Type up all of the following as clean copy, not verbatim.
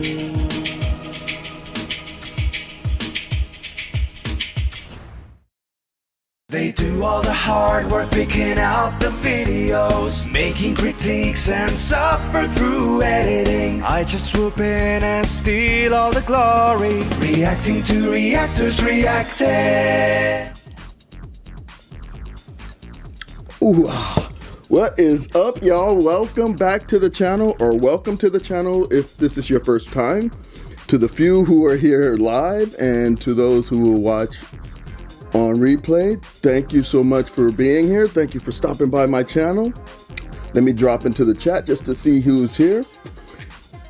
They do all the hard work picking out the videos, making critiques and suffer through editing. I just swoop in and steal all the glory, reacting to Reactors Reacted. Ooh, what is up, y'all? Welcome back to the channel, or welcome to the channel if this is your first time. To the few who are here live and to those who will watch on replay, thank you so much for being here. Thank you for stopping by my channel. Let me drop into the chat just to see who's here.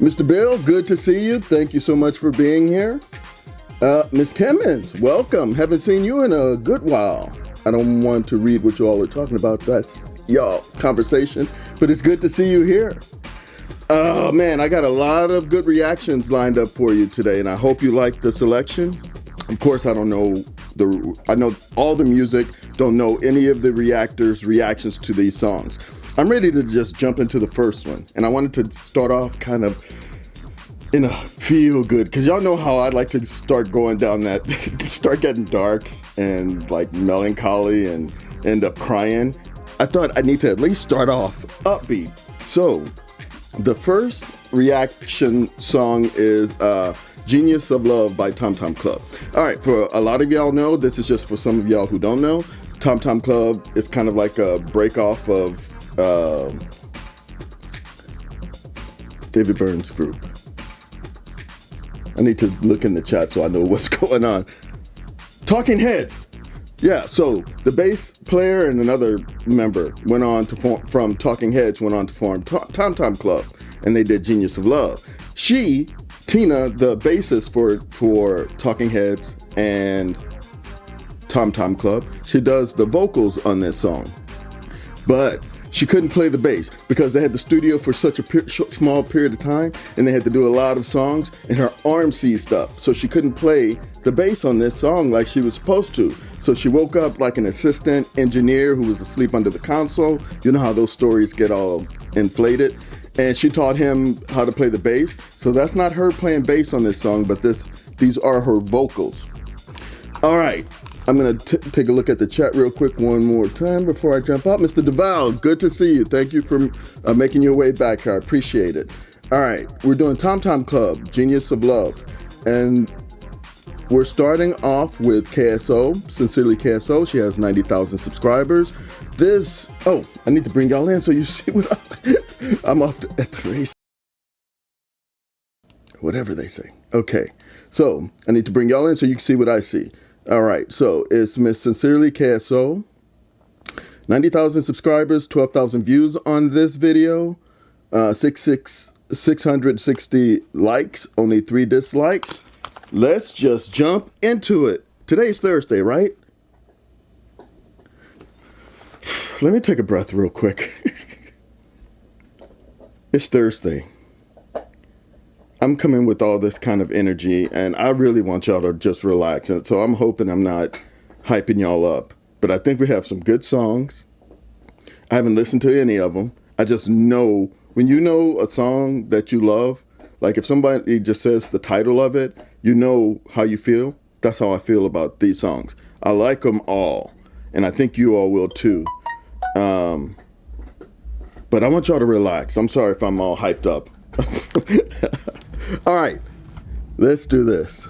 Mr. Bill, good to see you. Thank you so much for being here. Miss Kimmons, welcome. Haven't seen you in a good while. I don't want to read what you all are talking about. That's y'all conversation, but it's good to see you here. Oh man, I got a lot of good reactions lined up for you today, and I hope you like the selection. Of course, I know all the music, don't know any of the reactors' reactions to these songs. I'm ready to just jump into the first one, and I wanted to start off kind of in a feel good, because y'all know how I like to start going down that, start getting dark and like melancholy and end up crying. I thought I need to at least start off upbeat. So the first reaction song is Genius of Love by Tom Tom Club. All right, for a lot of y'all know, this is just for some of y'all who don't know, Tom Tom Club is kind of like a break off of David Byrne's group. I need to look in the chat so I know what's going on. Talking Heads. Yeah, so the bass player and another member went on to form, from Talking Heads, went on to form Tom Tom Club, and they did Genius of Love. Tina, the bassist for Talking Heads and Tom Tom Club, she does the vocals on this song. But she couldn't play the bass because they had the studio for such a small period of time, and they had to do a lot of songs, and her arm seized up. So she couldn't play the bass on this song like she was supposed to. So she woke up like an assistant engineer who was asleep under the console. You know how those stories get all inflated. And she taught him how to play the bass. So that's not her playing bass on this song, but these are her vocals. All right, I'm gonna take a look at the chat real quick one more time before I jump out. Mr. Duval, good to see you. Thank you for making your way back here. I appreciate it. All right, we're doing Tom Tom Club, Genius of Love. And we're starting off with KSO, Sincerely KSO. She has 90,000 subscribers. I need to bring y'all in so you see what I'm off at the race. Whatever they say. Okay, so I need to bring y'all in so you can see what I see. All right, so it's Miss Sincerely KSO. 90,000 subscribers, 12,000 views on this video, 660 likes, only 3 dislikes. Let's just jump into it. Today's Thursday, right? Let me take a breath real quick. It's Thursday. I'm coming with all this kind of energy, and I really want y'all to just relax. And so I'm hoping I'm not hyping y'all up. But I think we have some good songs. I haven't listened to any of them. I just know, when you know a song that you love, like if somebody just says the title of it, you know how you feel. That's how I feel about these songs. I like them all, and I think you all will too. But I want y'all to relax. I'm sorry if I'm all hyped up. All right, let's do this.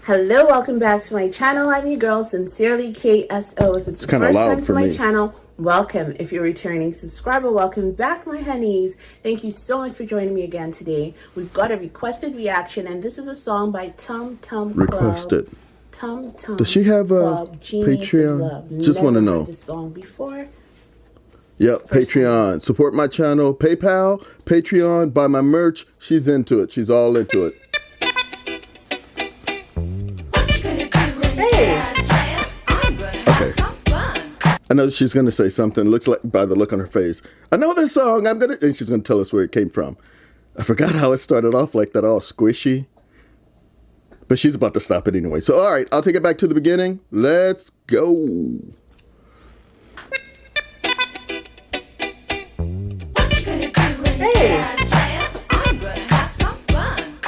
Hello, welcome back to my channel. I'm your girl, Sincerely KSO. If it's your first time to my channel, welcome. If you're a returning subscriber, welcome back, my honeys. Thank you so much for joining me again today. We've got a requested reaction, and this is a song by Tom Tom Club. Requested. Tom Tom. Does she have a Patreon? Just want to know. Heard this song before. Yep, Patreon. Support my channel. PayPal, Patreon, buy my merch. She's into it. She's all into it. Okay. I know she's going to say something. Looks like by the look on her face. I know this song. And she's going to tell us where it came from. I forgot how it started off like that, all squishy. But she's about to stop it anyway. So, all right, I'll take it back to the beginning. Let's go. Hey. I'm gonna have some fun.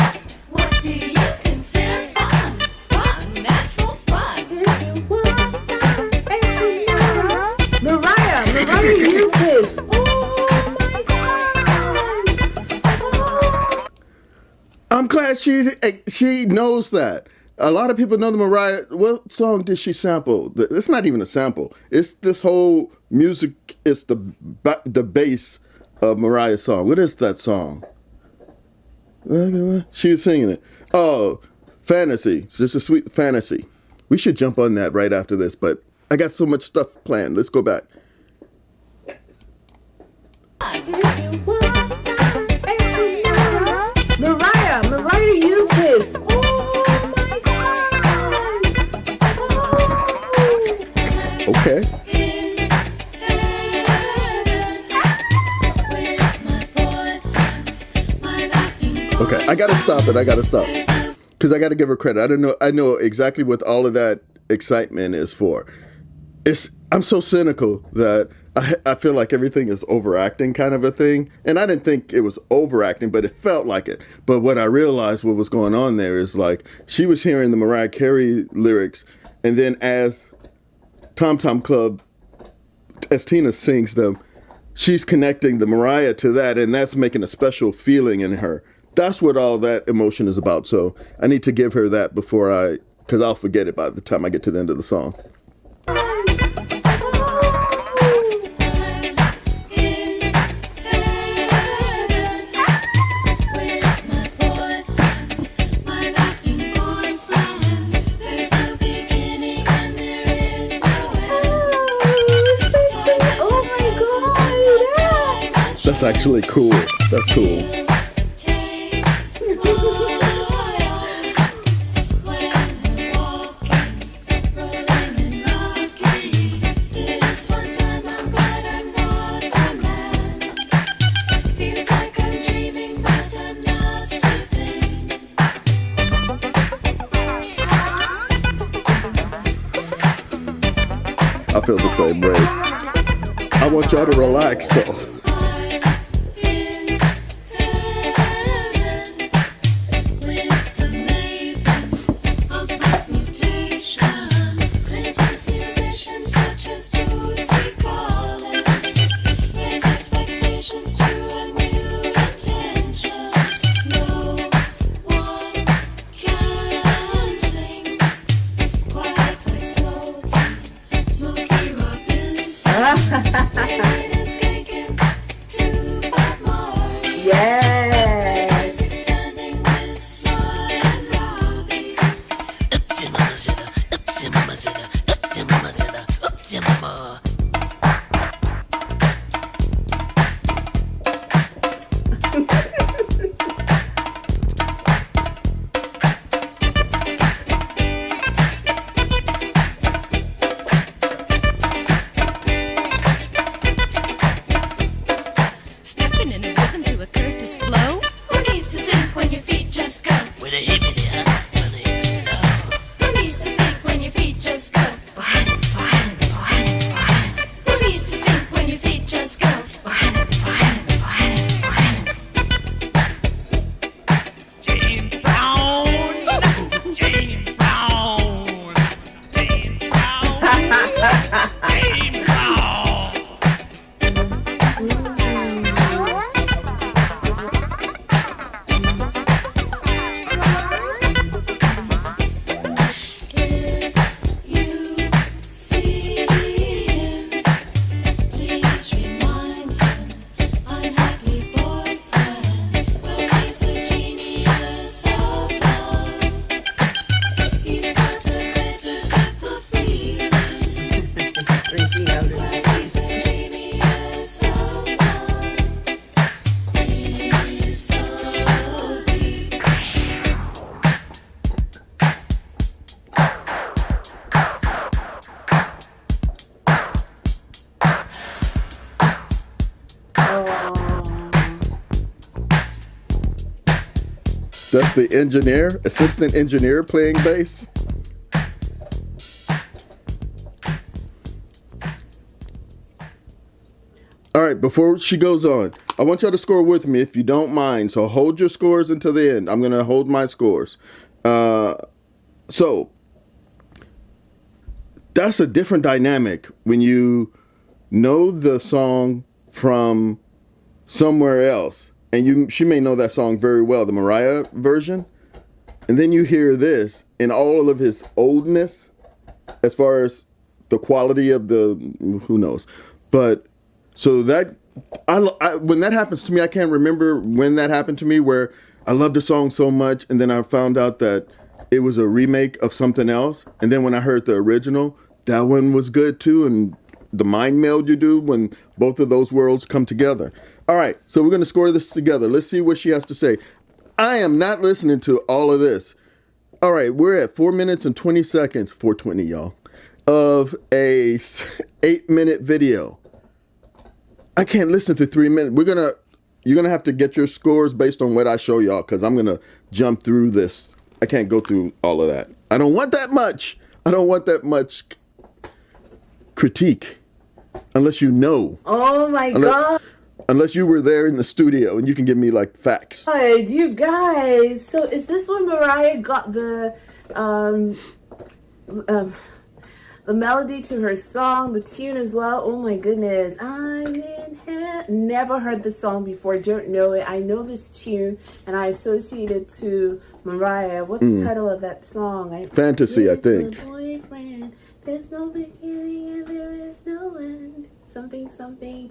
What do you consider fun? Fun, natural fun. Mariah used this. Oh my God. I'm glad she knows that. A lot of people know the Mariah. What song did she sample? It's not even a sample. It's this whole music. It's the bass of Mariah's song. What is that song? She was singing it. Oh, Fantasy. It's just a sweet fantasy. We should jump on that right after this, but I got so much stuff planned. Let's go back. Mariah used this. Oh my God. Okay. Okay, I gotta stop it. Because I gotta give her credit. I know exactly what all of that excitement is for. I'm so cynical that I feel like everything is overacting kind of a thing. And I didn't think it was overacting, but it felt like it. But what I realized what was going on there is like she was hearing the Mariah Carey lyrics, and then as Tom Tom Club, as Tina sings them, she's connecting the Mariah to that, and that's making a special feeling in her. That's what all that emotion is about. So I need to give her that because I'll forget it by the time I get to the end of the song. That's actually cool. That's cool. I feel the same way. I want y'all to relax though. That's the assistant engineer playing bass. All right, before she goes on, I want y'all to score with me if you don't mind. So hold your scores until the end. I'm going to hold my scores. So that's a different dynamic when you know the song from somewhere else. And she may know that song very well, the Mariah version. And then you hear this in all of his oldness, as far as the quality of who knows. But so that, when that happens to me, I can't remember when that happened to me, where I loved the song so much, and then I found out that it was a remake of something else. And then when I heard the original, that one was good too. And the mind meld you do when both of those worlds come together. All right, so we're going to score this together. Let's see what she has to say. I am not listening to all of this. All right, we're at 4 minutes and 20 seconds, 420, y'all, of a 8-minute video. I can't listen to 3 minutes. You're gonna have to get your scores based on what I show y'all, because I'm gonna jump through this. I can't go through all of that. I don't want that much. I don't want that much critique, unless you know. Oh my God. Unless you were there in the studio and you can give me like facts. God, you guys. So is this when Mariah got the melody to her song, the tune as well? Oh my goodness. I'm in heaven. Never heard the song before. Don't know it. I know this tune and I associate it to Mariah. What's the title of that song? Fantasy, I think. Boyfriend. There's no beginning and there is no end. Something.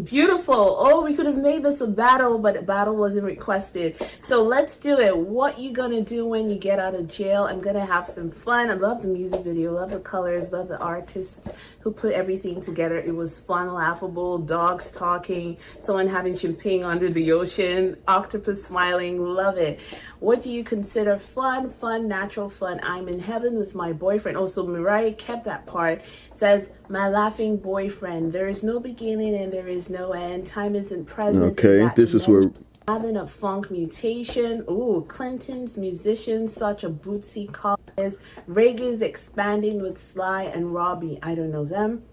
Beautiful. Oh, we could have made this a battle, but a battle wasn't requested. So let's do it. What you gonna do when you get out of jail? I'm gonna have some fun. I love the music video, love the colors, love the artists who put everything together. It was fun, laughable, dogs talking, someone having champagne under the ocean, octopus smiling, love it. What do you consider fun, natural fun? I'm in heaven with my boyfriend. Also, Mariah kept that part. It says, my laughing boyfriend. There is no beginning and there is no end. Time isn't present. Okay, this is where... Having a funk mutation. Ooh, Clinton's musicians, such a bootsy cause. Reggae's expanding with Sly and Robbie. I don't know them.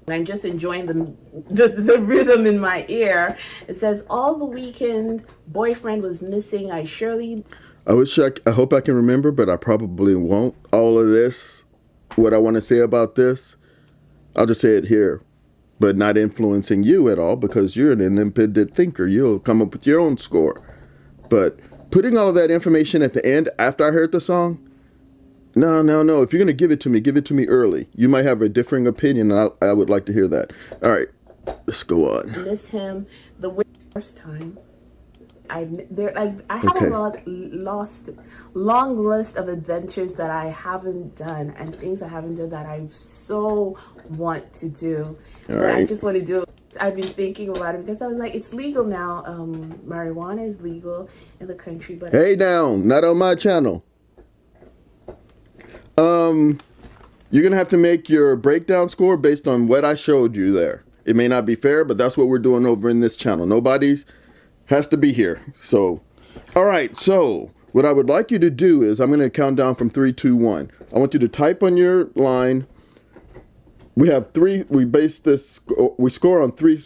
I'm just enjoying the rhythm in my ear. It says, all the weekend, boyfriend was missing. I hope I can remember, but I probably won't. All of this, what I want to say about this, I'll just say it here, but not influencing you at all, because you're an independent thinker. You'll come up with your own score. But putting all that information at the end after I heard the song, no. If you're going to give it to me early. You might have a differing opinion, and I would like to hear that. All right, let's go on. Miss him the first time. I have a long list of adventures that I haven't done and things I haven't done that I so want to do. All right. I just want to do it. I've been thinking about it because I was like, it's legal now. Marijuana is legal in the country, but hey, down, not on my channel. You're gonna have to make your breakdown score based on what I showed you there. It may not be fair, but that's what we're doing over in this channel. Nobody's has to be here. So, all right. So what I would like you to do is I'm going to count down from 3, 2, 1. I want you to type on your line. We have three. We score on 3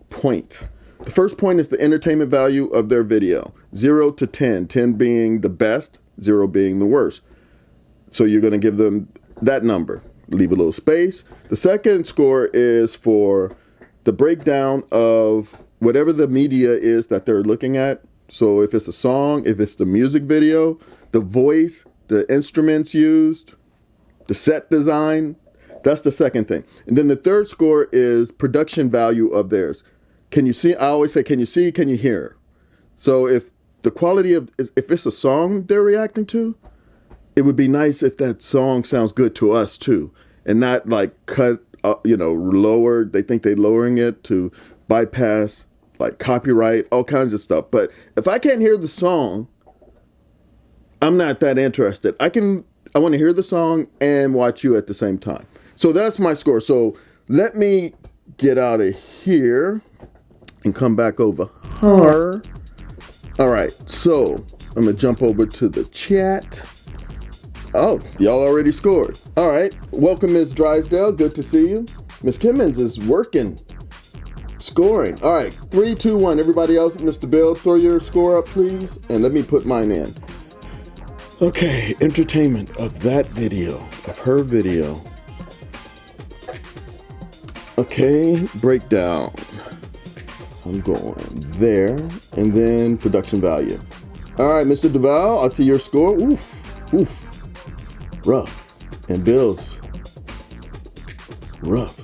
points. The first point is the entertainment value of their video. 0 to 10. 10 being the best, 0 being the worst. So you're going to give them that number. Leave a little space. The second score is for the breakdown of whatever the media is that they're looking at. So if it's a song, if it's the music video, the voice, the instruments used, the set design, that's the second thing. And then the third score is production value of theirs. Can you see? I always say, can you see? Can you hear? So if the quality of, if it's a song they're reacting to, it would be nice if that song sounds good to us too, and not like cut, lowered. They think they're lowering it to bypass like copyright, all kinds of stuff. But if I can't hear the song, I'm not that interested. I want to hear the song and watch you at the same time. So that's my score. So let me get out of here and come back over here. All right, so I'm gonna jump over to the chat. Oh, y'all already scored. All right, welcome Ms. Drysdale, good to see you. Ms. Kimmons is working. Scoring. All right, 3, 2, 1. Everybody else, Mr. Bill, throw your score up, please. And let me put mine in. Okay, entertainment of that video, of her video. Okay, breakdown. I'm going there. And then production value. All right, Mr. Duval, I see your score. Oof, oof. Rough. And Bill's rough.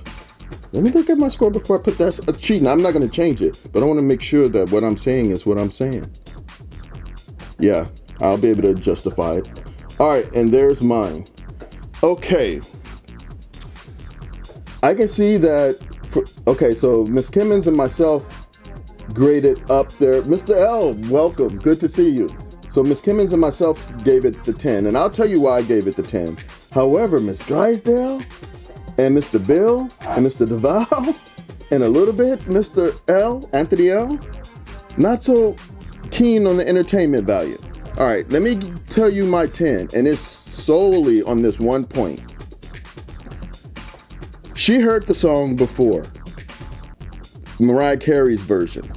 Let me look at my score before I put that. Cheating. I'm not going to change it, but I want to make sure that what I'm saying is what I'm saying. Yeah, I'll be able to justify it. All right, and there's mine. Okay. I can see that. Okay, so Miss Kimmons and myself graded up there. Mr. L, welcome. Good to see you. So Miss Kimmons and myself gave it the 10, and I'll tell you why I gave it the 10. However, Miss Drysdale and Mr. Bill and Mr. Duval and a little bit Mr. L, Anthony L, not so keen on the entertainment value. All right, let me tell you my 10, and it's solely on this one point. She heard the song before, Mariah Carey's version.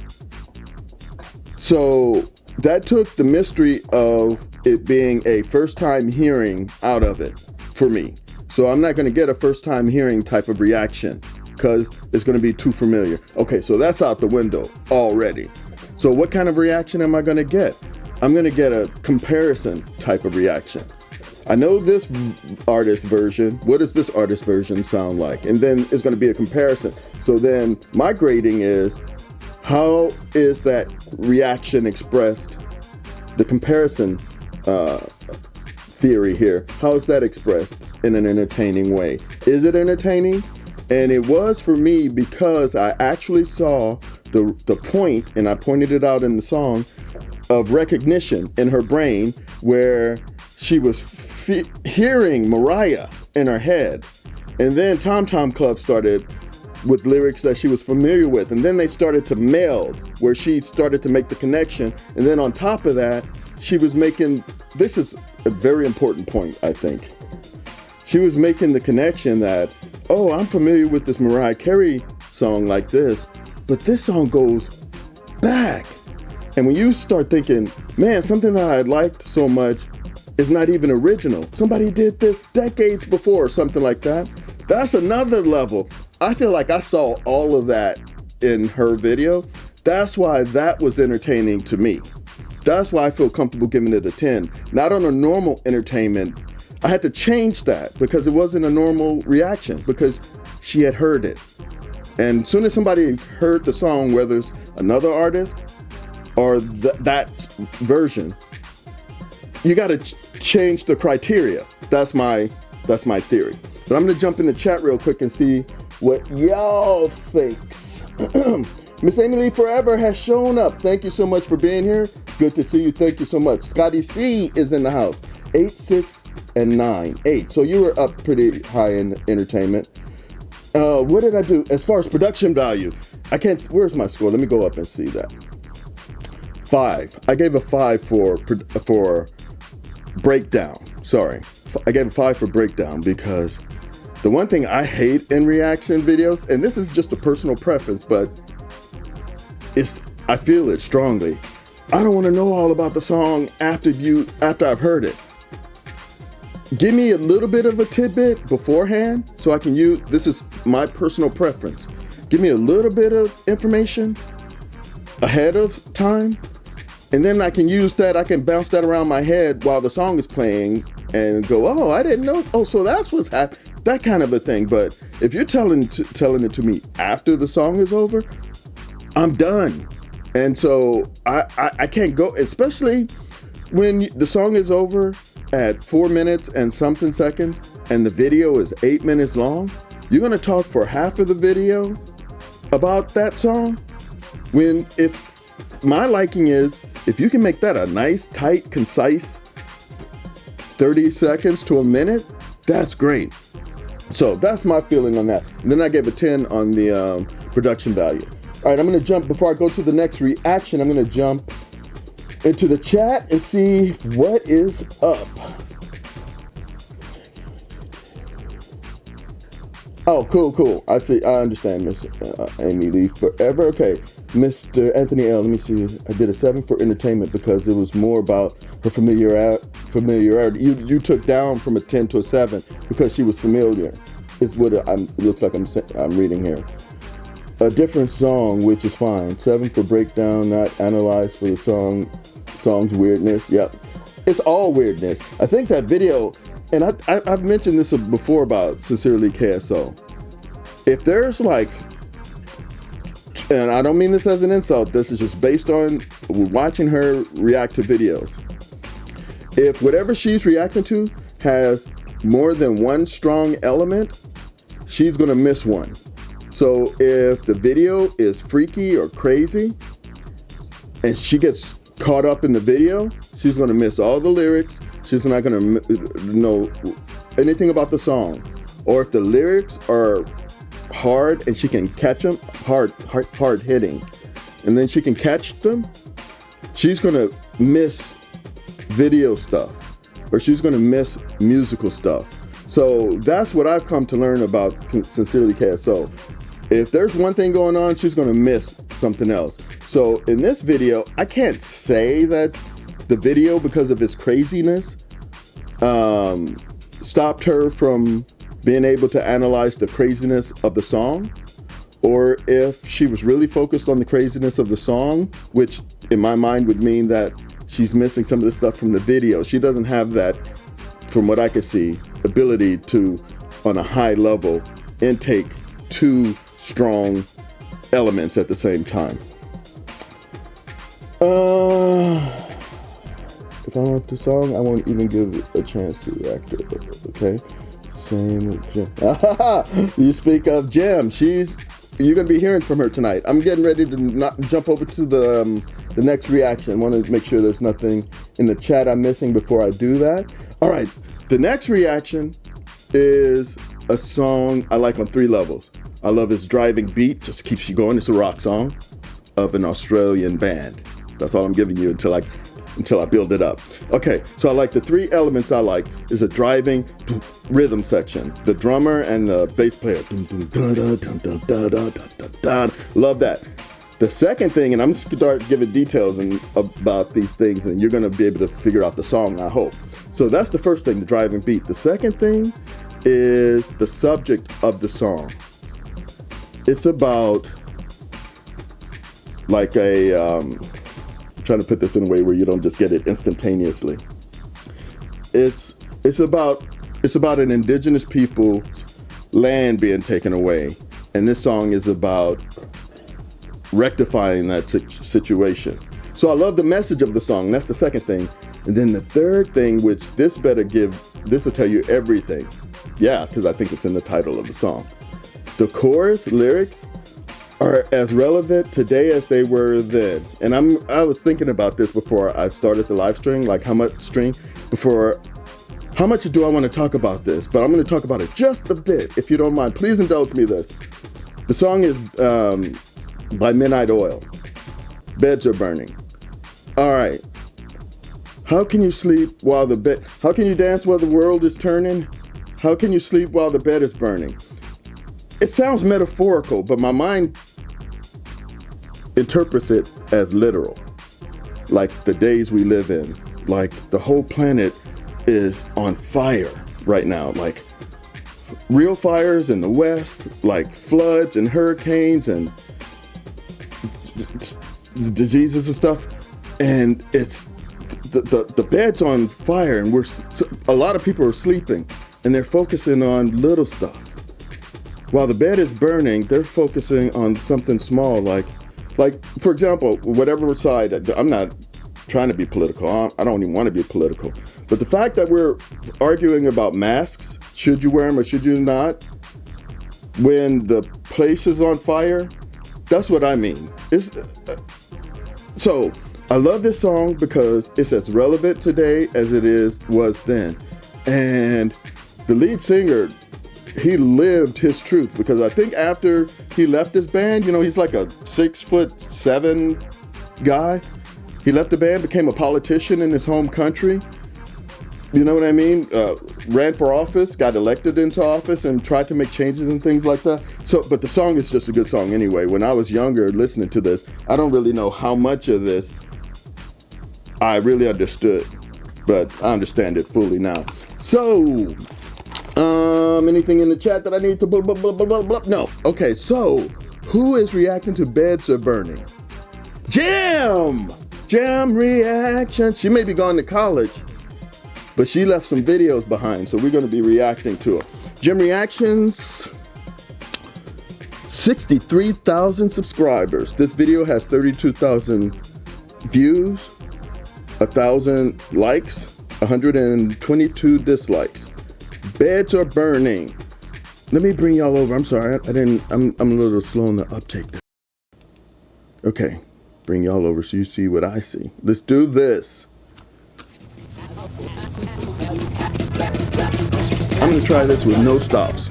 So that took the mystery of it being a first time hearing out of it for me. So I'm not going to get a first time hearing type of reaction because it's going to be too familiar. Okay, so that's out the window already. So what kind of reaction am I going to get? I'm going to get a comparison type of reaction. I know this artist version. What does this artist version sound like? And then it's going to be a comparison. So then my grading is, how is that reaction expressed? The comparison theory here. How is that expressed in an entertaining way? Is it entertaining? And it was for me because I actually saw the point, and I pointed it out in the song, of recognition in her brain where she was hearing Mariah in her head. And then Tom Tom Club started with lyrics that she was familiar with. And then they started to meld where she started to make the connection. And then on top of that, she was making, this is a very important point, I think. She was making the connection that, oh, I'm familiar with this Mariah Carey song like this, but this song goes back. And when you start thinking, man, something that I liked so much is not even original. Somebody did this decades before or something like that. That's another level. I feel like I saw all of that in her video. That's why that was entertaining to me. That's why I feel comfortable giving it a 10. Not on a normal entertainment. I had to change that because it wasn't a normal reaction because she had heard it. And as soon as somebody heard the song, whether it's another artist or that version, you got to change the criteria. That's my theory. But I'm gonna jump in the chat real quick and see what y'all thinks. Miss Amy Lee Forever has shown up. Thank you so much for being here. Good to see you. Thank you so much. Scotty C is in the house. 8, 6, and 9. 8. So you were up pretty high in entertainment. What did I do as far as production value? I can't. Where's my score? Let me go up and see that. 5. I gave a 5 for breakdown. Sorry, I gave a 5 for breakdown because the one thing I hate in reaction videos, and this is just a personal preference, but I feel it strongly. I don't want to know all about the song after I've heard it. Give me a little bit of a tidbit beforehand so I can use, this is my personal preference. Give me a little bit of information ahead of time, and then I can use that, I can bounce that around my head while the song is playing and go, oh, I didn't know, oh, so that's what's happening, that kind of a thing. But if you're telling it to me after the song is over, I'm done. And so I can't go, especially when the song is over at 4 minutes and something seconds and the video is 8 minutes long. You're gonna talk for half of the video about that song, when if my liking is, if you can make that a nice, tight, concise 30 seconds to a minute, that's great. So that's my feeling on that. And then I gave a 10 on the production value. All right, I'm gonna jump, before I go to the next reaction, I'm gonna jump into the chat and see what is up. Oh, cool. I see. I understand, Miss Amy Lee. Forever. Okay, Mr. Anthony L. Let me see. I did a 7 for entertainment because it was more about her familiarity. You took down from a 10 to a 7 because she was familiar. Is what it looks like I'm reading here. A different song, which is fine. 7 for breakdown, not analyzed for the song's weirdness. Yep, it's all weirdness. I think that video. And I've mentioned this before about Sincerely KSO. If there's like, and I don't mean this as an insult, this is just based on watching her react to videos. If whatever she's reacting to has more than one strong element, she's gonna miss one. So if the video is freaky or crazy and she gets caught up in the video, she's gonna miss all the lyrics. She's not going to know anything about the song. Or if the lyrics are hard and she can catch them, hard hitting, and then she can catch them, she's going to miss video stuff, or she's going to miss musical stuff. So that's what I've come to learn about Sincerely KSO. If there's one thing going on, she's going to miss something else. So in this video, I can't say that the video, because of its craziness, stopped her from being able to analyze the craziness of the song, or if she was really focused on the craziness of the song, which in my mind would mean that she's missing some of the stuff from the video. She doesn't have that, from what I can see, ability to, on a high level, intake 2 strong elements at the same time. If I want the song, I won't even give it a chance to react to it. Okay, same with Jim. You speak of Jim. You're gonna be hearing from her tonight. I'm getting ready to not jump over to the next reaction. I want to make sure there's nothing in the chat I'm missing before I do that. All right, the next reaction is a song I like on 3 levels. I love its driving beat, just keeps you going. It's a rock song of an Australian band. That's all I'm giving you until I build it up. Okay, so I like the 3 elements I like is a driving rhythm section. The drummer and the bass player. Love that. The second thing, and I'm just gonna start giving details about these things, and you're gonna be able to figure out the song, I hope. So that's the first thing, the driving beat. The second thing is the subject of the song. It's about like I'm trying to put this in a way where you don't just get it instantaneously. It's about an indigenous people's land being taken away, and this song is about rectifying that situation. So I love the message of the song. That's the second thing. And then the third thing, which this will tell you everything. Yeah, because I think it's in the title of the song. The chorus lyrics are as relevant today as they were then. And I was thinking about this before I started the live stream, like how much do I want to talk about this? But I'm going to talk about it just a bit, if you don't mind. Please indulge me this. The song is by Midnight Oil. Beds are burning. All right. How can you sleep while how can you dance while the world is turning? How can you sleep while the bed is burning? It sounds metaphorical, but my mind interprets it as literal. Like the days we live in, like the whole planet is on fire right now, like real fires in the West, like floods and hurricanes and diseases and stuff. And it's the bed's on fire, and a lot of people are sleeping, and they're focusing on little stuff. While the bed is burning, they're focusing on something small, like for example, whatever side. I'm not trying to be political. I don't even want to be political. But the fact that we're arguing about masks, should you wear them or should you not, when the place is on fire, that's what I mean. So I love this song because it's as relevant today as it was then. And the lead singer, he lived his truth, because I think after he left this band, he's like a 6'7" guy. He left the band, became a politician in his home country. you know what I mean? Ran for office, got elected into office, and tried to make changes and things like that. So, but the song is just a good song anyway. When I was younger listening to this, I don't really know how much of this I really understood, but I understand it fully now. So, anything in the chat that I need to blah, blah, blah, blah, blah, blah? No. Okay, so who is reacting to Beds Are Burning? Jam reaction. She may be going to college, but she left some videos behind, so we're going to be reacting to it. Jam reactions, 63,000 subscribers. This video has 32,000 views, 1,000 likes, 122 dislikes. Beds Are Burning. Let me bring y'all over. I'm sorry, I'm a little slow on the uptake there. Okay, bring y'all over so you see what I see. Let's do this. I'm gonna try this with no stops.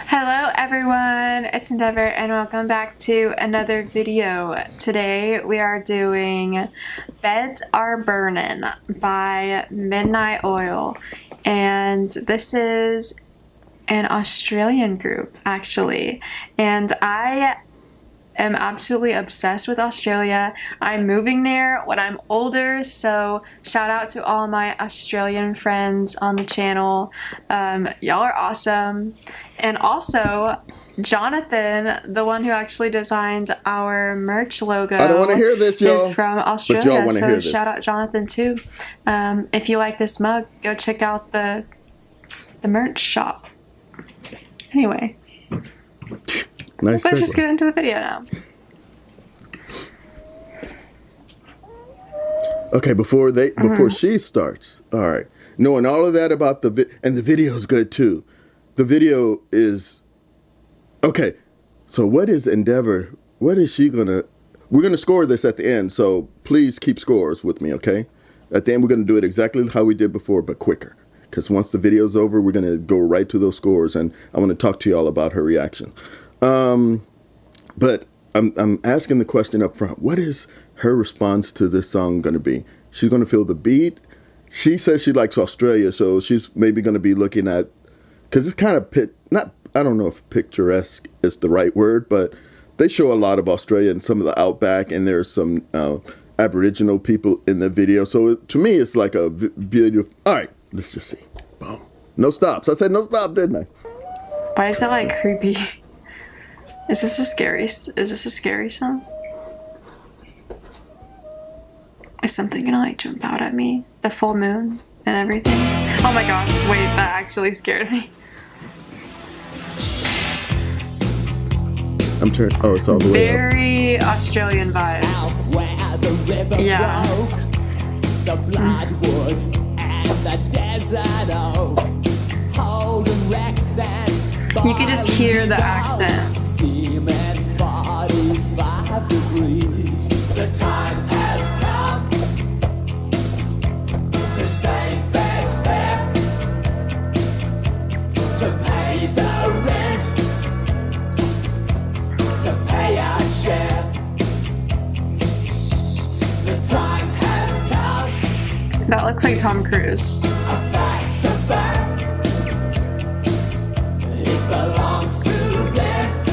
Hello everyone, it's Endeavor and welcome back to another video. Today we are doing Beds Are Burning by Midnight Oil, and this is an Australian group actually, and I am absolutely obsessed with Australia. I'm moving there when I'm older, so shout out to all my Australian friends on the channel. Y'all are awesome. And also, Jonathan, the one who actually designed our merch logo, I don't want to hear this, y'all, is from Australia, but y'all want to hear so this. shout out Jonathan too. If you like this mug, go check out the merch shop. Anyway. Nice. Let's just get into the video now. Okay, before she starts. All right, knowing all of that about and the video is good too. The video is okay. So what is Endeavor? What is she gonna? We're gonna score this at the end. So please keep scores with me, okay? At the end, we're gonna do it exactly how we did before, but quicker. Because once the video's over, we're gonna go right to those scores, and I want to talk to y'all about her reaction. But I'm asking the question up front. What is her response to this song going to be? She's going to feel the beat. She says she likes Australia, so she's maybe going to be looking at, because it's kind of I don't know if picturesque is the right word, but they show a lot of Australia and some of the outback, and there's some Aboriginal people in the video. So to me, it's like a beautiful. All right, let's just see. Boom. No stops. I said no stop, didn't I? Why is that like creepy? Is this a scary song? Is something gonna like jump out at me? The full moon and everything? Oh my gosh, wait, that actually scared me. I'm turned. Oh, it's all the way up. Very Australian vibe. Yeah. The bloodwood and the desert oak. Holding wrecks and you could just hear the accent. steam at 45 degrees. The time has come to say fair's fair, to pay the rent, to pay our share. The time has come. That looks like Tom Cruise. A fact's a fact. It belongs to them.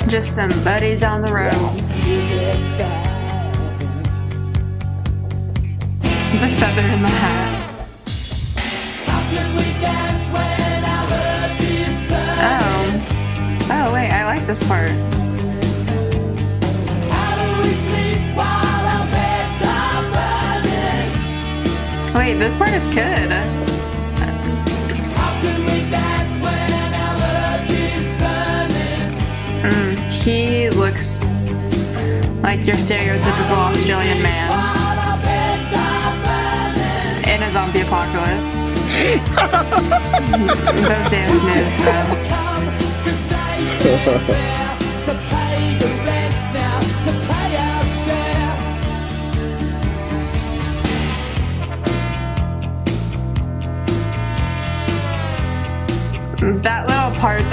Just some buddies on the road. The feather in the hat. Oh, wait, I like this part. Wait, this part is good. He looks like your stereotypical Australian man in a zombie apocalypse. Those dance moves, though. That little part,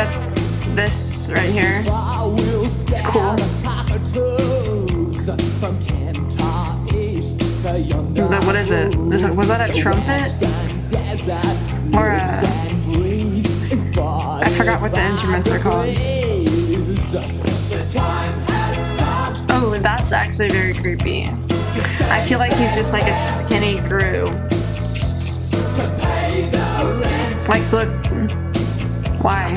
this right here, it's cool. From Kentar East But what is it? Was that a trumpet? Or a... I forgot what the instruments are called. Oh, that's actually very creepy. I feel like he's just like a skinny Gru. Like, look. Why?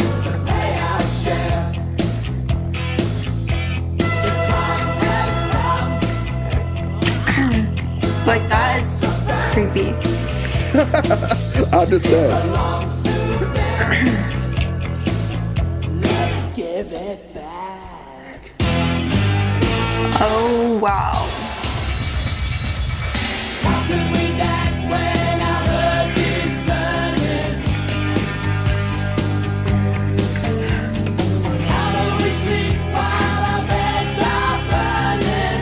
Like, that is creepy. I understand. Let's give it back. Oh, wow. How can we dance when our love is turning? How do we sleep while our beds are burning?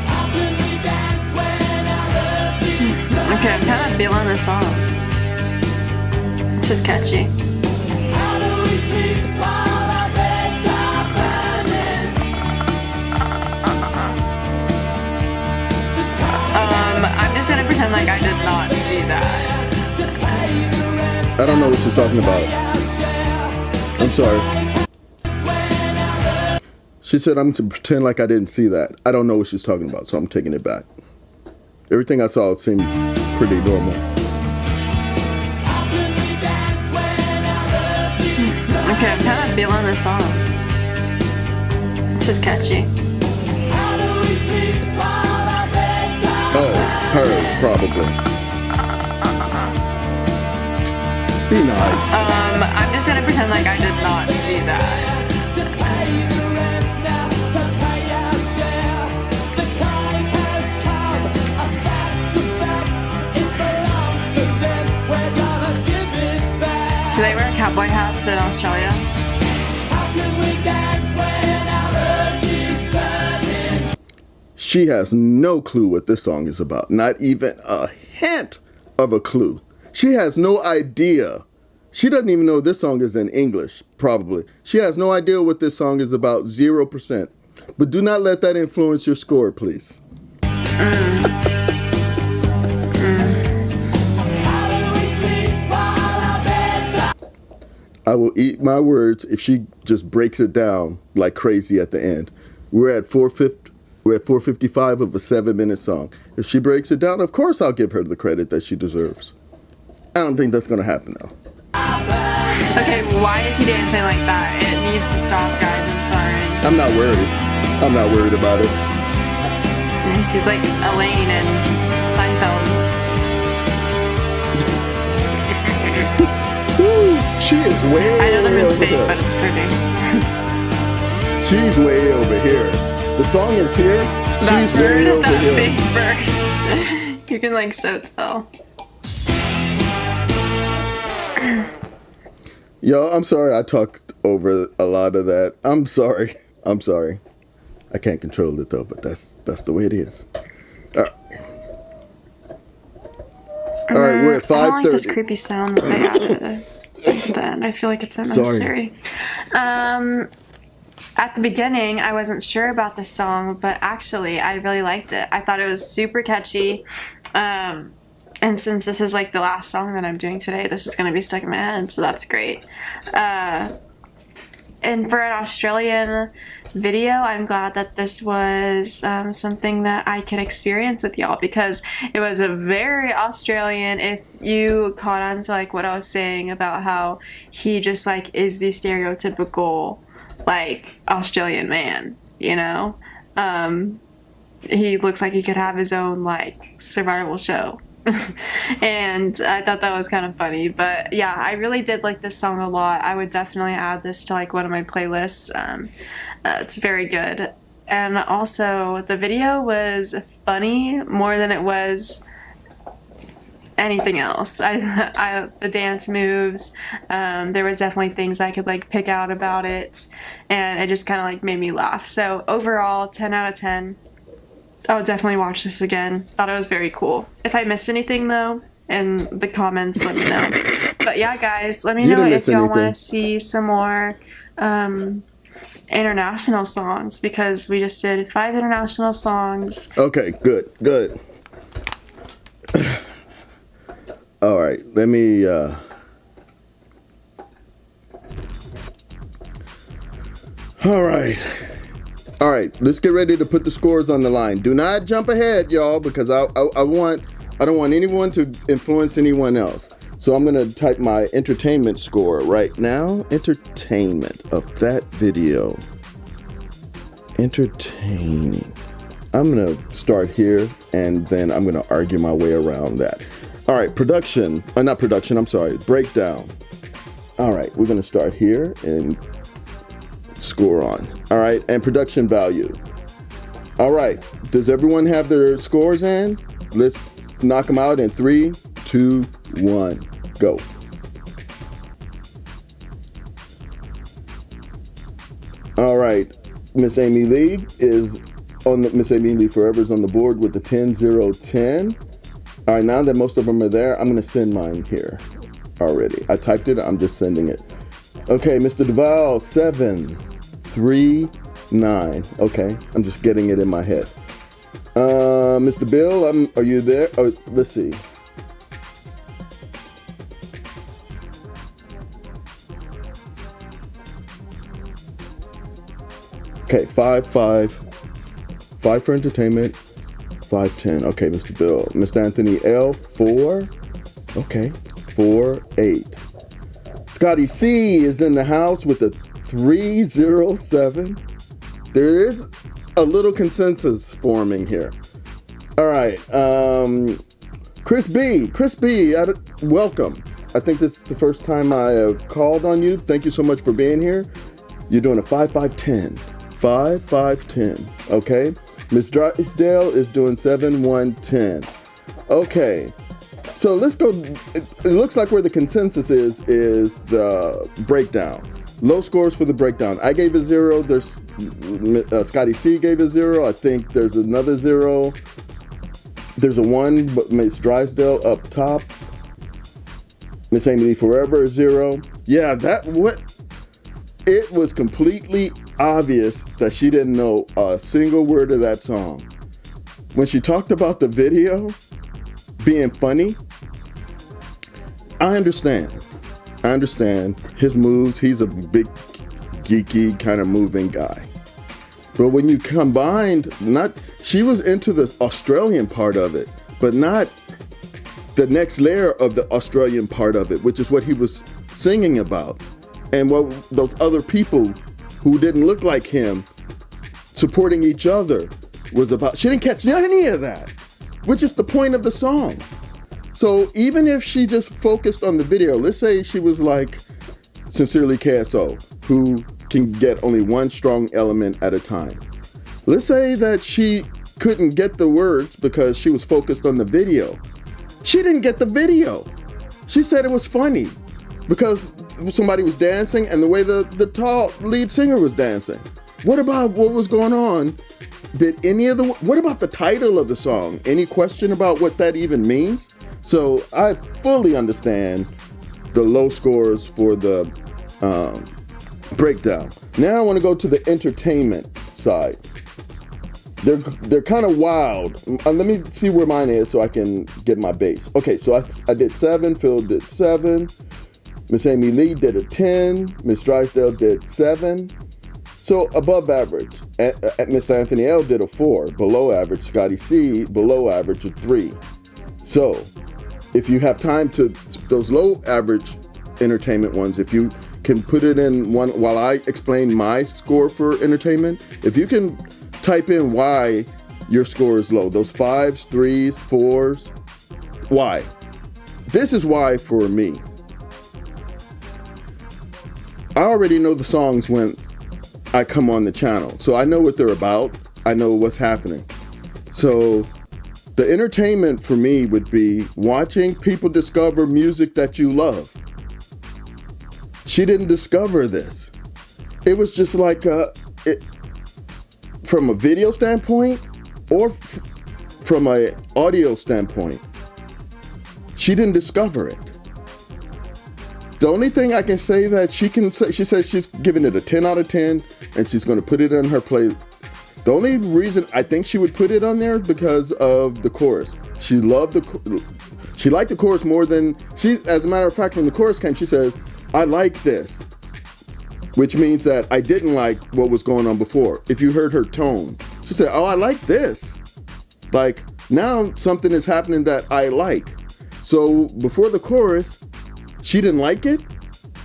How can we dance when our love is turning? Okay, I'm kind of feeling this song. This is catchy. How do we sleep while our beds are burning? I'm just gonna pretend like I did not see that. I don't know what she's talking about. I'm sorry. She said I'm to pretend like I didn't see that. I don't know what she's talking about, so I'm taking it back. Everything I saw seemed pretty normal. Okay, I'm kind of feeling this song. This is catchy. Oh, her, probably. Be nice. I'm just gonna pretend like I did not see that. Do they wear cowboy hats in Australia? She has no clue what this song is about. Not even a hint of a clue. She has no idea. She doesn't even know this song is in English, probably. She has no idea what this song is about, 0%. But do not let that influence your score, please. I will eat my words if she just breaks it down like crazy at the end. We're at 4:55 of a 7-minute song. If she breaks it down, of course I'll give her the credit that she deserves. I don't think that's gonna happen though. Okay, why is he dancing like that? It needs to stop, guys. I'm sorry. I'm not worried. I'm not worried about it. She's like Elaine and Seinfeld. She is way I know that it's over fake, there. but it's pretty. She's way over here. The song is here. That She's way bird, over that here. big bird. You can like so tell. Yo, I'm sorry I talked over a lot of that. I'm sorry. I'm sorry. I can't control it though, but that's the way it is. All right. All right, we're at 5:30. I don't like this creepy sound that they added at the end. I feel like it's unnecessary. At the beginning, I wasn't sure about this song, but actually, I really liked it. I thought it was super catchy. And since this is like the last song that I'm doing today, this is going to be stuck in my head, so that's great. And for an Australian video, I'm glad that this was something that I could experience with y'all, because it was a very Australian. If you caught on to like what I was saying about how he just like is the stereotypical like Australian man, you know, he looks like he could have his own like survival show. And I thought that was kind of funny. But yeah, I really did like this song a lot. I would definitely add this to like one of my playlists. It's very good. And also the video was funny more than it was anything else. The dance moves, there was definitely things I could like pick out about it, and it just kind of like made me laugh. So overall, 10 out of 10. I would definitely watch this again. Thought it was very cool. If I missed anything though, in the comments, let me know. But yeah, guys, let me know if y'all want to see some more international songs because we just did 5 international songs. Okay, good. All right, let me all right, let's get ready to put the scores on the line. Do not jump ahead, y'all, because I don't want anyone to influence anyone else. So I'm gonna type my entertainment score right now. Entertainment of that video. Entertaining. I'm gonna start here and then I'm gonna argue my way around that. All right, breakdown. All right, we're gonna start here and score on. All right, and production value. All right, does everyone have their scores in? Let's knock them out in 3, 2, 1, go. All right, Miss Amy Lee Forever is on the board with the 10-0-10. All right, now that most of them are there, I'm gonna send mine here already. I typed it, I'm just sending it. Okay, Mr. Duval, 7-3-9. Okay, I'm just getting it in my head. Mr. Bill, are you there? Oh, let's see. Okay, 5-5. 5 for entertainment, 5-10. Okay, Mr. Bill. Mr. Anthony L, 4. Okay, 4-8. Scotty C is in the house with a 3-0-7. There is a little consensus forming here. All right, Chris B, welcome. I think this is the first time I have called on you. Thank you so much for being here. You're doing a 5-5-10. 5-5-10. Okay. Miss Drysdale is doing 7-1-10. Okay. So let's go. It looks like where the consensus is the breakdown. Low scores for the breakdown. I gave a 0. There's Scotty C gave a 0. I think there's another 0. There's a 1, but Miss Drysdale up top. Miss Amy Lee Forever is 0. Yeah, it was completely obvious that she didn't know a single word of that song. When she talked about the video being funny, I understand his moves. He's a big, geeky, kind of moving guy. But when you combined, she was into the Australian part of it, but not the next layer of the Australian part of it, which is what he was singing about. And what those other people who didn't look like him supporting each other was about. She didn't catch any of that, which is the point of the song. So even if she just focused on the video, let's say she was like Sincerely KSO, who can get only one strong element at a time. Let's say that she couldn't get the words because she was focused on the video. She didn't get the video. She said it was funny because somebody was dancing and the way the tall lead singer was dancing. What about what was going on? What about the title of the song? Any question about what that even means? So I fully understand the low scores for the breakdown. Now I want to go to the entertainment side. They're kind of wild. Let me see where mine is so I can get my base. Okay, so I did 7, Phil did 7. Miss Amy Lee did a 10. Miss Drysdale did 7. So above average. Mr. Anthony L did a 4. Below average. Scotty C, below average, a 3. So if you have time to, those low average entertainment ones, if you can put it in one, while I explain my score for entertainment, if you can type in why your score is low, those 5s, 3s, 4s, why? This is why for me. I already know the songs when I come on the channel. So I know what they're about. I know what's happening. So the entertainment for me would be watching people discover music that you love. She didn't discover this. It was just like from a video standpoint or from an audio standpoint. She didn't discover it. The only thing I can say that she can say, she says she's giving it a 10 out of 10 and she's going to put it on her play. The only reason I think she would put it on there is because of the chorus. She liked the chorus more than as a matter of fact, when the chorus came, she says, I like this, which means that I didn't like what was going on before. If you heard her tone, she said, oh, I like this. Like now something is happening that I like. So before the chorus, she didn't like it,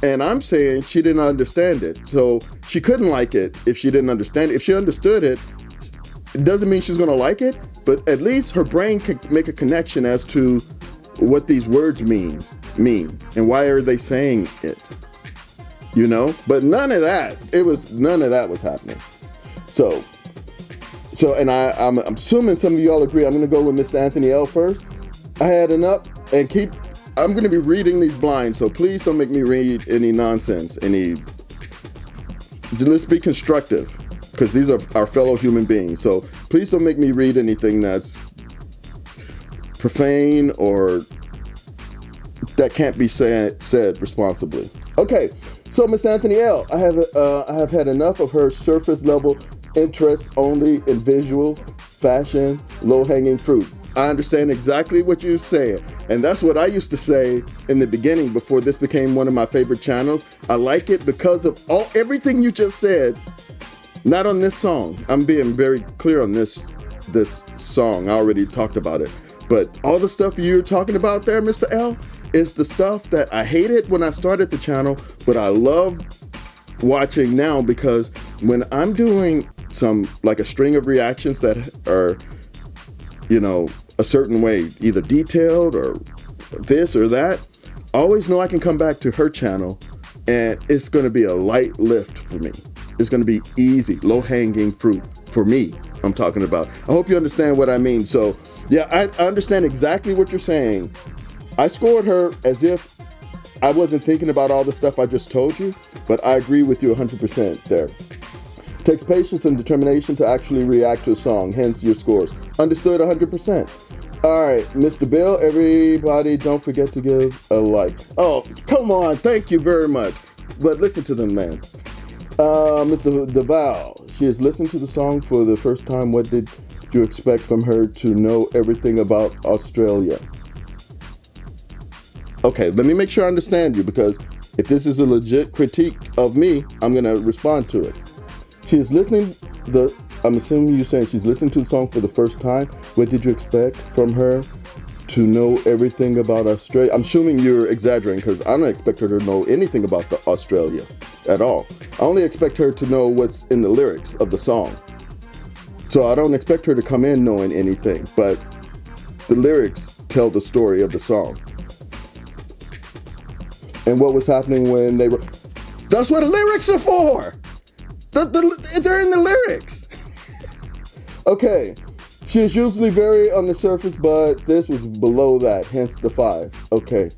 and I'm saying she didn't understand it. So she couldn't like it if she didn't understand it. If she understood it, it doesn't mean she's gonna like it, but at least her brain could make a connection as to what these words mean, and why are they saying it, you know? But none of that was happening. So, and I'm assuming some of y'all agree. I'm gonna go with Mr. Anthony L first. I had enough, and I'm going to be reading these blind, so please don't make me read any nonsense. Let's be constructive, because these are our fellow human beings. So please don't make me read anything that's profane or that can't be said responsibly. Okay, so Mr. Anthony L, I have had enough of her surface level interest only in visuals, fashion, low-hanging fruit. I understand exactly what you're saying. And that's what I used to say in the beginning before this became one of my favorite channels. I like it because of everything you just said. Not on this song. I'm being very clear on this song. I already talked about it. But all the stuff you're talking about there, Mr. L, is the stuff that I hated when I started the channel, but I love watching now, because when I'm doing like a string of reactions that are, you know, a certain way, either detailed or this or that, I always know I can come back to her channel and it's going to be a light lift for me. It's going to be easy, low-hanging fruit for me. I'm talking about. I hope you understand what I mean. So yeah, I understand exactly what you're saying. I scored her as if I wasn't thinking about all the stuff I just told you, but I agree with you 100% there. It takes patience and determination to actually react to a song, hence your scores. Understood 100%. All right, Mr. Bill, everybody don't forget to give a like. Oh, come on, thank you very much. But listen to them, man. Mr. DeVal, she has listened to the song for the first time. What did you expect from her to know everything about Australia? Okay, let me make sure I understand you, because if this is a legit critique of me, I'm gonna respond to it. She is listening, I'm assuming you're saying she's listening to the song for the first time. What did you expect from her to know everything about Australia? I'm assuming you're exaggerating, because I don't expect her to know anything about Australia at all. I only expect her to know what's in the lyrics of the song. So I don't expect her to come in knowing anything, but the lyrics tell the story of the song. And what was happening when they were... That's what the lyrics are for! They're in the lyrics! Okay, she is usually very on the surface, but this was below that, hence the 5. Okay.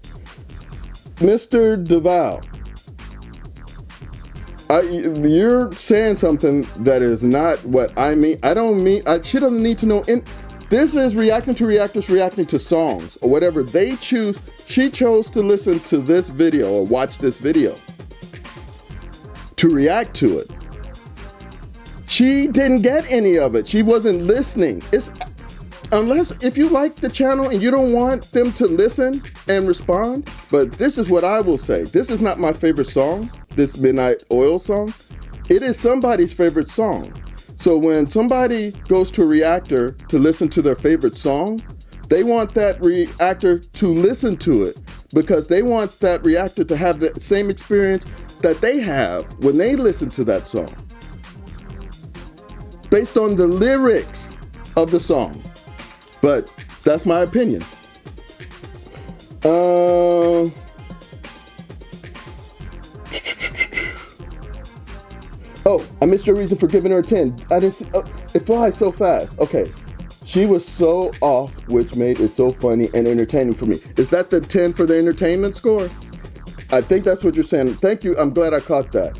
Mr. DeVal, you're saying something that is not what I mean. She doesn't need to know. This is reacting to reactors reacting to songs or whatever they choose. She chose to listen to this video or watch this video to react to it. She didn't get any of it. She wasn't listening. If you like the channel and you don't want them to listen and respond, but this is what I will say. This is not my favorite song, this Midnight Oil song. It is somebody's favorite song. So when somebody goes to a reactor to listen to their favorite song, they want that reactor to listen to it, because they want that reactor to have the same experience that they have when they listen to that song, based on the lyrics of the song. But that's my opinion. Oh, I missed your reason for giving her a 10. I didn't see, it flies so fast. Okay. She was so off, which made it so funny and entertaining for me. Is that the 10 for the entertainment score? I think that's what you're saying. Thank you. I'm glad I caught that.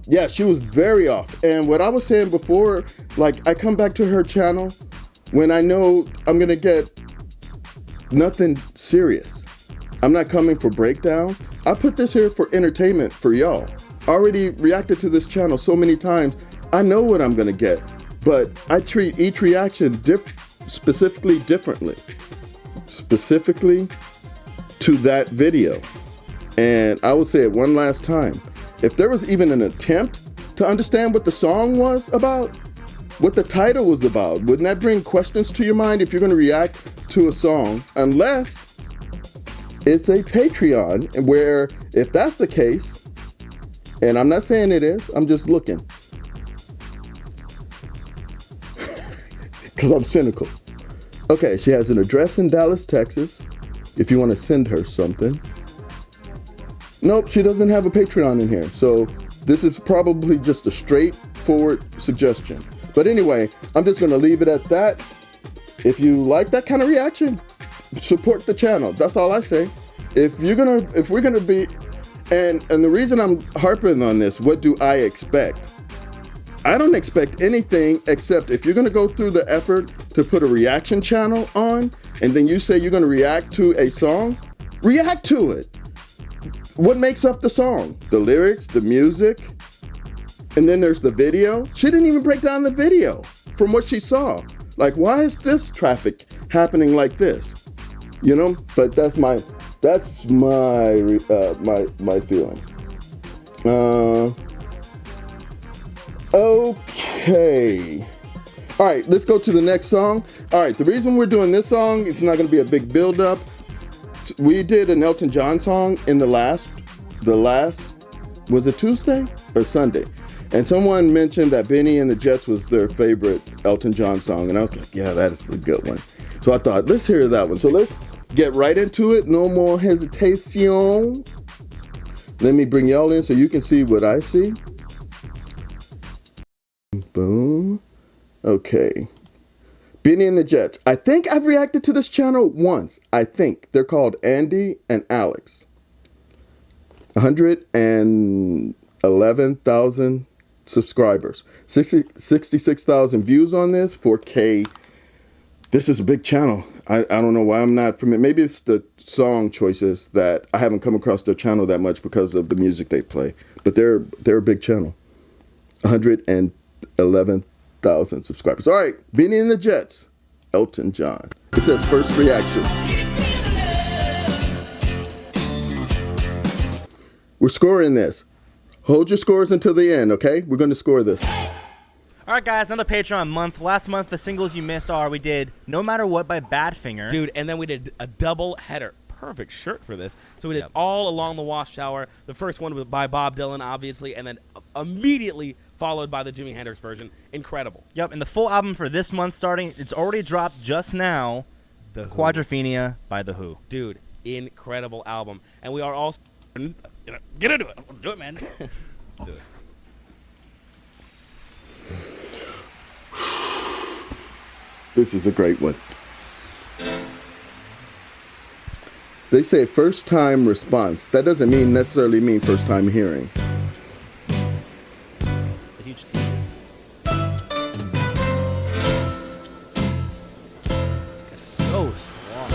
Yeah, she was very off. And what I was saying before, like, I come back to her channel when I know I'm going to get nothing serious. I'm not coming for breakdowns. I put this here for entertainment for y'all. Already reacted to this channel so many times. I know what I'm gonna get, but I treat each reaction specifically differently. Specifically to that video. And I will say it one last time. If there was even an attempt to understand what the song was about, what the title was about, wouldn't that bring questions to your mind if you're gonna react to a song? Unless it's a Patreon, where if that's the case, and I'm not saying it is, I'm just looking. Because I'm cynical. Okay, she has an address in Dallas, Texas, if you want to send her something. Nope, she doesn't have a Patreon in here, so this is probably just a straightforward suggestion. But anyway, I'm just gonna leave it at that. If you like that kind of reaction, support the channel. That's all I say. If we're gonna be, and the reason I'm harping on this, what do I expect? I don't expect anything except if you're gonna go through the effort to put a reaction channel on, and then you say you're gonna react to a song, react to it. What makes up the song? The lyrics, the music, and then there's the video. She didn't even break down the video from what she saw. Like, why is this traffic happening like this? You know, but that's my feeling. Okay. All right, let's go to the next song. All right, the reason we're doing this song, it's not going to be a big build up. We did an Elton John song in the last, was it Tuesday or Sunday? And someone mentioned that Beanie and the Jets was their favorite Elton John song. And I was like, yeah, that is a good one. So I thought, let's hear that one. So let's get right into it. No more hesitation. Let me bring y'all in so you can see what I see. Boom. Okay. Beanie and the Jets. I think I've reacted to this channel once. I think. They're called Andy and Alex. 111,000 subscribers. 66,000 views on this. 4K. This is a big channel. I don't know why I'm not familiar. Maybe it's the song choices that I haven't come across their channel that much because of the music they play. But they're a big channel. 111,000 subscribers. All right, Beanie and the Jets, Elton John. It says first reaction. We're scoring this. Hold your scores until the end, okay? We're going to score this. All right, guys, another Patreon month. Last month, the singles you missed are we did No Matter What by Badfinger. Dude, and then we did a double header. Perfect shirt for this. So we did All Along the Watchtower. The first one was by Bob Dylan, obviously, and then immediately followed by the Jimi Hendrix version. Incredible. Yep, and the full album for this month starting, it's already dropped just now, The Who. Quadrophenia by The Who. Dude, incredible album. And we are also... Get into it. Let's do it, man. Let's do it. This is a great one. They say first time response. That doesn't necessarily mean first time hearing. The huge teases. It's so strong.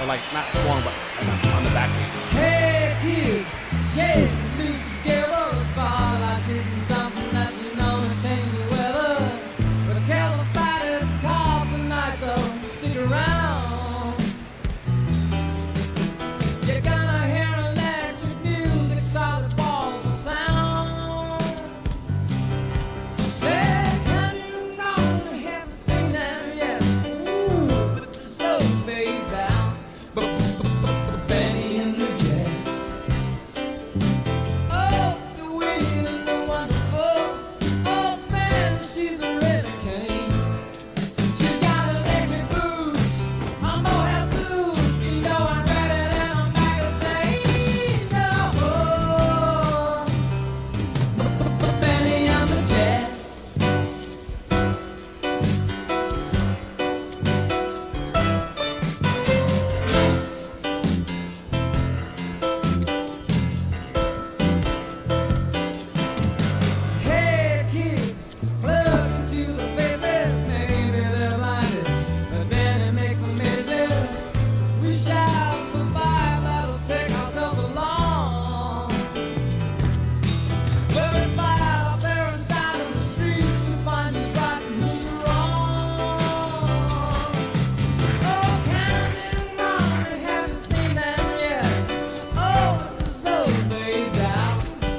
Or like, not strong, but like on the back. Hey kids, shake the loose together. Spotlight hitting something that you know to change the weather. But a kettle fighting call tonight, so stick around. You're gonna hear electric music, solid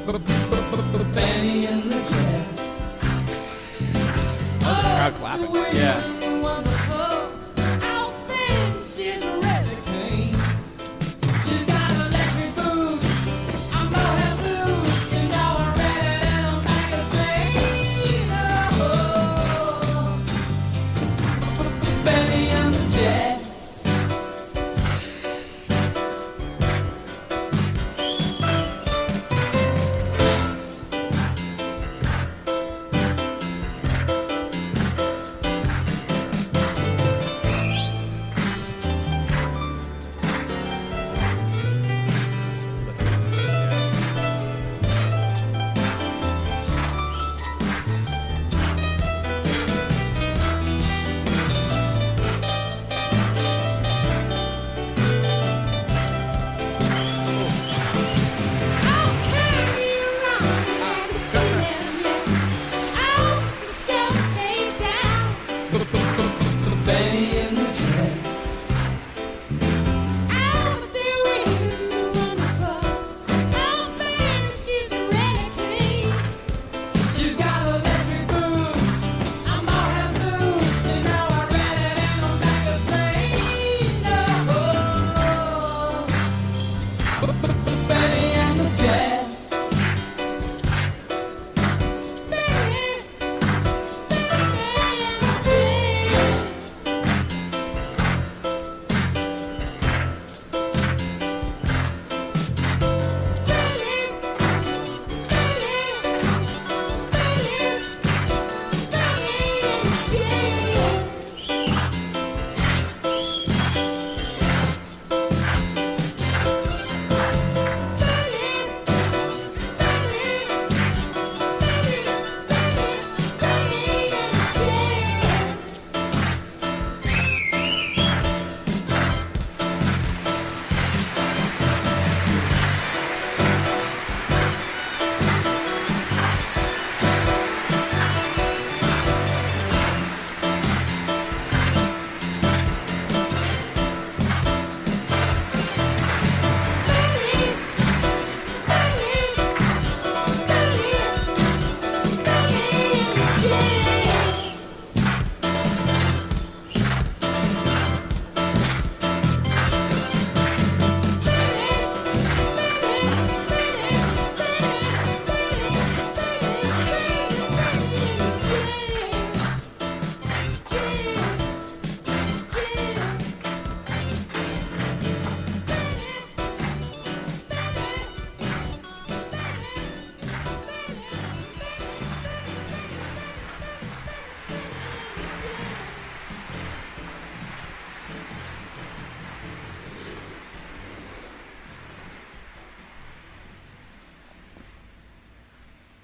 Benny and the Jets. Crowd clapping. Yeah. Wonderful. Out there, she's a really queen. She's got electric boots. I'm about to lose. You know I read it in a magazine. Oh, Benny and the Jets.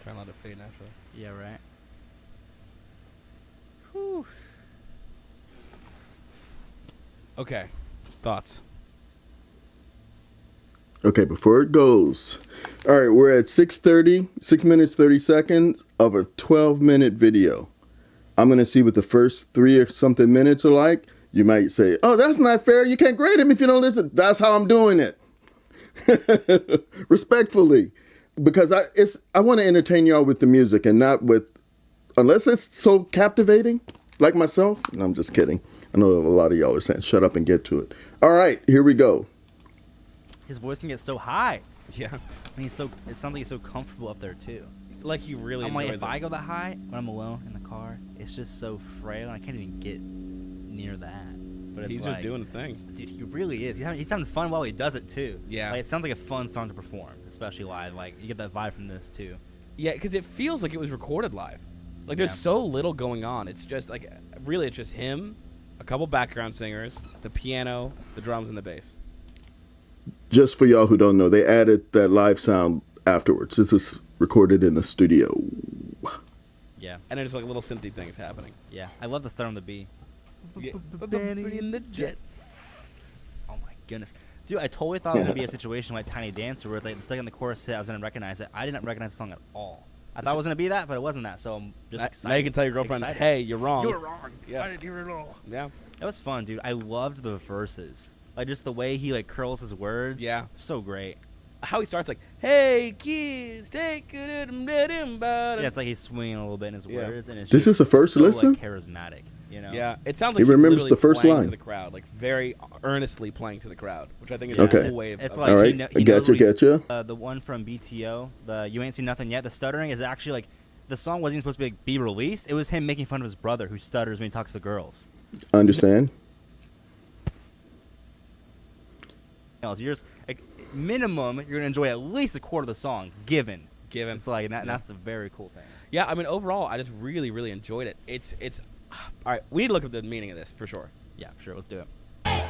Try not to fade naturally. Yeah, right. Whew. Okay. Thoughts? Okay, before it goes. All right, we're at 6:30, 6 minutes, 30 seconds of a 12-minute video. I'm going to see what the first 3 or something minutes are like. You might say, oh, that's not fair. You can't grade him if you don't listen. That's how I'm doing it. Respectfully. Because I want to entertain y'all with the music and not with, unless it's so captivating, like myself. No, I'm just kidding. I know a lot of y'all are saying, shut up and get to it. All right, here we go. His voice can get so high. Yeah. And it sounds like he's so comfortable up there too. Like he really I'm like, enjoys if it. I go that high when I'm alone in the car, it's just so frail and I can't even get near that. But it's He's like, just doing a thing. Dude, he really is. He's having fun while he does it too. Yeah. Like, it sounds like a fun song to perform, especially live. Like you get that vibe from this too. Yeah, because it feels like it was recorded live. Like there's so little going on. It's just like, really, it's just him, a couple background singers, the piano, the drums, and the bass. Just for y'all who don't know, they added that live sound afterwards. This is recorded in the studio. Yeah. And there's like little synthy things happening. Yeah. I love the start on the B. Yeah. In the Jets. Oh my goodness. Dude, I totally thought it was going to be a situation like Tiny Dancer where it's like the second the chorus hit, I was going to recognize it. I didn't recognize the song at all. I thought it was going to be that, but it wasn't that. So I'm just excited. Now you can tell your girlfriend, Excited. hey, you're wrong. You were wrong. Yeah. I didn't hear it at all. Yeah. That was fun, dude. I loved the verses. Like, just the way he, like, curls his words. Yeah. So great. how he starts like, "Hey kids, take it Yeah, it's like he's swinging a little bit in his Yeah. words, and it's This just is the first so, listen? like, charismatic, you know. Yeah, it sounds He like he's remembers literally the first playing line. to the crowd, like very earnestly playing to the crowd, which I think is Okay. a cool way of. It's of- like All right, he knows what gotcha. the one from BTO, the "You Ain't Seen Nothing Yet." The stuttering is actually like the song wasn't even supposed to be released. It was him making fun of his brother who stutters when he talks to girls. Understand? You're just like minimum, you're gonna enjoy at least a quarter of the song. Given. It's like that's a very cool thing. Yeah, I mean overall, I just really enjoyed it. It's all right. We need to look at the meaning of this for sure. Yeah, sure. Let's do it.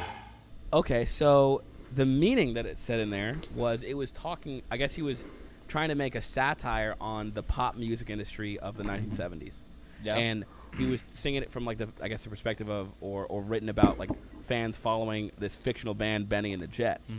Okay, so the meaning that it said in there was it was talking. I guess he was trying to make a satire on the pop music industry of the 1970s. Yeah. And he was singing it from like the perspective of or written about like fans following this fictional band Benny and the Jets,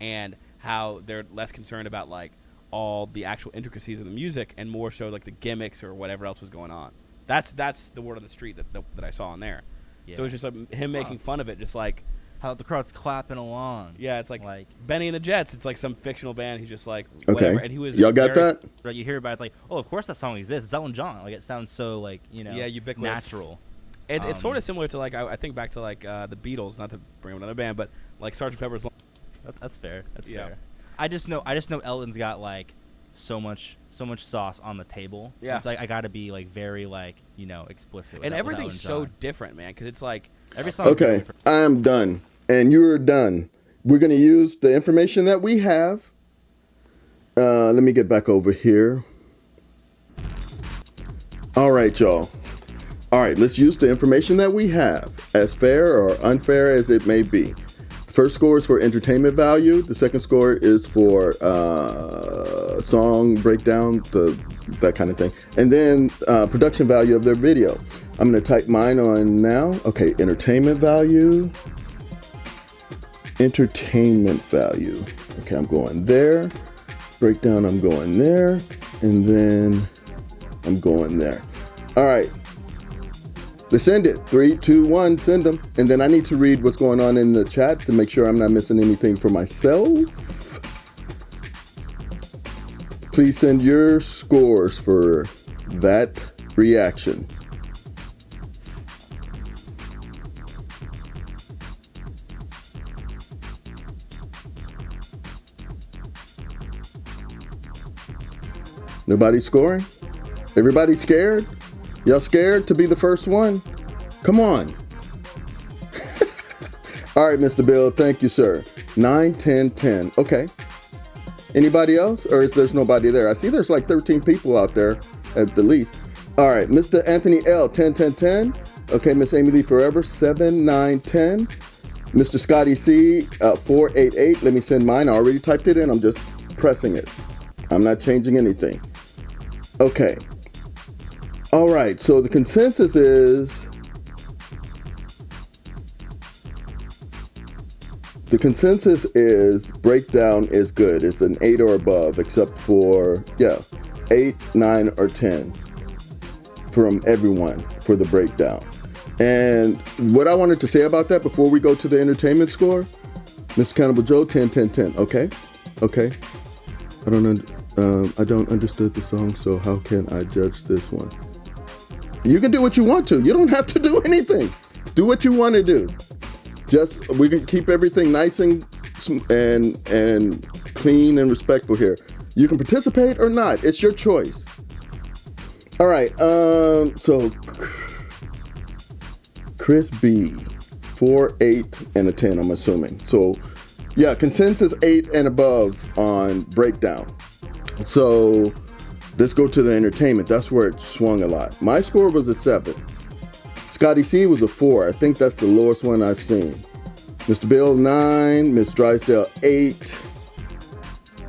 and how they're less concerned about like all the actual intricacies of the music and more so like the gimmicks or whatever else was going on. That's the word on the street that I saw in there. Yeah. So it's just like him making fun of it, just like. How the crowd's clapping along. Yeah, it's like Benny and the Jets. It's like some fictional band. He's just like whatever. Okay. And he was Y'all got very- that? Right, you hear about it, it's like, oh, of course that song exists. It's Elton John. Like it sounds so like Yeah, ubiquitous. natural. It's sort of similar to like I think back to like the Beatles, not to bring up another band, but like Sgt. Pepper's. That's fair. That's Yeah. fair. I just know Elton's got like so much sauce on the table. Yeah. It's like I gotta be like very like explicit. With And that- with everything's Elton so John. different, man, because it's like Every song's Okay, different. I am done. And you're done. We're going to use the information that we have. Let me get back over here. All right, y'all. All right, let's use the information that we have, as fair or unfair as it may be. The first score is for entertainment value. The second score is for song breakdown, that kind of thing. And then production value of their video. I'm going to type mine on now. Okay, entertainment value. Entertainment value. Okay, I'm going there. Breakdown, I'm going there. And then I'm going there. All right. Let's send it. 3, 2, 1, send them. And then I need to read what's going on in the chat to make sure I'm not missing anything for myself. Please send your scores for that reaction. Nobody scoring? Everybody scared? Y'all scared to be the first one? Come on. All right, Mr. Bill, thank you, sir. 9, 10, 10. Okay. Anybody else? Or is there's nobody there? I see there's like 13 people out there at the least. All right, Mr. Anthony L, 10, 10, 10. Okay, Miss Amy Lee Forever, 7, 9, 10. Mr. Scotty C, 4, 8, 8. Let me send mine. I already typed it in. I'm just pressing it. I'm not changing anything. Okay. All right, so the consensus is breakdown is good. It's an 8 or above, except for 8, 9, or 10 from everyone for the breakdown. And what I wanted to say about that before we go to the entertainment score, Mr. Cannibal Joe, 10, 10, 10. Okay. I don't understood the song, so how can I judge this one? You can do what you want to. You don't have to do anything. Do what you want to do. Just we can keep everything nice and clean and respectful here. You can participate or not. It's your choice. All right. So Chris B, 4, 8, and a 10. I'm assuming. So yeah, consensus 8 and above on breakdown. So let's go to the entertainment. That's where it swung a lot. My score was a 7. Scotty C was a 4. I think that's the lowest one I've seen. Mr. Bill, 9. Miss Drysdale, 8.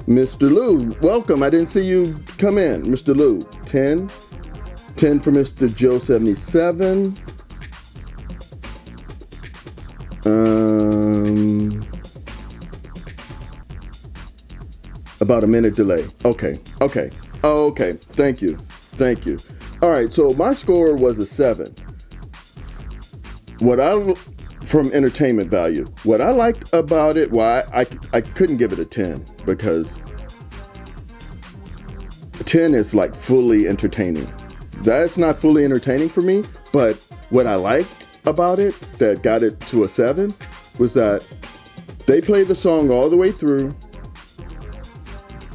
Mr. Lou, welcome. I didn't see you come in. Mr. Lou, 10. 10 for Mr. Joe, 77. About a minute delay. Okay. Thank you. All right, so my score was a 7. What I from entertainment value. What I liked about it, why I couldn't give it a 10, because 10 is like fully entertaining. That's not fully entertaining for me, but what I liked about it that got it to a 7 was that they played the song all the way through.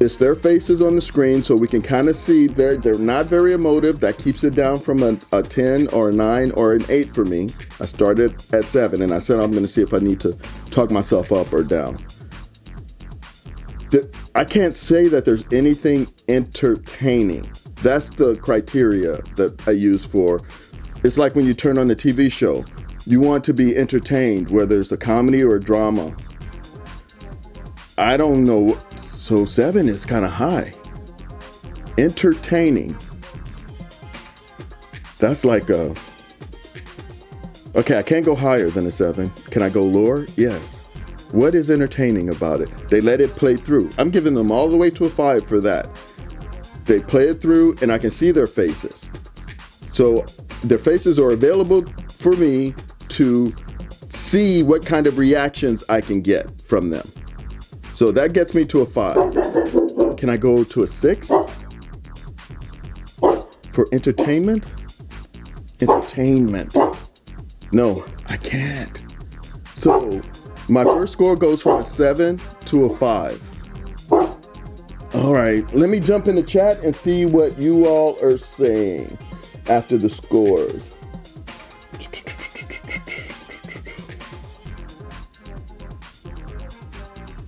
It's their faces on the screen, so we can kind of see they're not very emotive. That keeps it down from a 10 or a 9 or an 8 for me. I started at 7, and I said I'm going to see if I need to talk myself up or down. I can't say that there's anything entertaining. That's the criteria that I use for. It's like when you turn on a TV show. You want to be entertained, whether it's a comedy or a drama. I don't know. So 7 is kind of high. Entertaining. That's like a... Okay, I can't go higher than a 7. Can I go lower? Yes. What is entertaining about it? They let it play through. I'm giving them all the way to a 5 for that. They play it through and I can see their faces. So their faces are available for me to see what kind of reactions I can get from them. So that gets me to a 5. Can I go to a 6? For entertainment? Entertainment. No, I can't. So my first score goes from a 7 to a 5. All right, let me jump in the chat and see what you all are saying after the scores.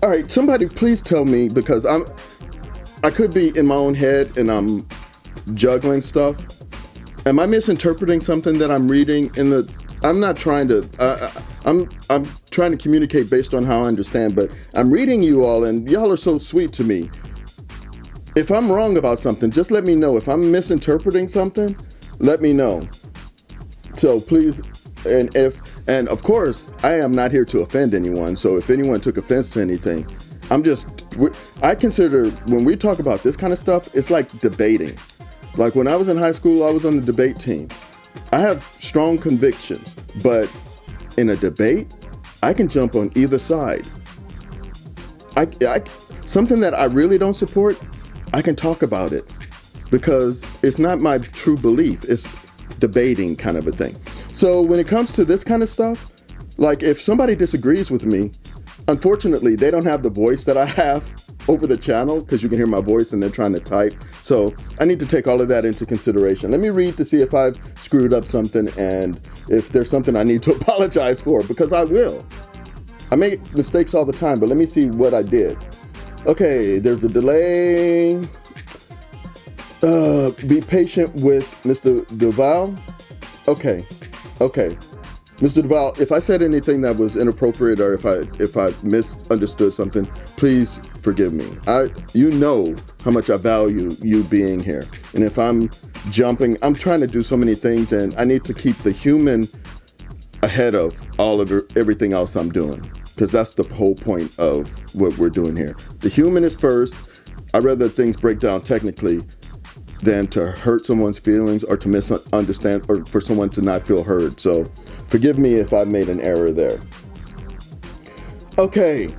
All right, somebody please tell me, because I could be in my own head and I'm juggling stuff. Am I misinterpreting something that I'm reading in the? I'm not trying to. I'm trying to communicate based on how I understand, but I'm reading you all, and y'all are so sweet to me. If I'm wrong about something, just let me know. If I'm misinterpreting something, let me know. So please, and of course, I am not here to offend anyone. So if anyone took offense to anything, I consider when we talk about this kind of stuff, it's like debating. Like when I was in high school, I was on the debate team. I have strong convictions, but in a debate, I can jump on either side. Something that I really don't support, I can talk about it because it's not my true belief. It's debating kind of a thing. So when it comes to this kind of stuff, like if somebody disagrees with me, unfortunately, they don't have the voice that I have over the channel because you can hear my voice and they're trying to type. So I need to take all of that into consideration. Let me read to see if I've screwed up something and if there's something I need to apologize for, because I will. I make mistakes all the time, but let me see what I did. Okay, there's a delay. Be patient with Mr. Duval. Okay. Mr. Duval, if I said anything that was inappropriate or if I misunderstood something, please forgive me. You know how much I value you being here. And if I'm jumping, I'm trying to do so many things and I need to keep the human ahead of all of everything else I'm doing, because that's the whole point of what we're doing here. The human is first. I'd rather things break down technically than to hurt someone's feelings or to misunderstand or for someone to not feel heard. So forgive me if I made an error there. Okay.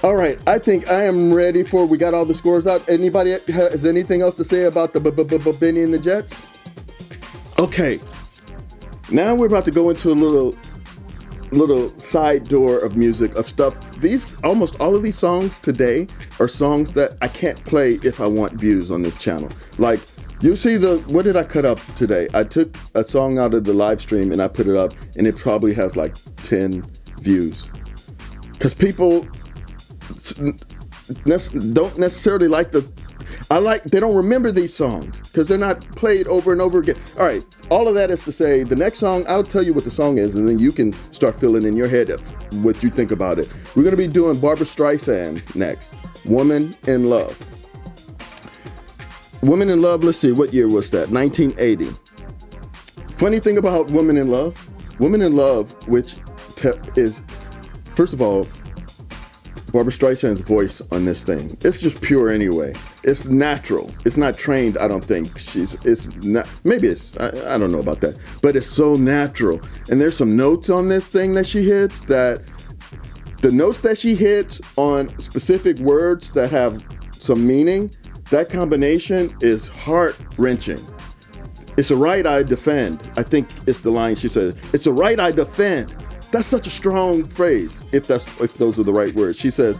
All right, I think I am ready we got all the scores out. Anybody has anything else to say about the Beanie and the Jets? Okay. Now we're about to go into a little side door of music, of stuff. Almost all of these songs today are songs that I can't play if I want views on this channel. Like, you see what did I cut up today? I took a song out of the live stream and I put it up and it probably has like 10 views. Because people don't necessarily like they don't remember these songs because they're not played over and over again. All right, all of that is to say, the next song, I'll tell you what the song is and then you can start filling in your head what you think about it. We're going to be doing Barbra Streisand next, Woman in Love. Woman in Love, let's see, what year was that? 1980. Funny thing about Woman in Love, which is, first of all, Barbra Streisand's voice on this thing. It's just pure anyway. It's natural. It's not trained, I don't think. It's not, maybe it's, I don't know about that. But it's so natural. And there's some notes on this thing that she hits that, the notes that she hits on specific words that have some meaning, that combination is heart-wrenching. It's a right I defend. I think it's the line she says. It's a right I defend. That's such a strong phrase, if those are the right words. She says,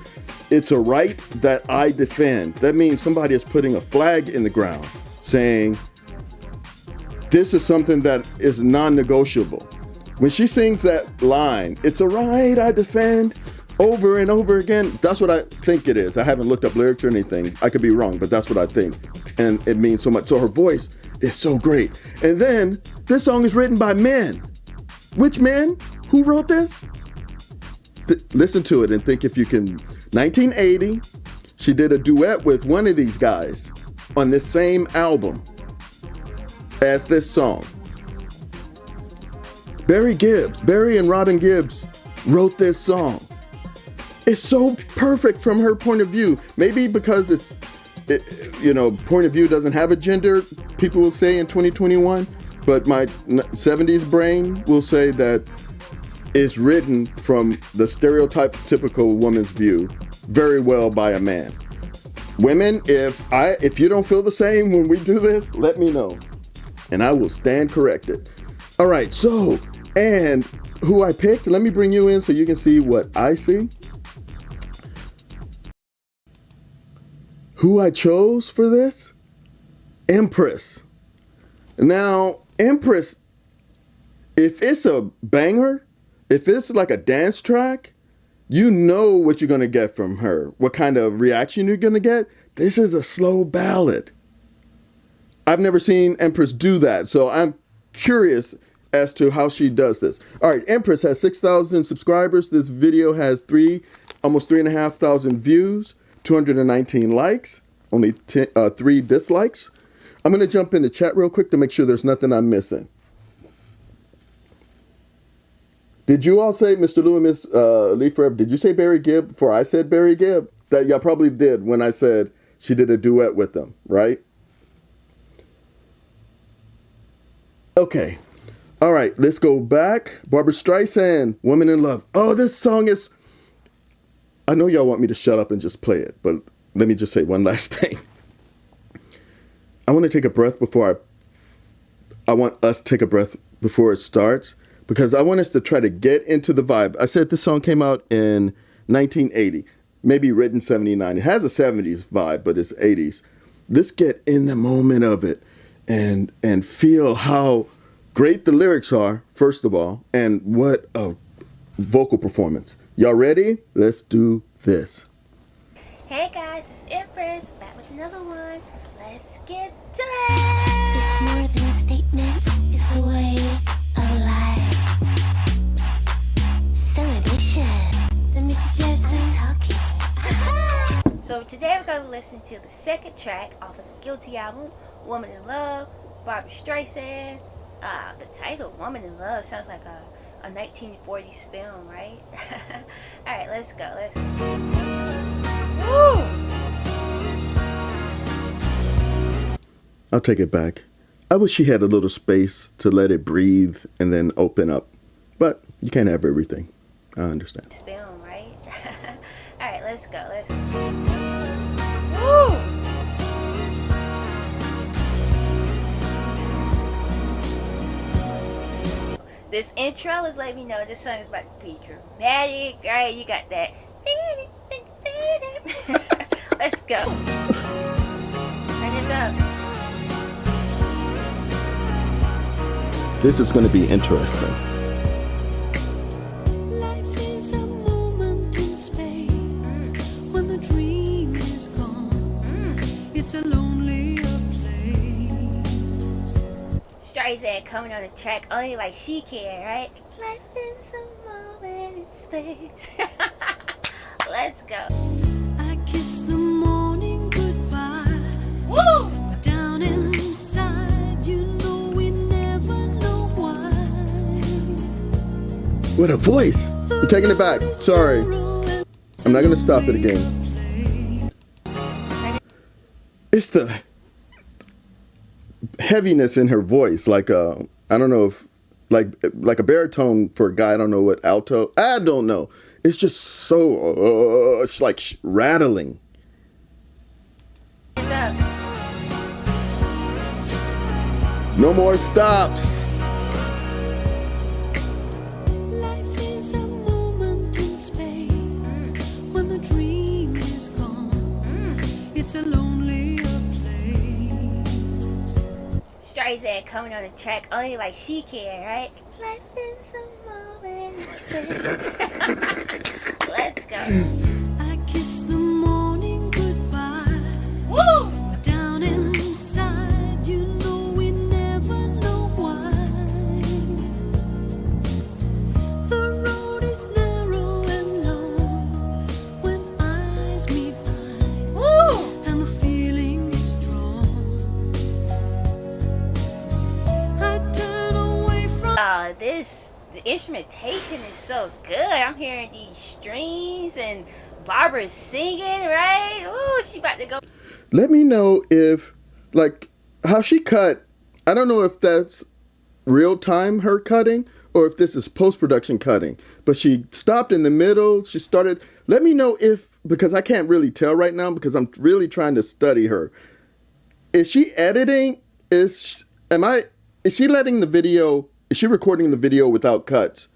it's a right that I defend. That means somebody is putting a flag in the ground saying, this is something that is non-negotiable. When she sings that line, it's a right I defend, over and over again, that's what I think it is. I haven't looked up lyrics or anything. I could be wrong, but that's what I think. And it means so much. So her voice is so great. And then this song is written by men. Which men? Who wrote this? Listen to it and think if you can. 1980, she did a duet with one of these guys on this same album as this song. Barry and Robin Gibbs wrote this song. It's so perfect from her point of view. Maybe because point of view doesn't have a gender, people will say in 2021, but my 70s brain will say that it's written from the stereotypical woman's view very well by a man. Women, if you don't feel the same when we do this, let me know and I will stand corrected. All right, so, and who I picked, let me bring you in so you can see what I see. Who I chose for this? Empress. Now, Empress, if it's a banger, if it's like a dance track, you know what you're going to get from her, what kind of reaction you're going to get. This is a slow ballad. I've never seen Empress do that, so I'm curious as to how she does this. All right, Empress has 6,000 subscribers. This video has almost 3,500 views, 219 likes, only 3 dislikes. I'm going to jump in the chat real quick to make sure there's nothing I'm missing. Did you all say, Mr. Lou and Miss Lee Forever, did you say Barry Gibb before I said Barry Gibb? That y'all probably did when I said she did a duet with them, right? Okay. All right, let's go back. Barbra Streisand, Woman in Love. Oh, this song is... I know y'all want me to shut up and just play it, but let me just say one last thing. I want to take a breath before I want us to take a breath before it starts, because I want us to try to get into the vibe. I said this song came out in 1980, maybe written 79. It has a 70s vibe, but it's 80s. Let's get in the moment of it and feel how great the lyrics are, first of all, and what a vocal performance. Y'all ready? Let's do this. Hey guys, it's Empress, back with another one. Let's get to it. It's more than statements, it's a way of life. Celebration. Let me suggest some talking. So today we're going to listen to the second track off of the Guilty album, Woman in Love, Barbra Streisand. The title, Woman in Love, sounds like a 1940s film, right? Alright, let's go. Woo! I'll take it back. I wish she had a little space to let it breathe and then open up. But you can't have everything. I understand. Film, right? Alright, let's go. Woo! This intro is letting me know this song is about to be dramatic. Alright, you got that. Let's go. Turn this up. This is going to be interesting. Life is a moment in space when the dream is gone. It's a lonelier place. Streisand coming on the track only like she can, right? Life is a moment in space. Let's go. I kiss the morning goodbye. Woo! Down inside, you know we never know why. What a voice. I'm taking it back. Sorry. I'm I'm not gonna stop it again. It's the heaviness in her voice, like I don't know if like a baritone for a guy. I don't know what alto. I don't know. It's just so it's like rattling. What's up? No more stops. Life is a moment in space when the dream is gone. It's a lonelier place. Streisand coming on the track only like she can, right? Life is a moment in space. Let's go. I kiss the morning goodbye. Woo! But down inside, you know we never know why. The road is narrow and long when eyes meet eyes. Woo! And the feeling is strong. I turn away from. The instrumentation is so good. I'm hearing these strings and Barbara's singing, right? Ooh, she about to go. Let me know if, like, how she cut. I don't know if that's real time her cutting or if this is post-production cutting. But she stopped in the middle. She started. Let me know if, because I can't really tell right now because I'm really trying to study her. Is she editing? Is she letting the video? Is she recording the video without cuts?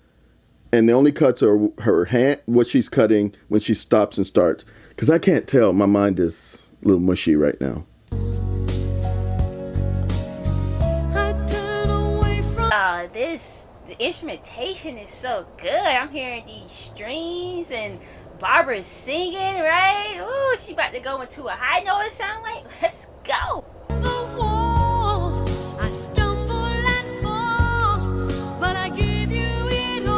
And the only cuts are her hand, what she's cutting when she stops and starts. Because I can't tell. My mind is a little mushy right now. The instrumentation is so good. I'm hearing these strings and Barbara's singing, right? Ooh, she about to go into a high note, it sound like. Let's go. The wall, I stumble and fall, but I give you it all.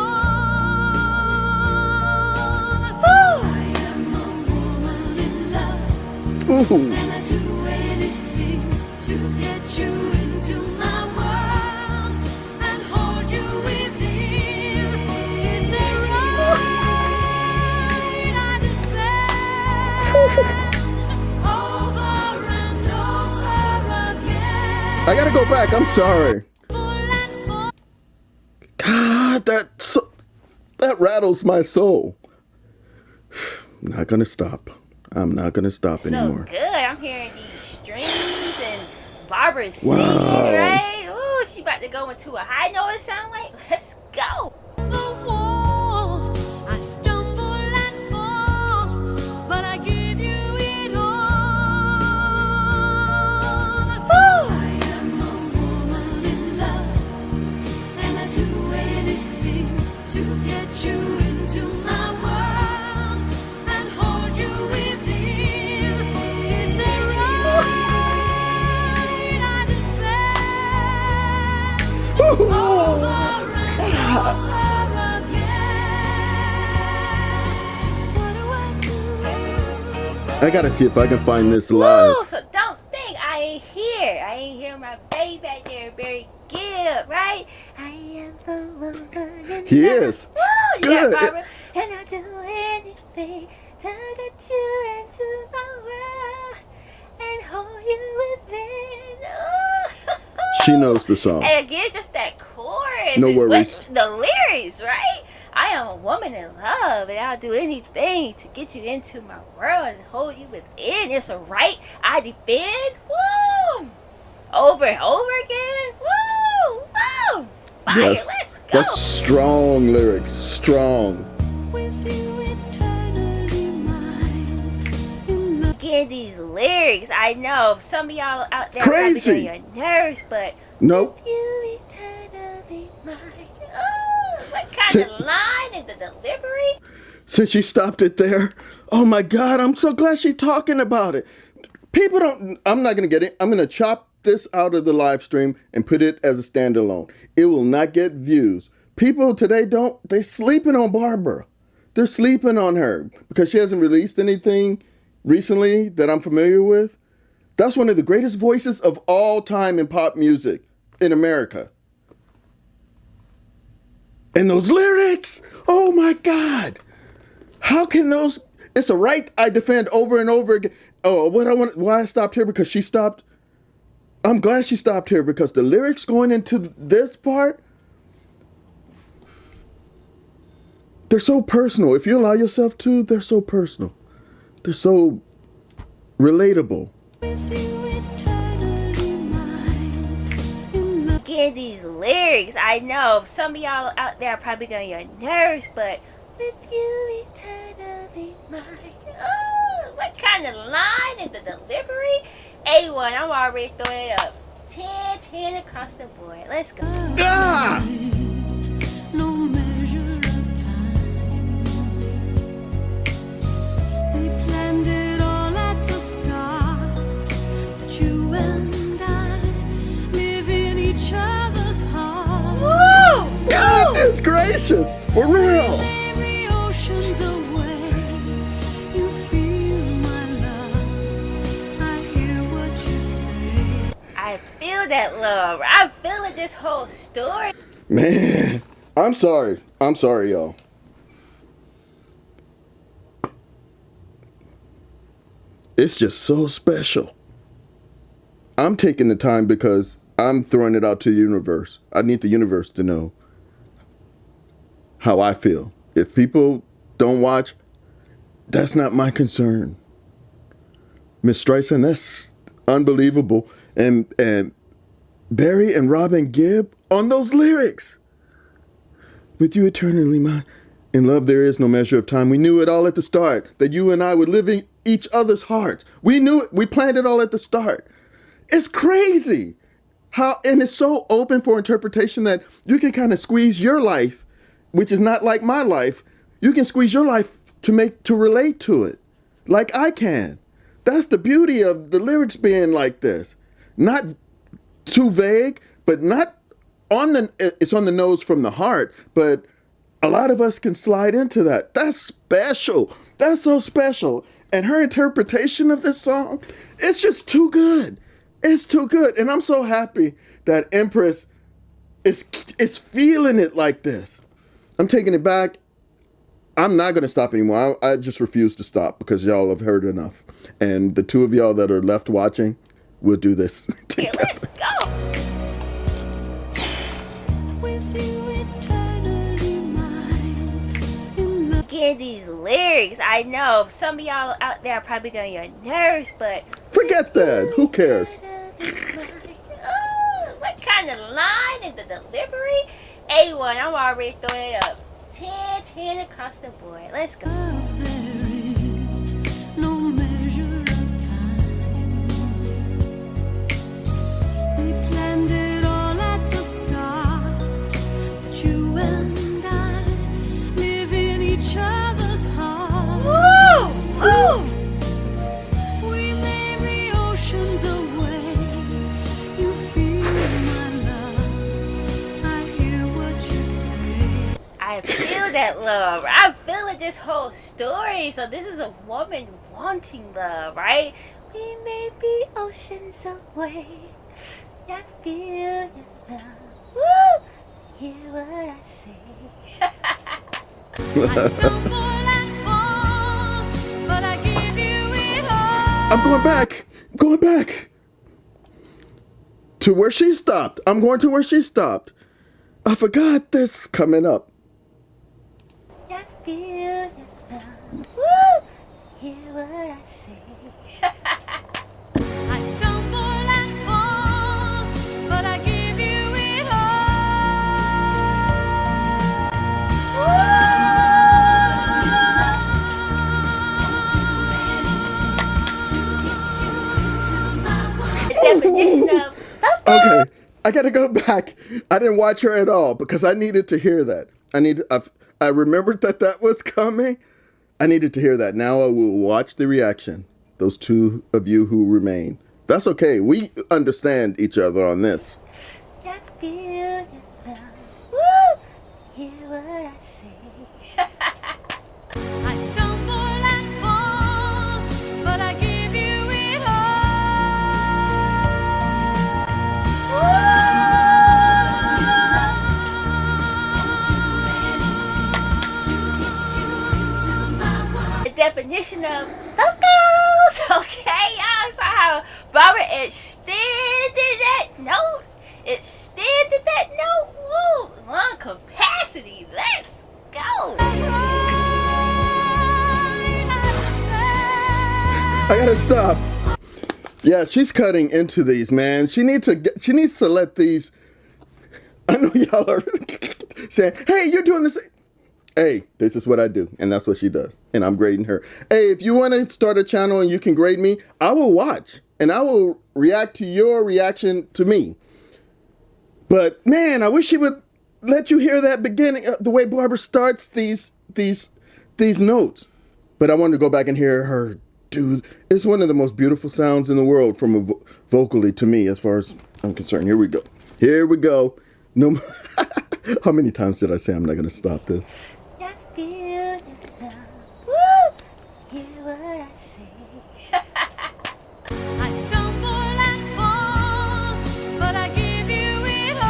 I am a woman in love, Ooh. and I do anything to get you into my world and hold you within. It's a right I defend. Over and over again. I gotta go back. I'm sorry. God, that rattles my soul. I'm not gonna stop. I'm not gonna stop anymore. So good. I'm hearing these strings and Barbara's singing, Wow. right? Ooh, she about to go into a high note, it sound like. Let's go. The wall, I stumble and fall, but I give you it all. I am a woman in love, and I do anything to get you into my world and hold you within. It's a right I defend. Over and over again. What do I do? I gotta see if I can find this live. Ooh, so don't think I ain't here. I ain't hear my baby back there, Barry Gibb, right? I am the woman in He love. is. Woo! Good. Yeah, Barbara. And I'll do anything to get you into my world and hold you within. Ooh. She knows the song. And again, just that chorus. No and worries. with the lyrics, right? I am a woman in love, and I'll do anything to get you into my world and hold you within. It's a right I defend. Woo! Over and over again. Woo! Woo! Fire, Yes. let's go. That's strong lyrics. Strong. With you eternally mine. In love. Again, these lyrics, I know some of y'all out there Crazy. probably on your nerves, but Nope. with you eternally mine. Ooh, what kind See- of line and the delivery? Since she stopped it there, oh my God, I'm so glad she's talking about it. People don't, I'm not going to get it. I'm going to chop this out of the live stream and put it as a standalone. It will not get views. People today they're sleeping on Barbara. They're sleeping on her because she hasn't released anything recently that I'm familiar with. That's one of the greatest voices of all time in pop music in America. And those lyrics, oh my God. How can those, It's a right I defend over and over again. Oh, why I stopped here because she stopped. I'm glad she stopped here because the lyrics going into this part, they're so personal. If you allow yourself to, they're so personal. They're so relatable. Get these lyrics. I know some of y'all out there are probably getting your nerves, but with you eternally mine. Ooh, what kind of line and the delivery? A1, I'm already throwing it up. 10 across the board. Let's go. Ah! No measure of time. We planned it all at the start. That you and I live in each other's heart. Woo! Goodness gracious, for real. Every ocean's away. You feel my love. I hear what you say. I feel that love. I'm feeling this whole story. Man, I'm sorry. I'm sorry, y'all. It's just so special. I'm taking the time because I'm throwing it out to the universe. I need the universe to know how I feel. If people don't watch, that's not my concern. Miss Streisand, that's unbelievable. And Barry and Robin Gibb on those lyrics. With you eternally mine. In love there is no measure of time. We knew it all at the start, that you and I would live in each other's hearts. We knew it. We planned it all at the start. It's crazy. And it's so open for interpretation that you can kind of squeeze your life, which is not like my life. You can squeeze your life to relate to it, like I can. That's the beauty of the lyrics being like this. Not too vague, but not it's on the nose from the heart, but a lot of us can slide into that. That's special. That's so special. And her interpretation of this song, it's just too good. It's too good. And I'm so happy that Empress is feeling it like this. I'm taking it back. I'm not going to stop anymore. I just refuse to stop because y'all have heard enough. And the two of y'all that are left watching, we'll do this Okay, together. let's go. With you eternally mine. In love. Get these lyrics. I know some of y'all out there are probably getting your nerves, but Forget that. Who cares? ooh, what kind of line and the delivery? A1, I'm already throwing it up. 10 across the board. Let's go. There is no measure of time. We planned it all at the start. That you and I live in each other's heart. Woo! Woo! We may be oceans away. You feel my love. I hear what you say. I feel that love. I'm feeling this whole story. So this is a woman wanting love, right? We may be oceans away. I feel your love. Woo! Hear what I say. I stumble and fall, but I give you it all. I'm going back to where she stopped. I'm going to where she stopped. I forgot this coming up. I feel your love. Woo! Hear what I say. I stumble and fall, but I give you it all. Definition of Okay, I gotta go back. I didn't watch her at all because I needed to hear that. I remembered that was coming. I needed to hear that. Now I will watch the reaction. Those two of you who remain. That's okay. We understand each other on this. I feel your love. Woo! Hear what I say. I stumble and fall, but I give you it all. The definition definition of vocals. Okay, y'all saw how Barbara extended that note. Extended that note. Woo, lung capacity. Let's go. I gotta stop. Yeah, she's cutting into these, man. She needs to let these. I know y'all are saying, "Hey, you're doing this." Hey, this is what I do, and that's what she does, and I'm grading her. Hey, if you want to start a channel and you can grade me, I will watch and I will react to your reaction to me. But man, I wish she would let you hear that beginning, the way Barbara starts these notes. But I wanted to go back and hear her do. It's one of the most beautiful sounds in the world from vocally to me, as far as I'm concerned. Here we go. Here we go. No, how many times did I say I'm not going to stop this? I feel it now. Woo! Hear what I say. I stumble and fall, but I give you it all.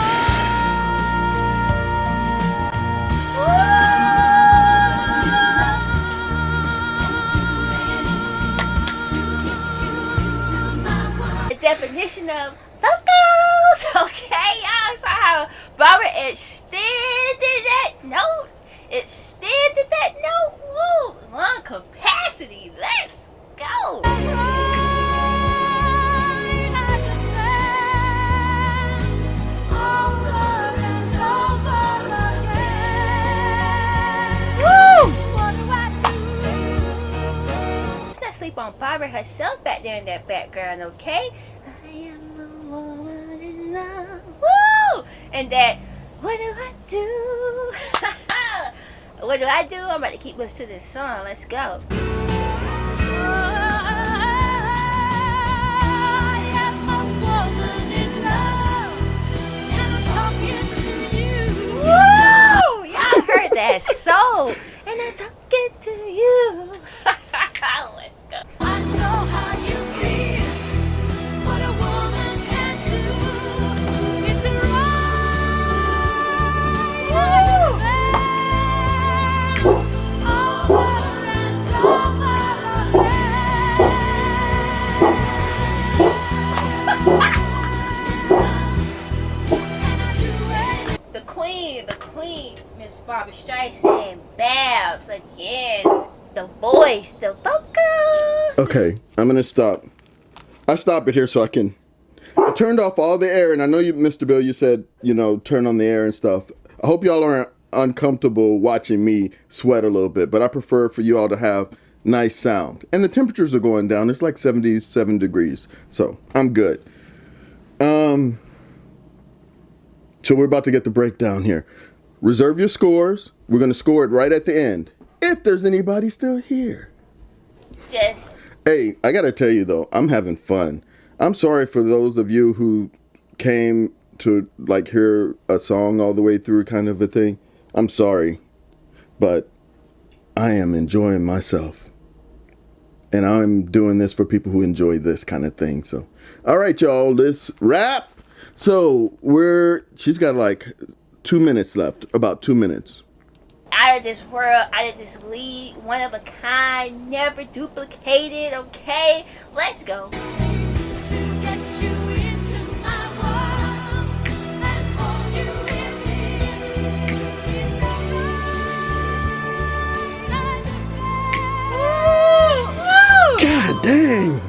The definition of vocals. Okay, y'all saw how Barbara extended that note. Extended that note. Woo, lung capacity. Let's go. Let's not sleep on Barbara herself back there in that background, okay? I am a woman in love. Woo! And that, what do I do? What do I do? I'm about to keep listening to this song. Let's go. Woo! Y'all heard that soul. And I'm talking to you. Let's go. I know how you feel, what a woman can do. It's the queen, Miss Barbra Streisand, Babs again. The voice, the vocals. Okay, I'm gonna stop. I stop it here so I turned off all the air, and I know you, Mr. Bill, you said, turn on the air and stuff. I hope y'all aren't uncomfortable watching me sweat a little bit, but I prefer for you all to have nice sound. And the temperatures are going down. It's like 77 degrees, so I'm good. So we're about to get the breakdown here. Reserve your scores. We're gonna score it right at the end, if there's anybody still here. Just. Hey, I gotta tell you though, I'm having fun. I'm sorry for those of you who came to hear a song all the way through, kind of a thing. I'm sorry, but I am enjoying myself. And I'm doing this for people who enjoy this kind of thing. So, all right, y'all, let's wrap. So she's got 2 minutes left, about 2 minutes. Out of this world, out of this league, one of a kind, never duplicated, okay? Let's go. God dang!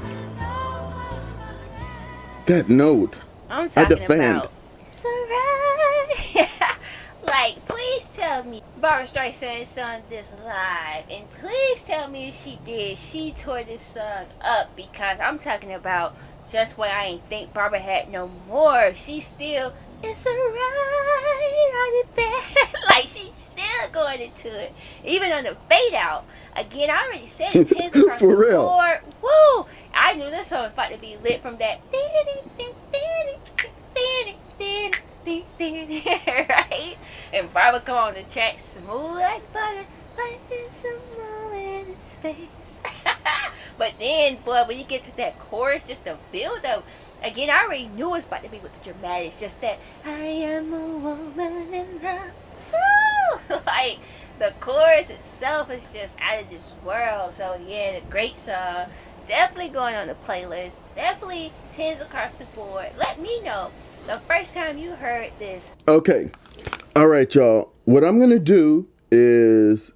That note. I'm talking about. It's alright. Please tell me Barbra Streisand sung this live, and please tell me if she did. She tore this song up, because I'm talking about just when I ain't think Barbara had no more. She still, it's alright on the bed. She's still going into it, even on the fade out. Again, I already said it, tens across For the real. board. Woo! I knew this song was about to be lit from that. Right? And Barbara come on the track, smooth like butter. Life is a moment in space. But then, boy, when you get to that chorus, just the build up. Again, I already knew it was about to be with the dramatics. Just that I am a woman in love. Woo! The chorus itself is just out of this world. So yeah, the great song. Definitely going on the playlist. Definitely 10s across the board. Let me know the first time you heard this. Okay. All right, y'all. What I'm going to do is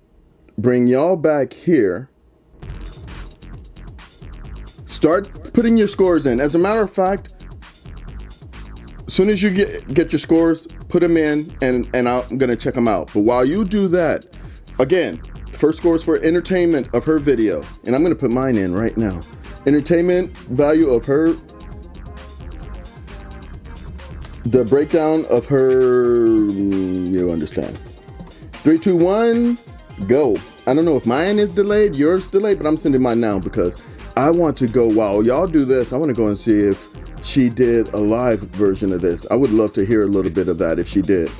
bring y'all back here. Start putting your scores in. As a matter of fact, as soon as you get your scores, put them in, and I'm going to check them out. But while you do that, again, the first scores for entertainment of her video, and I'm going to put mine in right now. Entertainment value of her, the breakdown of her, you understand. 3, 2, 1, go. I don't know if mine is delayed, yours delayed, but I'm sending mine now because I want to go, while y'all do this, I want to go and see if she did a live version of this. I would love to hear a little bit of that if she did.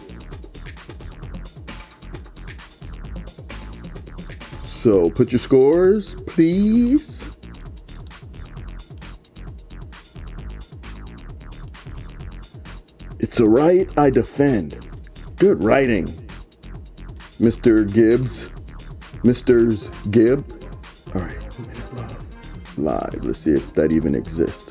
So put your scores, please. It's a right I defend. Good writing, Mr. Gibbs. Mr. Gibb. All right, live. Let's see if that even exists.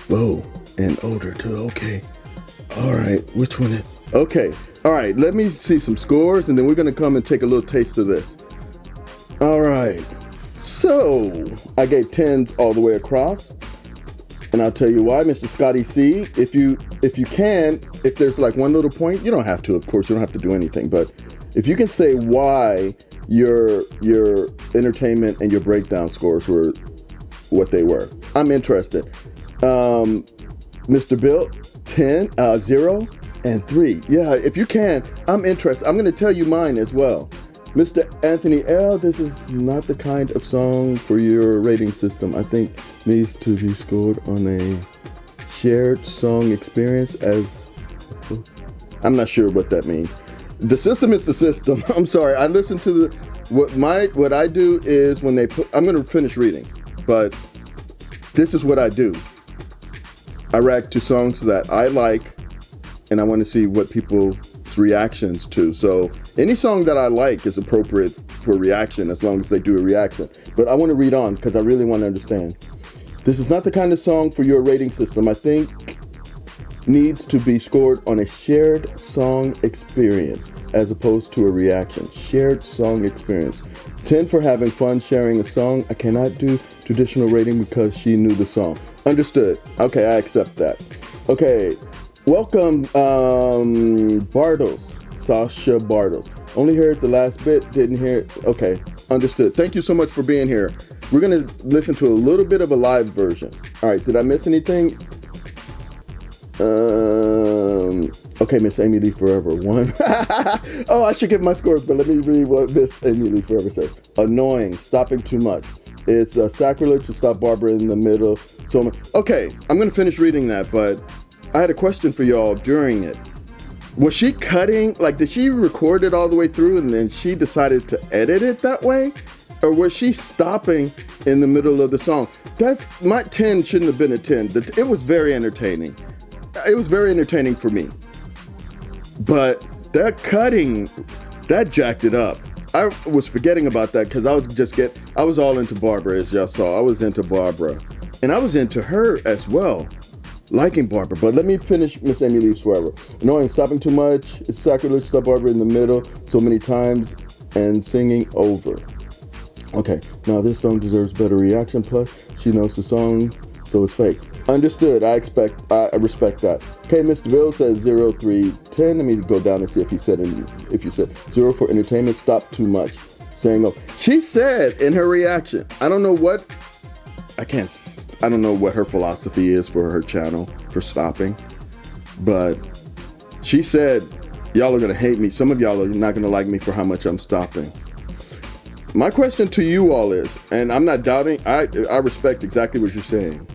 Whoa, and older too. Okay. All right, which one is? Okay. All right, let me see some scores, and then we're gonna come and take a little taste of this. All right. So I gave 10s all the way across, and I'll tell you why, Mr. Scotty C. If you can, if there's like one little point, you don't have to. Of course, you don't have to do anything, but if you can say why your entertainment and your breakdown scores were what they were, I'm interested. Mr. Bill, 10, 0, and 3. Yeah, if you can, I'm interested. I'm going to tell you mine as well. Mr. Anthony L., this is not the kind of song for your rating system. I think needs to be scored on a shared song experience as... I'm not sure what that means. The system is the system. I'm sorry. I listen to the... What I do is when they put... I'm going to finish reading, but this is what I do. I react to songs that I like, and I want to see what people's reactions to. So any song that I like is appropriate for reaction as long as they do a reaction. But I want to read on because I really want to understand. This is not the kind of song for your rating system. I think needs to be scored on a shared song experience as opposed to a reaction. Shared song experience. 10 for having fun sharing a song. I cannot do traditional rating because she knew the song. Understood. Okay, I accept that. Okay, welcome, Bartles, Sasha Bartles. Only heard the last bit, didn't hear it. Okay, understood. Thank you so much for being here. We're gonna listen to a little bit of a live version. All right, did I miss anything? Okay, Miss Amy Lee Forever, 1. Oh, I should get my scores, but let me read what Miss Amy Lee Forever says. Annoying, stopping too much. It's sacrilege to stop Barbara in the middle. So, okay, I'm gonna finish reading that, but I had a question for y'all during it. Was she cutting, like, did she record it all the way through and then she decided to edit it that way? Or was she stopping in the middle of the song? My 10 shouldn't have been a 10. It was very entertaining. It was very entertaining for me. But that cutting, that jacked it up. I was forgetting about that because I was all into Barbara, as y'all saw. I was into Barbara. And I was into her as well, liking Barbara. But let me finish Miss Amy Leaves Forever. Annoying, stopping too much. It's sacrilege to stop Barbara in the middle so many times and singing over. Okay, now this song deserves better reaction. Plus, she knows the song, so it's fake. Understood. I respect that. Okay, Mr. Bill says 0, 3, 10. Let me go down and see if you said 0 for entertainment. Stop too much. Saying oh. She said in her reaction, I don't know what her philosophy is for her channel for stopping, but she said, y'all are gonna hate me. Some of y'all are not gonna like me for how much I'm stopping. My question to you all is, and I'm not doubting, I respect exactly what you're saying.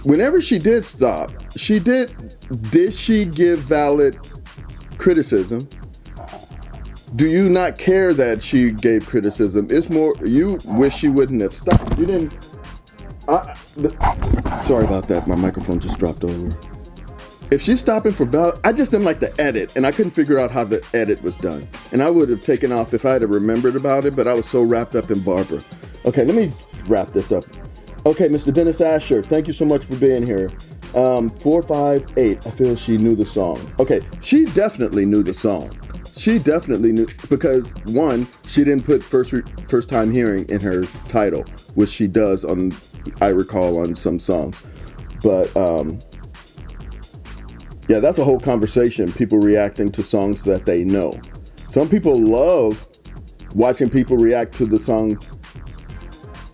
Whenever she did stop, did she give valid criticism? Do you not care that she gave criticism? It's more, you wish she wouldn't have stopped. You didn't, sorry about that, my microphone just dropped over. if she's stopping for I just didn't like the edit, and I couldn't figure out how the edit was done. And I would have taken off if I had remembered about it, but I was so wrapped up in Barbra. Okay, let me wrap this up. Okay, Mr. Dennis Asher, thank you so much for being here. 458, I feel she knew the song. Okay, she definitely knew the song. She definitely knew, because one, she didn't put first time hearing in her title, which she does on, I recall, on some songs. But yeah, that's a whole conversation, people reacting to songs that they know. Some people love watching people react to the songs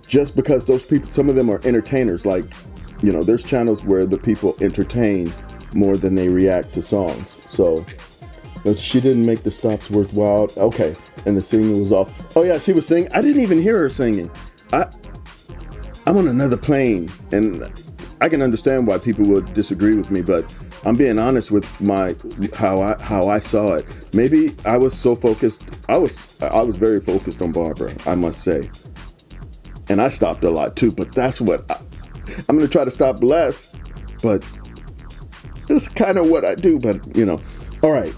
just because those people, some of them are entertainers. Like, you know, there's channels where the people entertain more than they react to songs. So, but she didn't make the stops worthwhile. Okay, and the singing was off. Oh yeah, she was singing. I didn't even hear her singing. I'm on another plane, and I can understand why people would disagree with me, but I'm being honest with how I saw it. Maybe I was so focused. I was very focused on Barbra, I must say, and I stopped a lot too. But that's what I'm gonna try to stop less. But it's kind of what I do. But you know, all right.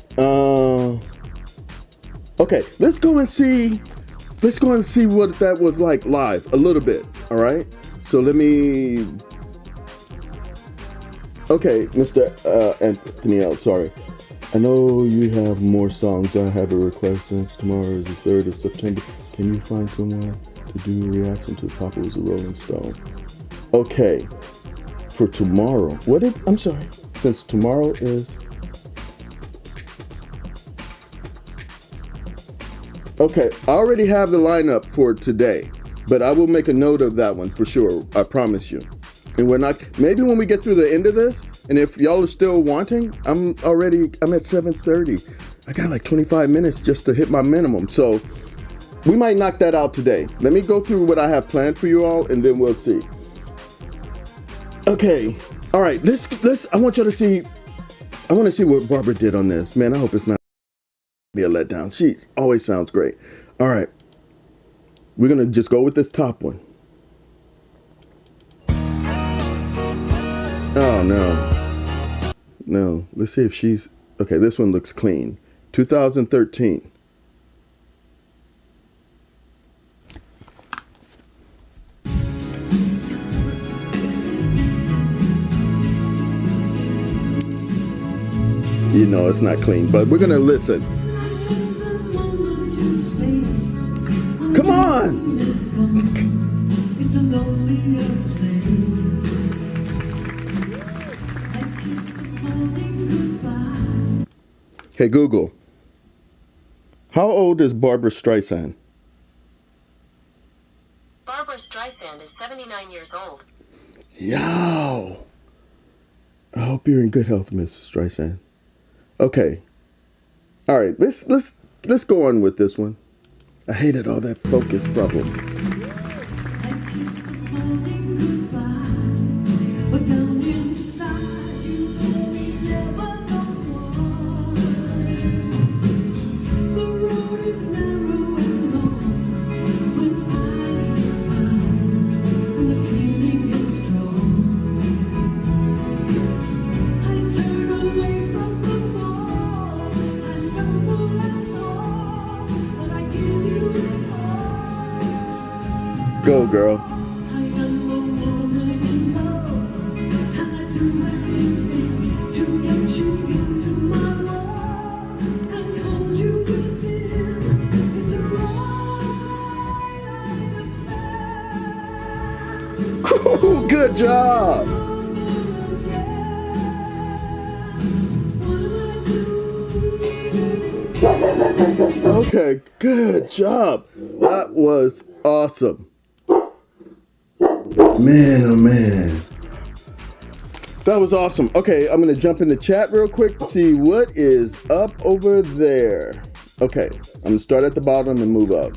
Okay, let's go and see what that was like live a little bit. All right. So let me. Okay, Mr. Anthony L, sorry. I know you have more songs. I have a request since tomorrow is the 3rd of September. Can you find someone to do a reaction to Papa Was a Rolling Stone? Okay, for tomorrow. I'm sorry, since tomorrow is... Okay, I already have the lineup for today, but I will make a note of that one for sure, I promise you. And maybe when we get through the end of this, and if y'all are still wanting, I'm at 7:30. I got like 25 minutes just to hit my minimum. So we might knock that out today. Let me go through what I have planned for you all, and then we'll see. Okay, all right, I want you to see, I want to see what Barbra did on this. Man, I hope it's not be a letdown. She always sounds great. All right, we're gonna just go with this top one. Oh, no, let's see if she's, okay, this one looks clean. 2013. You know it's not clean, but we're gonna listen. Come on! It's a lonely Hey Google, how old is Barbra Streisand? Barbra Streisand is 79 years old. Yow! I hope you're in good health, Miss Streisand. Okay. All right, let's go on with this one. I hated all that focus problem. Go, girl. Cool, good job. Okay, good job. That was awesome. Man, oh man. That was awesome. Okay, I'm gonna jump in the chat real quick to see what is up over there. Okay, I'm gonna start at the bottom and move up.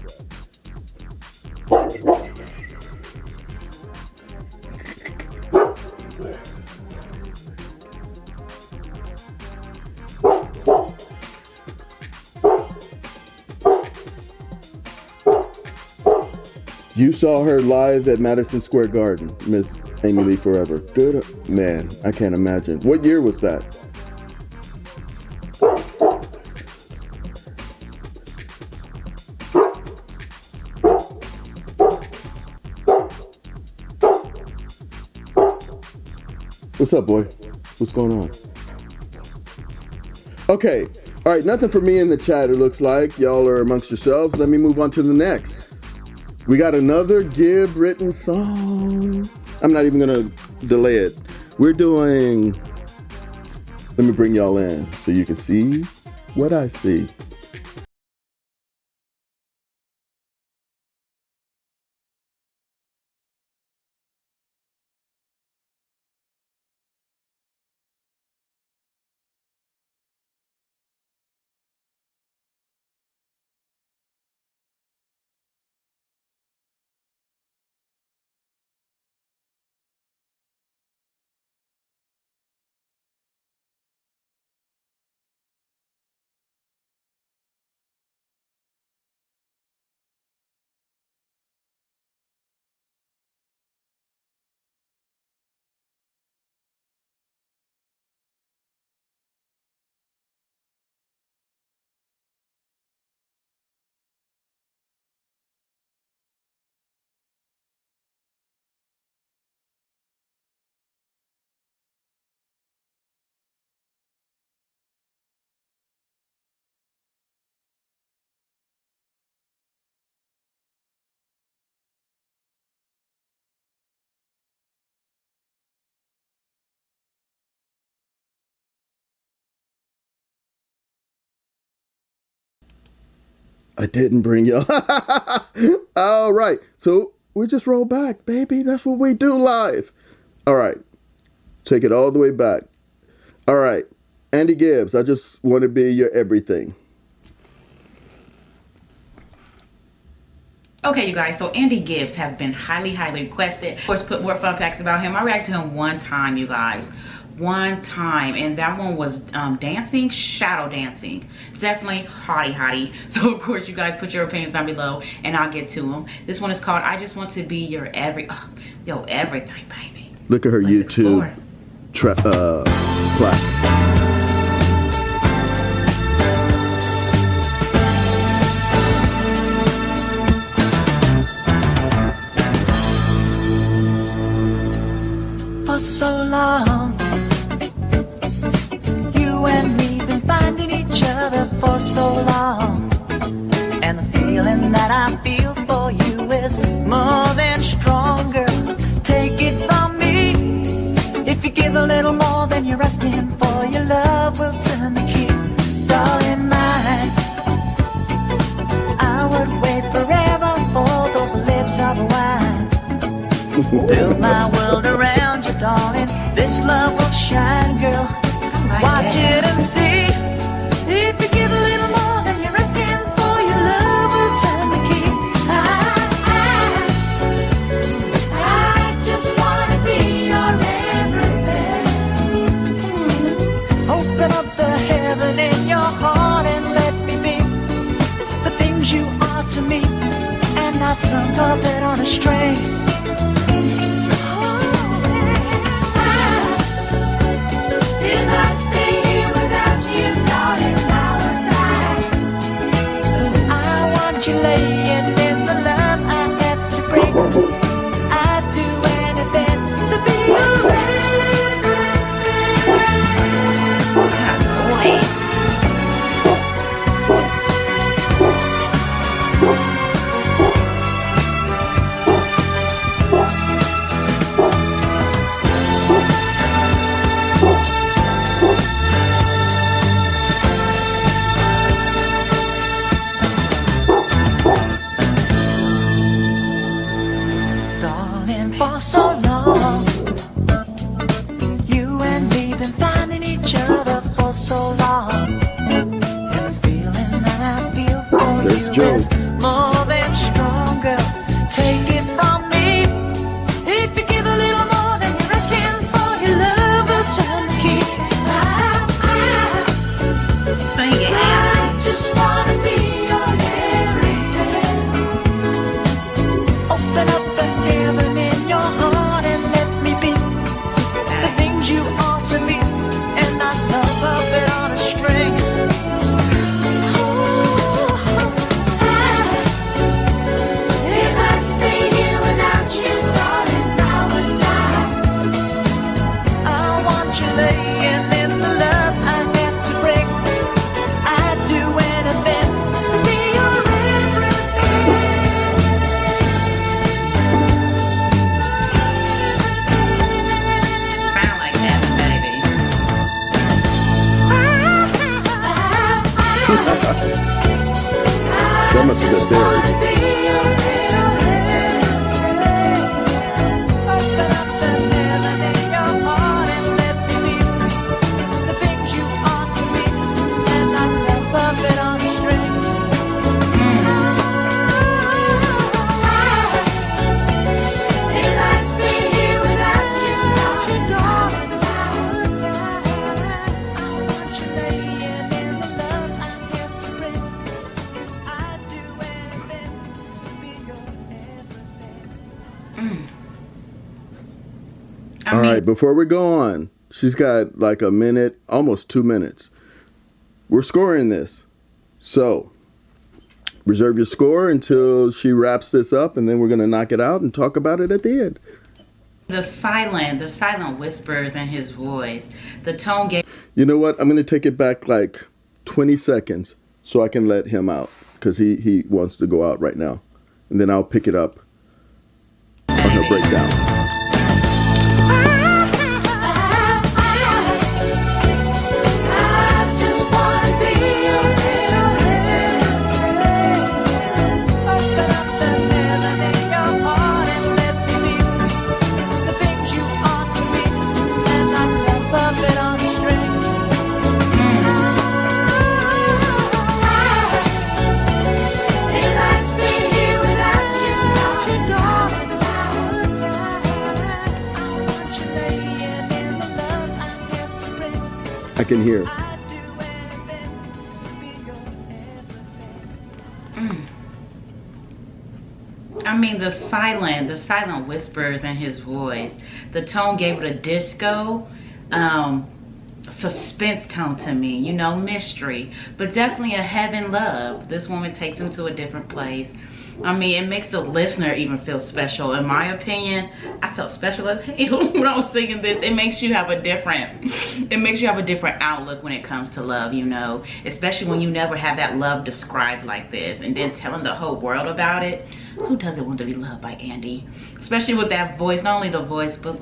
You saw her live at Madison Square Garden, Miss Amy Lee Forever. Good, man, I can't imagine. What year was that? What's up, boy? What's going on? Okay. All right. Nothing for me in the chat, it looks like. Y'all are amongst yourselves. Let me move on to the next. We got another Gibb written song. I'm not even going to delay it. We're doing... Let me bring y'all in so you can see what I see. I didn't bring y'all. All right. So we just roll back, baby. That's what we do live. All right. Take it all the way back. All right. Andy Gibbs, I just want to be your everything. Okay, you guys, so Andy Gibbs have been highly requested. Of course, put more fun facts about him. I reacted to him one time, you guys. One time, and that one was dancing, shadow dancing. Definitely hottie. So of course, you guys put your opinions down below and I'll get to them. This one is called I Just Want to Be Your everything, baby. Look at her Let's YouTube plaque. For so long, you and me been finding each other for so long, and the feeling that I feel for you is more than stronger. Take it from me, if you give a little more than you're asking for, your love will turn the key. Darling mine, I would wait forever for those lips of wine. Build my world around you, darling. This love will shine, girl. Watch it and see. If you give a little more than you're asking for, your love will turn the key. I just want to be your everything. Open up the heaven in your heart and let me be the things you are to me, and not some puppet on a string. You laying in the love I have to bring. I'd do anything to be your All right, before we go on, she's got like a minute, almost 2 minutes. We're scoring this. So, reserve your score until she wraps this up, and then we're going to knock it out and talk about it at the end. The silent whispers in his voice, the tone gave... You know what? I'm going to take it back like 20 seconds so I can let him out, because he wants to go out right now. And then I'll pick it up on her breakdown. I can hear. I mean, the silent whispers in his voice. The tone gave it a disco, suspense tone to me, you know, mystery, but definitely a heaven love. This woman takes him to a different place. I mean, it makes the listener even feel special. In my opinion, I felt special as hell when I was singing this. It makes you have a different outlook when it comes to love, you know, especially when you never have that love described like this, and then telling the whole world about it. Who doesn't want to be loved by Andy? Especially with that voice, not only the voice, but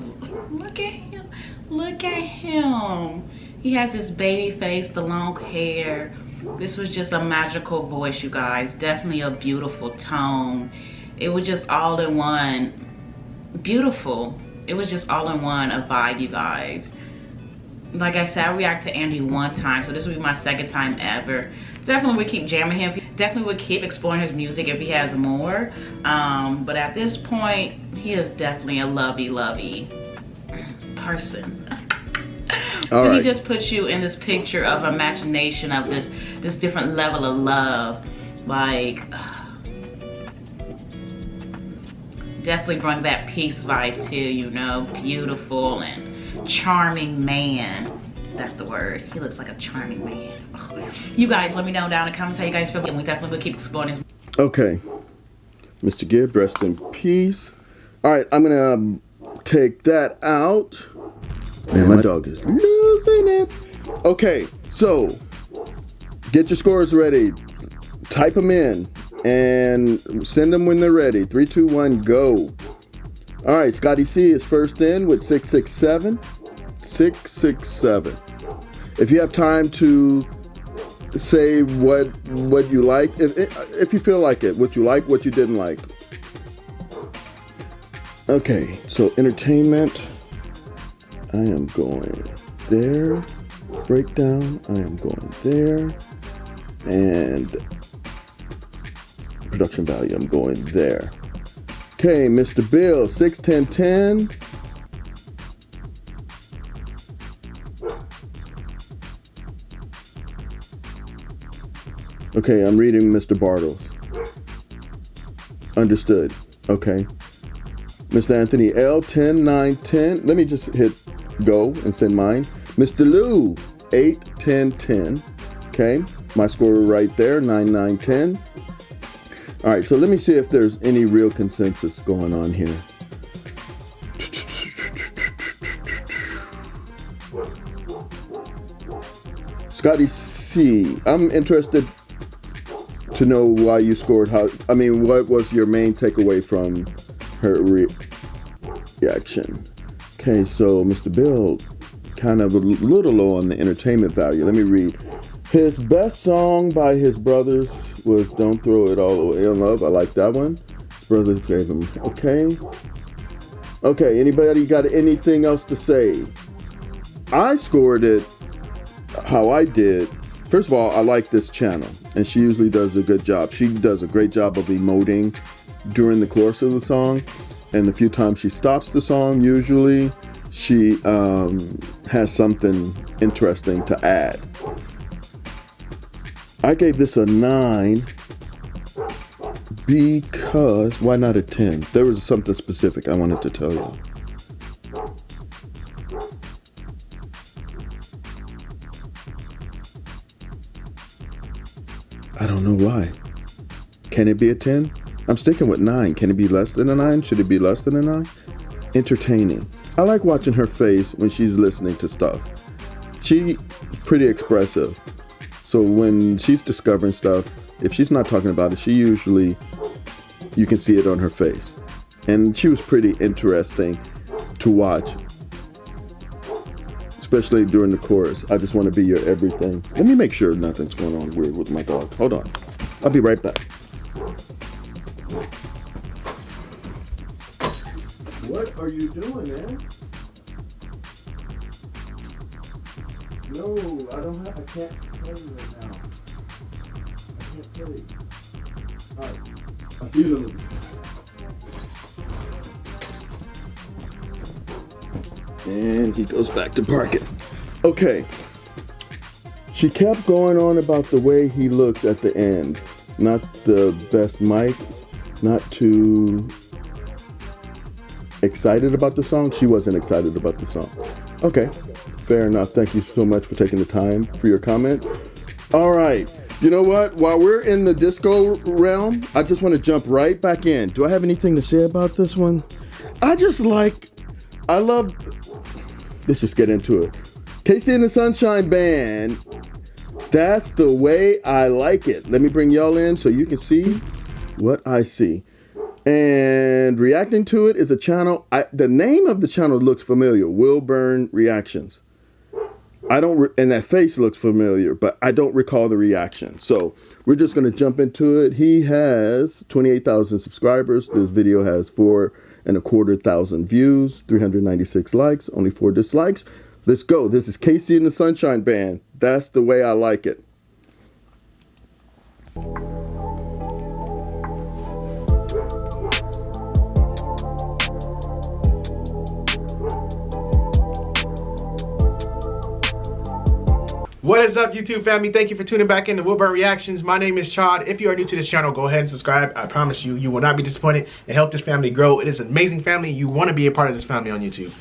look at him. Look at him. He has his baby face, the long hair. This was just a magical voice, you guys. Definitely a beautiful tone. It was just all in one. Beautiful. It was just all in one, a vibe, you guys. Like I said, I reacted to Andy one time, so this will be my second time ever. Definitely would keep jamming him. Definitely would keep exploring his music if he has more. But at this point, he is definitely a lovey person. All right. He just puts you in this picture of imagination of this different level of love. Like, definitely bring that peace vibe too, you know, beautiful and charming man. That's the word. He looks like a charming man. You guys, let me know down in the comments how you guys feel, and we definitely will keep exploring this. Okay, Mr. Gibb, rest in peace. All right, I'm gonna take that out. Man, my dog is losing it. Okay, so get your scores ready. Type them in and send them when they're ready. 3, 2, 1, go. All right, Scotty C is first in with 667. 667. If you have time to say what you like, if you feel like it, what you like, what you didn't like. Okay, so entertainment, I am going there. Breakdown, I am going there. And production value, I'm going there. Okay, Mr. Bill, 6, 10, 10. Okay, I'm reading Mr. Bartles. Understood. Okay. Mr. Anthony L, 10, 9, 10. Let me just hit go and send mine. Mr. Lou, 8, 10, 10. Okay, my score right there, 9, 9, 10. All right, so let me see if there's any real consensus going on here. Scotty C, I'm interested to know why you scored what was your main takeaway from her reaction? Okay, so Mr. Bill, kind of a little low on the entertainment value. Let me read. His best song by his brothers was Don't Throw It All Away in Love. I like that one. His brothers gave him, okay. Okay, anybody got anything else to say? I scored it how I did. First of all, I like this channel, and she usually does a good job. She does a great job of emoting during the course of the song, and the few times she stops the song, usually she has something interesting to add. I gave this a 9 Because, why not a 10? There was something specific I wanted to tell you. I don't know why. Can it be a 10? I'm sticking with 9. Can it be less than a 9? Should it be less than a 9? Entertaining. I like watching her face when she's listening to stuff. She's pretty expressive. So when she's discovering stuff, if she's not talking about it, you can see it on her face. And she was pretty interesting to watch, especially during the chorus. I just want to be your everything. Let me make sure nothing's going on weird with my dog. Hold on. I'll be right back. What are you doing, man? No, I can't play right now. I can't play. Alright, I'll see you in a little bit. And he goes back to barking. Okay. She kept going on about the way he looks at the end. Not the best mic, not too excited about the song. She wasn't excited about the song. Okay, fair enough. Thank you so much for taking the time for your comment. All right, you know what? While we're in the disco realm, I just want to jump right back in. Do I have anything to say about this one? Let's just get into it. Casey and the Sunshine Band. That's the way I like it. Let me bring y'all in so you can see what I see. And reacting to it is a channel. The name of the channel looks familiar. Wilburn Reactions. And that face looks familiar, but I don't recall the reaction. So we're just going to jump into it. He has 28,000 subscribers. This video has 4,250 views, 396 likes, only 4 dislikes. Let's go. This is Casey and the Sunshine Band. That's the way I like it. What is up, YouTube family? Thank you for tuning back into Wilburn Reactions. My name is Chad. If you are new to this channel, go ahead and subscribe. I promise you, you will not be disappointed and help this family grow. It is an amazing family. You want to be a part of this family on YouTube.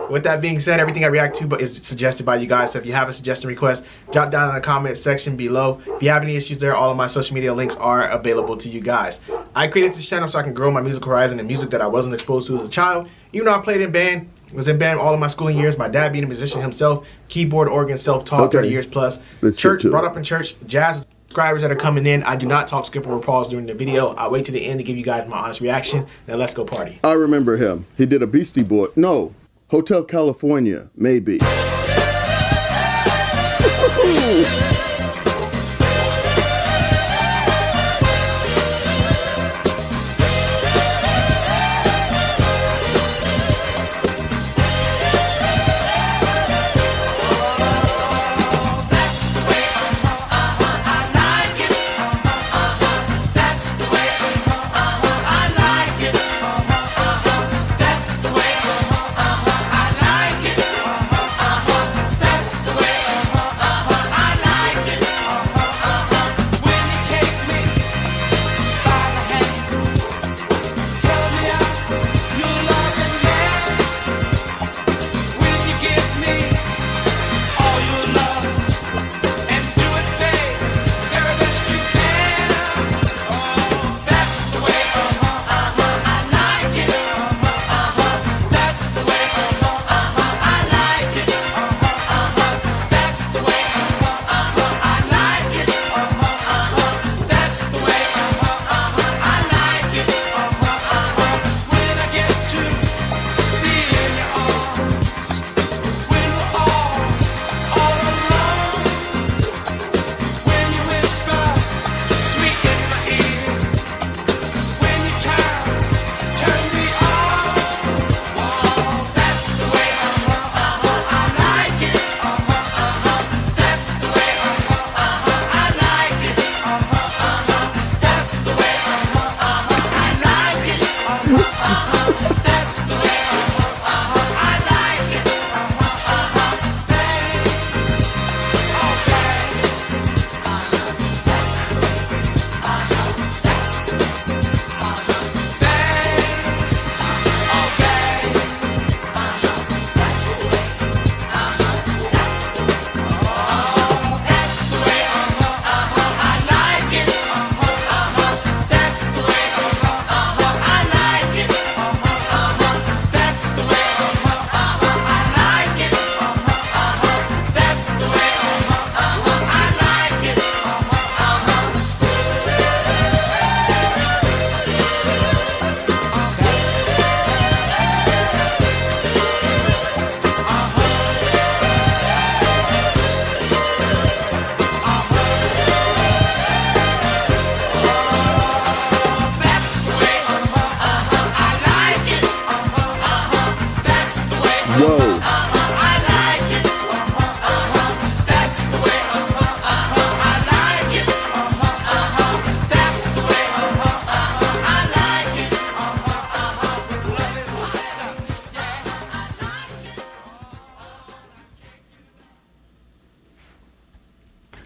With that being said, everything I react to is suggested by you guys. So if you have a suggestion request, drop down in the comment section below. If you have any issues there, all of my social media links are available to you guys. I created this channel so I can grow my musical horizon and music that I wasn't exposed to as a child. Even though I played in band, was in band all of my schooling years. My dad being a musician himself, keyboard, organ, self-taught, 30 years plus. Church, brought up in church, jazz subscribers that are coming in. I do not talk, skip, or pause during the video. I wait to the end to give you guys my honest reaction. Now let's go party. I remember him. He did a Beastie Boy. No, Hotel California, maybe.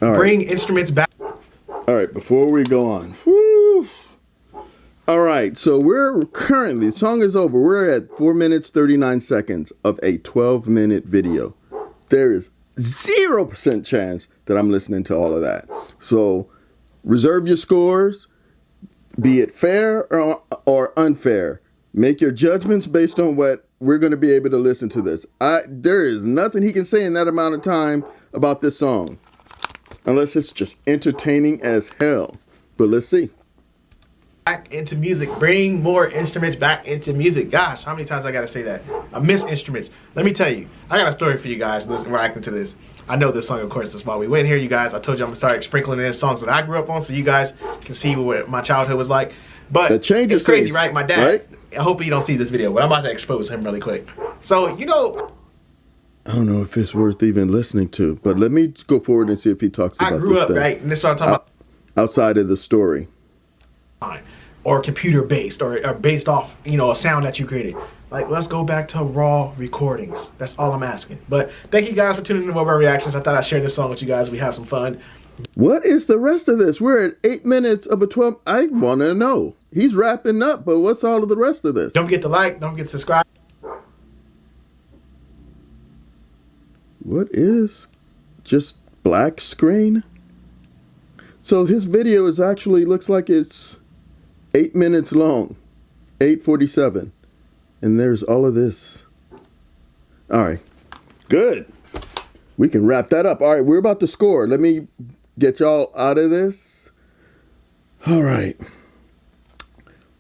All right. bring instruments back. All right, before we go on. Woo. All right, so we're currently, the song is over. We're at 4 minutes, 39 seconds of a 12-minute video. There is 0% chance that I'm listening to all of that. So reserve your scores, be it fair or unfair. Make your judgments based on what we're going to be able to listen to this. There is nothing he can say in that amount of time about this song, unless it's just entertaining as hell. But let's see. Back into music. Bring more instruments back into music. Gosh, how many times I gotta say that? I miss instruments. Let me tell you, I got a story for you guys reacting to this. I know this song, of course, that's why we went here, you guys. I told you I'm gonna start sprinkling in songs that I grew up on so you guys can see what my childhood was like. But it's crazy, right? My dad, right? I hope you don't see this video, but I'm about to expose him really quick. So, you know, I don't know if it's worth even listening to, but let me go forward and see if he talks about this. I grew up, right? And this is what I'm talking about. Outside of the story. Or computer based, or based off, you know, a sound that you created. Like, let's go back to raw recordings. That's all I'm asking. But thank you guys for tuning in to Barbra Reactions. I thought I'd share this song with you guys. We have some fun. What is the rest of this? We're at 8 minutes of a 12. I want to know. He's wrapping up, but what's all of the rest of this? Don't forget to like. Don't forget to subscribe. What is just black screen? So his video is actually looks like it's 8 minutes long, 8:47, and there's all of this. All right, good. We can wrap that up. All right, we're about to score. Let me get y'all out of this. All right.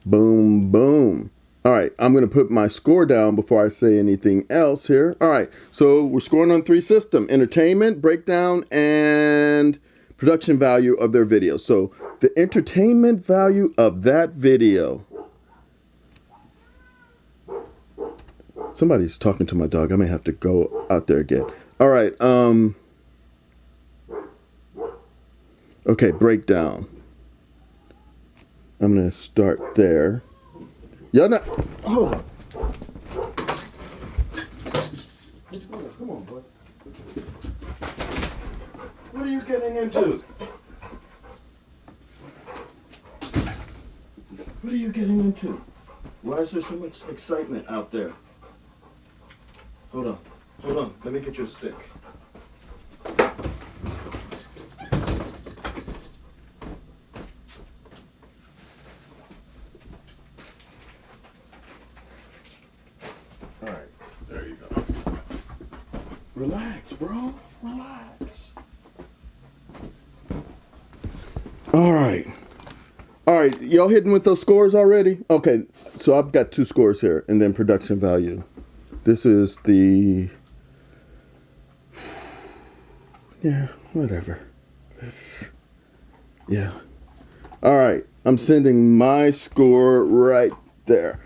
Boom, boom. All right, I'm going to put my score down before I say anything else here. All right, so we're scoring on 3 systems: entertainment, breakdown, and production value of their video. So the entertainment value of that video. Somebody's talking to my dog. I may have to go out there again. All right. Okay, breakdown. I'm gonna start there. Y'all not. Hold on. Come on, boy. What are you getting into? What are you getting into? Why is there so much excitement out there? Hold on. Hold on. Let me get you a stick. All right. There you go. Relax, bro. Relax. All right. All right. Y'all hitting with those scores already? Okay. So I've got 2 scores here, and then production value. This is the... Yeah, whatever. Yeah. All right. I'm sending my score right there.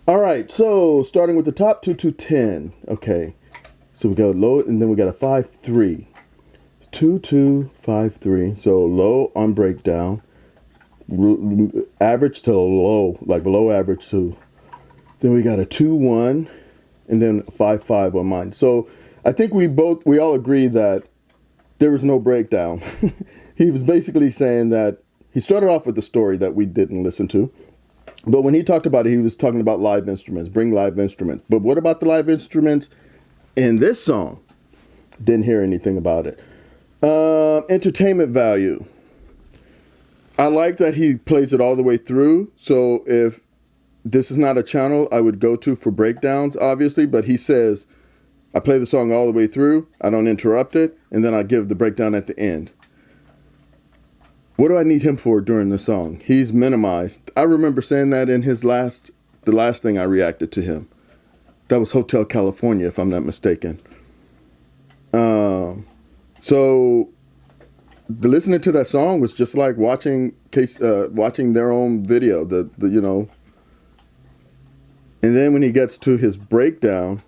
All right. So starting with the top 2 to 10. Okay. So we got low, and then we got a 5-3. 2, 2, 5, 3. So low on breakdown. Average to low, like below average to. Then we got a 2-1, and then 5-5 on mine. So I think we all agree that there was no breakdown. He was basically saying that he started off with a story that we didn't listen to. But when he talked about it, he was talking about live instruments, bring live instruments. But what about the live instruments in this song? Didn't hear anything about it. Entertainment value. I like that he plays it all the way through. So if this is not a channel I would go to for breakdowns, obviously, but he says, I play the song all the way through, I don't interrupt it, and then I give the breakdown at the end. What do I need him for during the song? He's minimized. I remember saying that in the last thing I reacted to him. That was Hotel California, if I'm not mistaken. So listening to that song was just like watching their own video, you know. And then when he gets to his breakdown,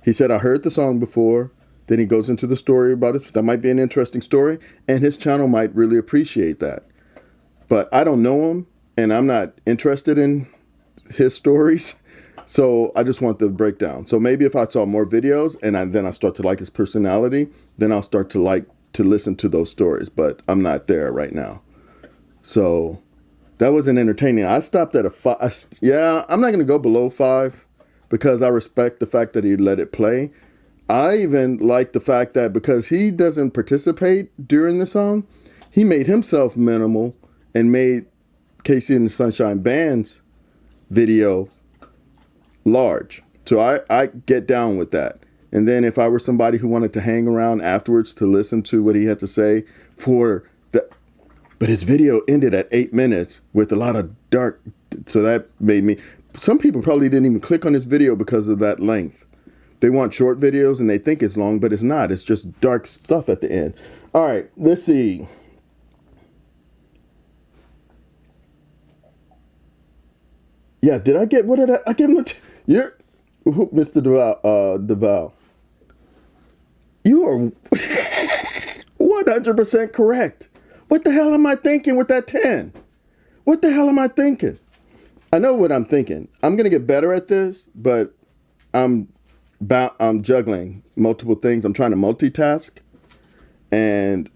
he said, I heard the song before. Then he goes into the story about it. That might be an interesting story, and his channel might really appreciate that. But I don't know him, and I'm not interested in his stories, so I just want the breakdown. So maybe if I saw more videos, and then I start to like his personality, then I'll start to like to listen to those stories, but I'm not there right now. So that wasn't entertaining. I stopped at a 5. Yeah, I'm not going to go below 5 because I respect the fact that he let it play. I even like the fact that because he doesn't participate during the song, he made himself minimal and made Casey and the Sunshine Band's video large. So I get down with that. And then if I were somebody who wanted to hang around afterwards to listen to what he had to say but his video ended at 8 minutes with a lot of dark, so that made me, some people probably didn't even click on his video because of that length. They want short videos and they think it's long, but it's not. It's just dark stuff at the end. All right, let's see. Yeah, did I get, what did I get? You're, Mr. Duval. You are 100% correct. What the hell am I thinking with that 10? What the hell am I thinking? I know what I'm thinking. I'm going to get better at this, but I'm juggling multiple things. I'm trying to multitask. And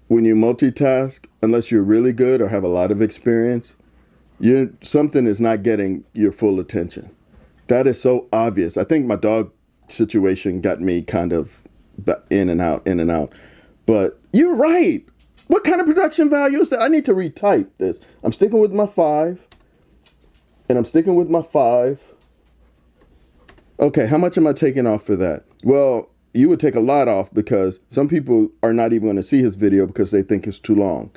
when you multitask, unless you're really good or have a lot of experience, something is not getting your full attention. That is so obvious. I think my dog situation got me kind of in and out. But you're right. What kind of production value is that? I need to retype this. I'm sticking with my 5. And I'm sticking with my 5. Okay, how much am I taking off for that? Well, you would take a lot off because some people are not even going to see his video because they think it's too long.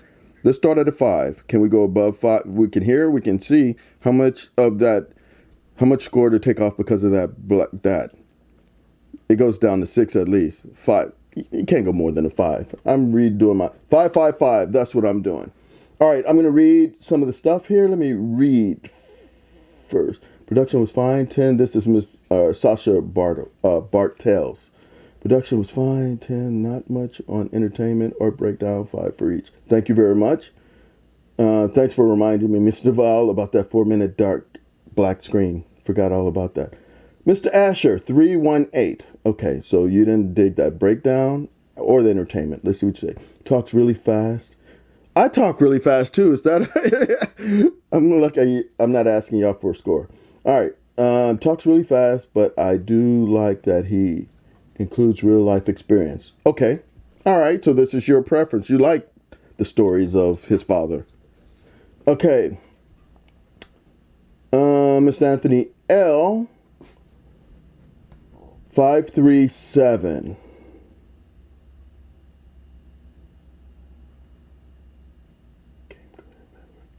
Let's start at a 5. Can we go above 5? We can hear, we can see how much score to take off because of that. It goes down to 6 at least. 5. You can't go more than a 5. I'm redoing my 5. That's what I'm doing. All right, I'm going to read some of the stuff here. Let me read first. Production was fine. 10. This is Miss Sasha Bartels. Production was fine. 10. Not much on entertainment or breakdown. 5 for each. Thank you very much. Thanks for reminding me, Mr. Val, about that 4-minute dark black screen. Forgot all about that. Mr. Asher, 318. Okay, so you didn't dig that breakdown or the entertainment. Let's see what you say. Talks really fast. I talk really fast too. Is that? I'm not asking y'all for a score. All right. Talks really fast, but I do like that he includes real life experience. Okay. All right. So this is your preference. You like the stories of his father. Okay. Mr. Anthony L. 537.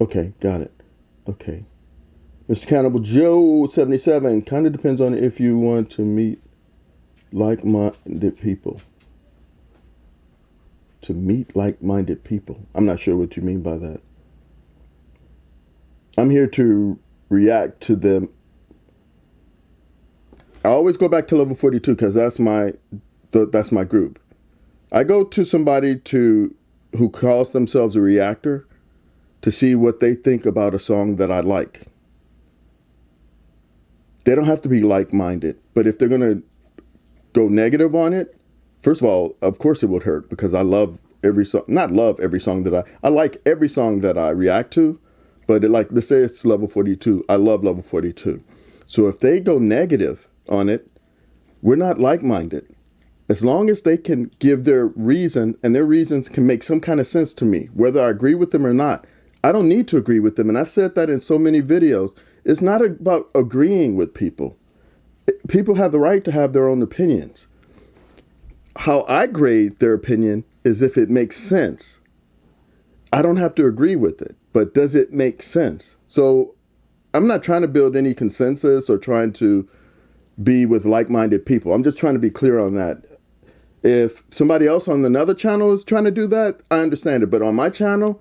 Okay, got it. Okay. Mr. Cannibal Joe 77. Kind of depends on if you want to meet like-minded people. To meet like-minded people. I'm not sure what you mean by that. I'm here to react to them. I always go back to level 42 because that's my group. I go to somebody who calls themselves a reactor to see what they think about a song that I like. They don't have to be like-minded, but if they're going to go negative on it, first of all, of course it would hurt because I love every song, not love every song that I like every song that I react to, but let's say it's level 42. I love level 42. So if they go negative on it, we're not like-minded. As long as they can give their reason and their reasons can make some kind of sense to me, whether I agree with them or not. I don't need to agree with them. And I've said that in so many videos. It's not about agreeing with people. People have the right to have their own opinions. How I grade their opinion is if it makes sense. I don't have to agree with it, but does it make sense? So I'm not trying to build any consensus or trying to be with like-minded people. I'm just trying to be clear on that. If somebody else on another channel is trying to do that, I understand it. But on my channel,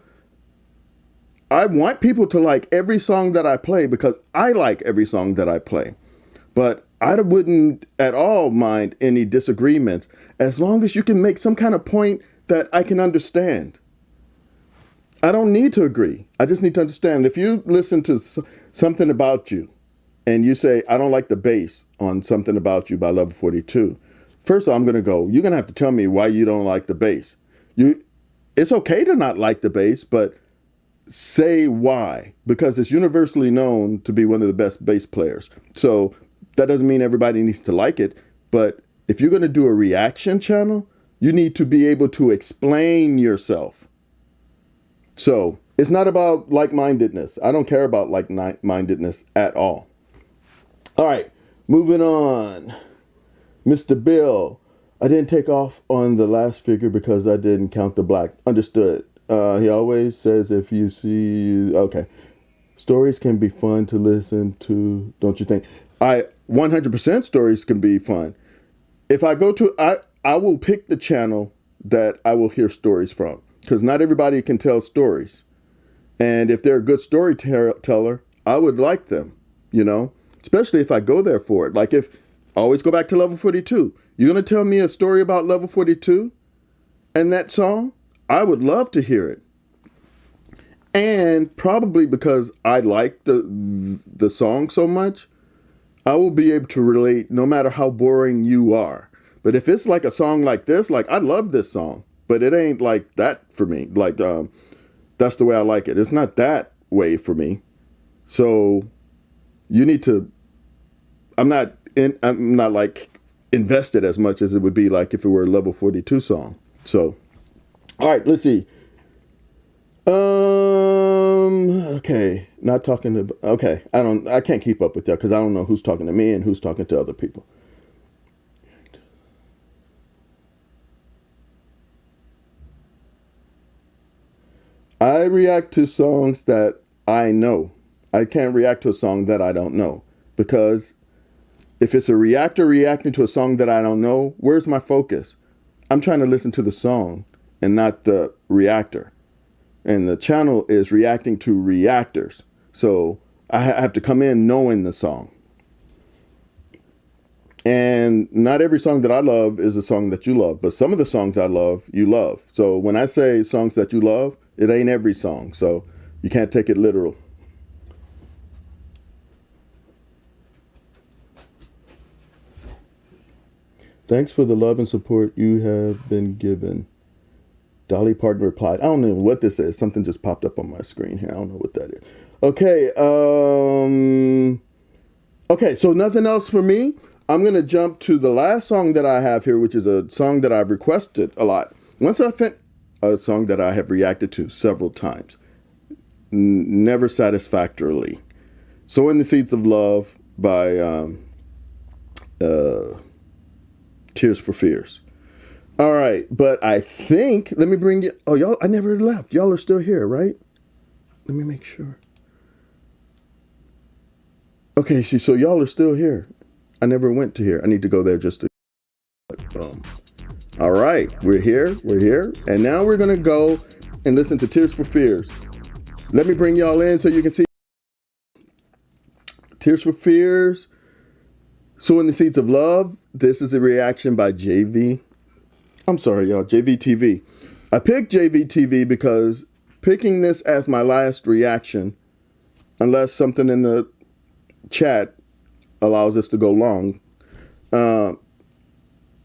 I want people to like every song that I play because I like every song that I play. But I wouldn't at all mind any disagreements as long as you can make some kind of point that I can understand. I don't need to agree. I just need to understand. If you listen to something about you and you say, I don't like the bass on Something About You by Level 42, first of all, I'm going to go, you're going to have to tell me why you don't like the bass. It's okay to not like the bass, but say why, because it's universally known to be one of the best bass players. So that doesn't mean everybody needs to like it, but if you're going to do a reaction channel, you need to be able to explain yourself. So it's not about like-mindedness. I don't care about like-mindedness at all. All right, moving on. Mr. Bill, I didn't take off on the last figure because I didn't count the black. Understood. He always says if you see... Okay. Stories can be fun to listen to, don't you think? 100% stories can be fun. If I go to... I will pick the channel that I will hear stories from, because not everybody can tell stories. And if they're a good storyteller, I would like them, you know? Especially if I go there for it. Like if... Always go back to Level 42. You're going to tell me a story about Level 42 and that song? I would love to hear it. And probably because I like the song so much, I will be able to relate no matter how boring you are. But if it's like a song like this, like I love this song, but it ain't like that for me. Like that's the way I like it. It's not that way for me. So you need to... I'm not like invested as much as it would be like if it were a Level 42 song. So, all right, let's see. Okay, not talking to. Okay, I can't keep up with that because I don't know who's talking to me and who's talking to other people. I react to songs that I know. I can't react to a song that I don't know, because if it's a reactor reacting to a song that I don't know, where's my focus? I'm trying to listen to the song and not the reactor. And the channel is reacting to reactors. So I have to come in knowing the song. And not every song that I love is a song that you love, but some of the songs I love, you love. So when I say songs that you love, it ain't every song. So you can't take it literal. Thanks for the love and support you have been given. Dolly Parton replied. I don't know what this is. Something just popped up on my screen here. I don't know what that is. Okay. Okay, so nothing else for me. I'm going to jump to the last song that I have here, which is a song that I've requested a lot. Once I finished a song that I have reacted to several times. Never satisfactorily. Sowing the Seeds of Love by Tears for Fears. All right, but I think, let me bring you, oh, y'all, I never left. Y'all are still here, right? Let me make sure. Okay, so y'all are still here. I never went to here. I need to go there just to, all right, we're here, and now we're gonna go and listen to Tears for Fears. Let me bring y'all in so you can see. Tears for Fears, Sowing the Seeds of Love. This is a reaction by JV. I'm sorry, y'all, JVTV. I picked JVTV because picking this as my last reaction, unless something in the chat allows us to go long,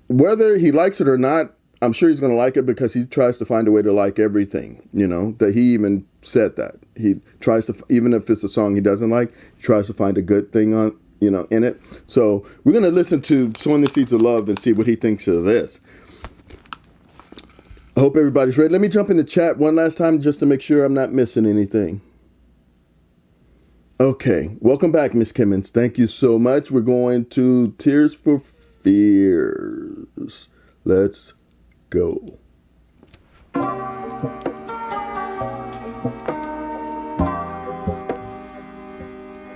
whether he likes it or not, I'm sure he's going to like it because he tries to find a way to like everything, you know, that he even said that. He tries to, even if it's a song he doesn't like, he tries to find a good thing on, you know, in it. So we're going to listen to Sowing the Seeds of Love and see what he thinks of this. I hope everybody's ready. Let me jump in the chat one last time just to make sure I'm not missing anything. Okay, welcome back, Miss Kimmons. Thank you so much. We're going to Tears for Fears. Let's go.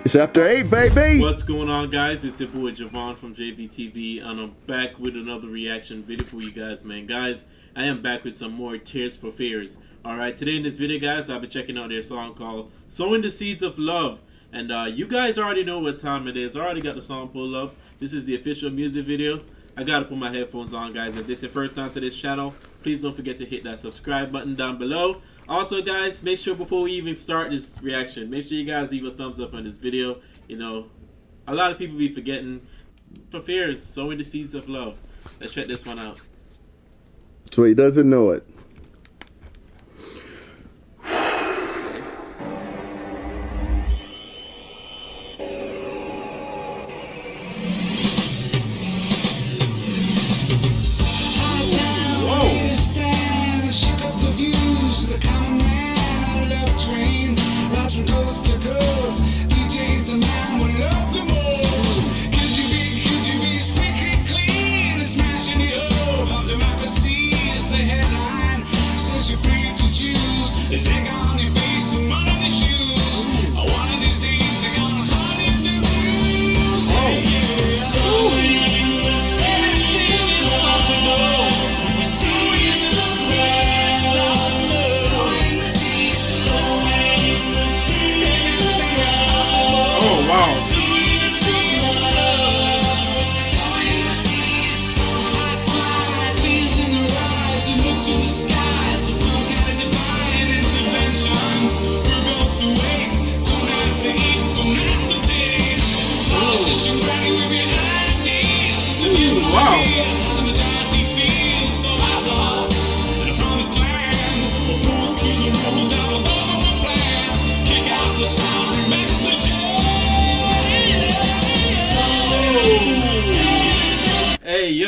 It's after 8, baby. What's going on, guys? It's your boy Javon from JVTV, and I'm back with another reaction video for you guys, man. Guys, I am back with some more Tears for Fears. Alright, today in this video, guys, I'll be checking out their song called Sowing the Seeds of Love. And you guys already know what time it is. I already got the song pulled up. This is the official music video. I gotta put my headphones on, guys. If this is your first time to this channel, please don't forget to hit that subscribe button down below. Also, guys, make sure before we even start this reaction, make sure you guys leave a thumbs up on this video. You know, a lot of people be forgetting for Fears, Sowing the Seeds of Love. Let's check this one out. So he doesn't know it.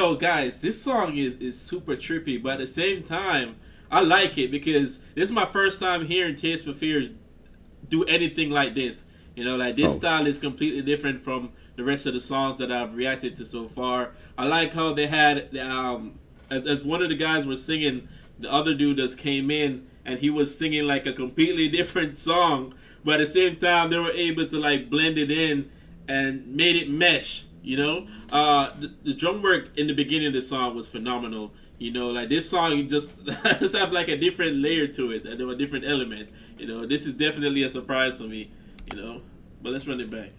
yo, guys, this song is super trippy, but at the same time, I like it because this is my first time hearing Tears for Fears do anything like this. You know, like this style is completely different from the rest of the songs that I've reacted to so far. I like how they had, as one of the guys was singing, the other dude just came in and he was singing like a completely different song, but at the same time they were able to like blend it in and made it mesh. You know, the drum work in the beginning of the song was phenomenal. You know, like this song just have like a different layer to it, a different element. You know, this is definitely a surprise for me. You know, but let's run it back.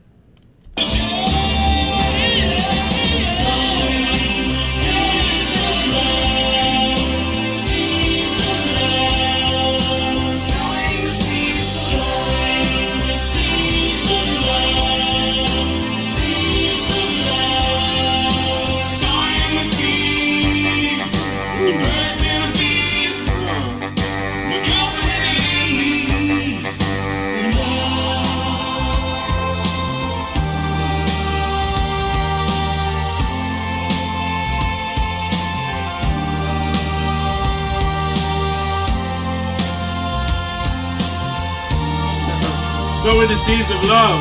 Sowing the seeds of love.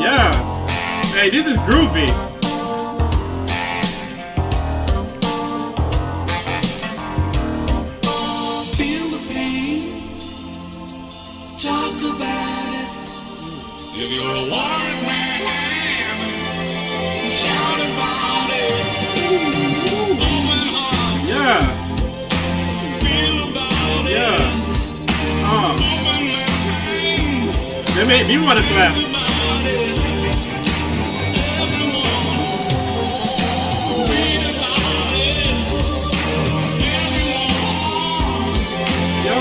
Yeah. Hey, this is groovy. Feel the pain. Talk about it. If you're a warring man, shout about it. Yeah. Yeah. They made me want to clap. Yo.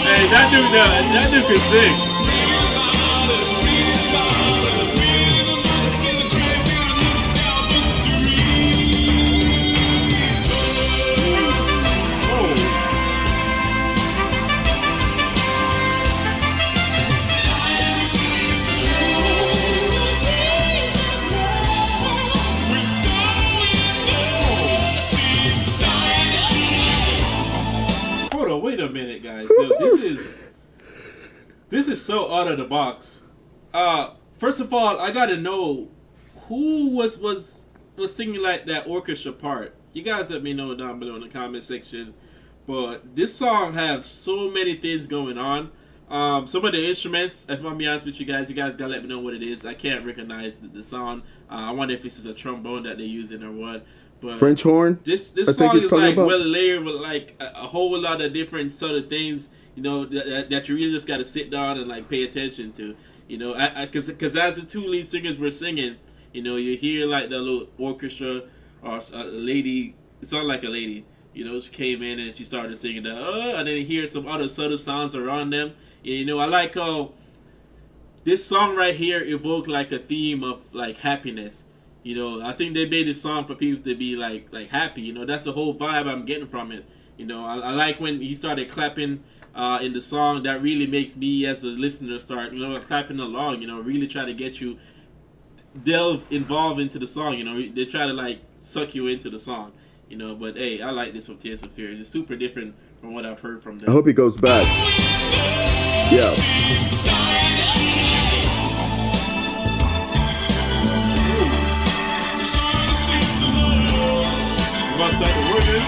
Hey, that dude can sing. Wait a minute, guys. So this is so out of the box. First of all, I gotta know who was singing like that orchestra part. You guys let me know down below in the comment section. But this song have so many things going on. Some of the instruments, if I'm be honest with you guys gotta let me know what it is. I can't recognize the sound. I wonder if this is a trombone that they're using or what. But French horn. This song is like well layered with like a whole lot of different sort of things, you know, that you really just got to sit down and like pay attention to, you know, because as the two lead singers were singing, you know, you hear like the little orchestra or a lady, it sounded like a lady, you know, she came in and she started singing and then you hear some other subtle sounds around them. And, you know, I like how this song right here evoked like a theme of like happiness. You know, I think they made this song for people to be like happy. You know, that's the whole vibe I'm getting from it. You know, I like when he started clapping in the song. That really makes me as a listener start, you know, clapping along. You know, really try to get you involved into the song. You know, they try to like suck you into the song. You know, but hey, I like this from Tears for Fears. It's super different from what I've heard from them. I hope he goes back. Yeah. About to start working.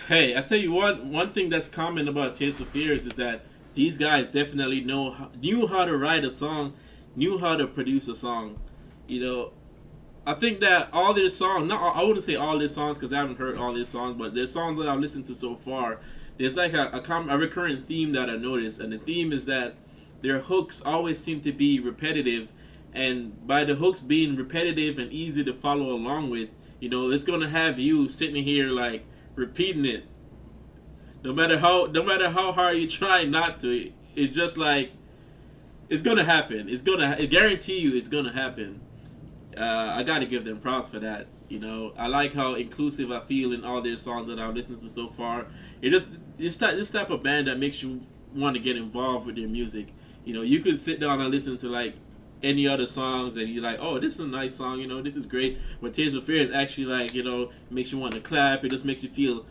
Hey, I tell you one thing that's common about Tears for Fears is that these guys definitely knew how to write a song, knew how to produce a song. You know, I think that all their songs, I wouldn't say all their songs because I haven't heard all their songs, but their songs that I've listened to so far, there's like a recurrent theme that I noticed, and the theme is that their hooks always seem to be repetitive, and by the hooks being repetitive and easy to follow along with, you know, it's gonna have you sitting here like repeating it. No matter how hard you try not to, it's just like it's gonna happen. I guarantee you, it's gonna happen. I gotta give them props for that. You know, I like how inclusive I feel in all their songs that I've listened to so far. This type of band that makes you want to get involved with their music. You know, you could sit down and listen to like any other songs and you're like, oh, this is a nice song, you know, this is great. But Tears for Fears actually, like, you know, makes you want to clap. It just makes you feel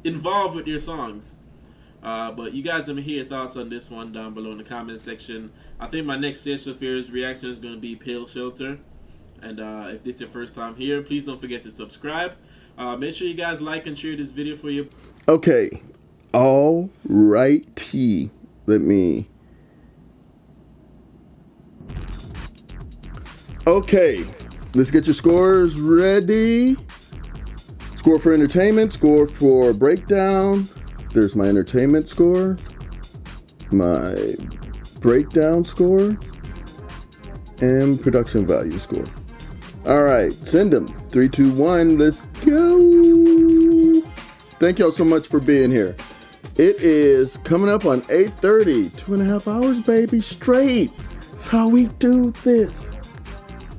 involved with your songs. But you guys let me hear your thoughts on this one down below in the comment section. I think my next Tears for Fears reaction is going to be Pale Shelter. And if this is your first time here, please don't forget to subscribe. Make sure you guys like and share this video for you. Okay. All righty. Let me... Okay, let's get your scores ready. Score for entertainment, score for breakdown. There's my entertainment score, my breakdown score, and production value score. All right, send them. 3, 2, 1, let's go. Thank y'all so much for being here. It is coming up on 8:30, 2.5 hours, baby, straight. That's how we do this.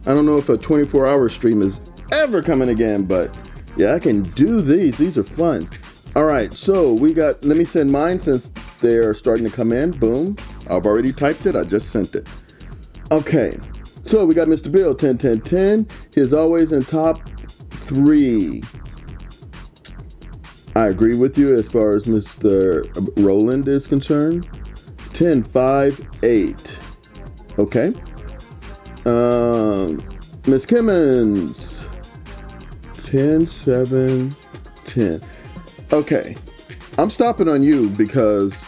I don't know if a 24-hour stream is ever coming again, but yeah, I can do these. These are fun. All right, so we got, let me send mine since they're starting to come in. Boom. I've already typed it. I just sent it. Okay, so we got Mr. Bill, 10, 10, 10. He's always in top 3. I agree with you as far as Mr. Roland is concerned. 10, 5, 8. Okay. Miss Kimmons, 10, 7, 10. Okay, I'm stopping on you because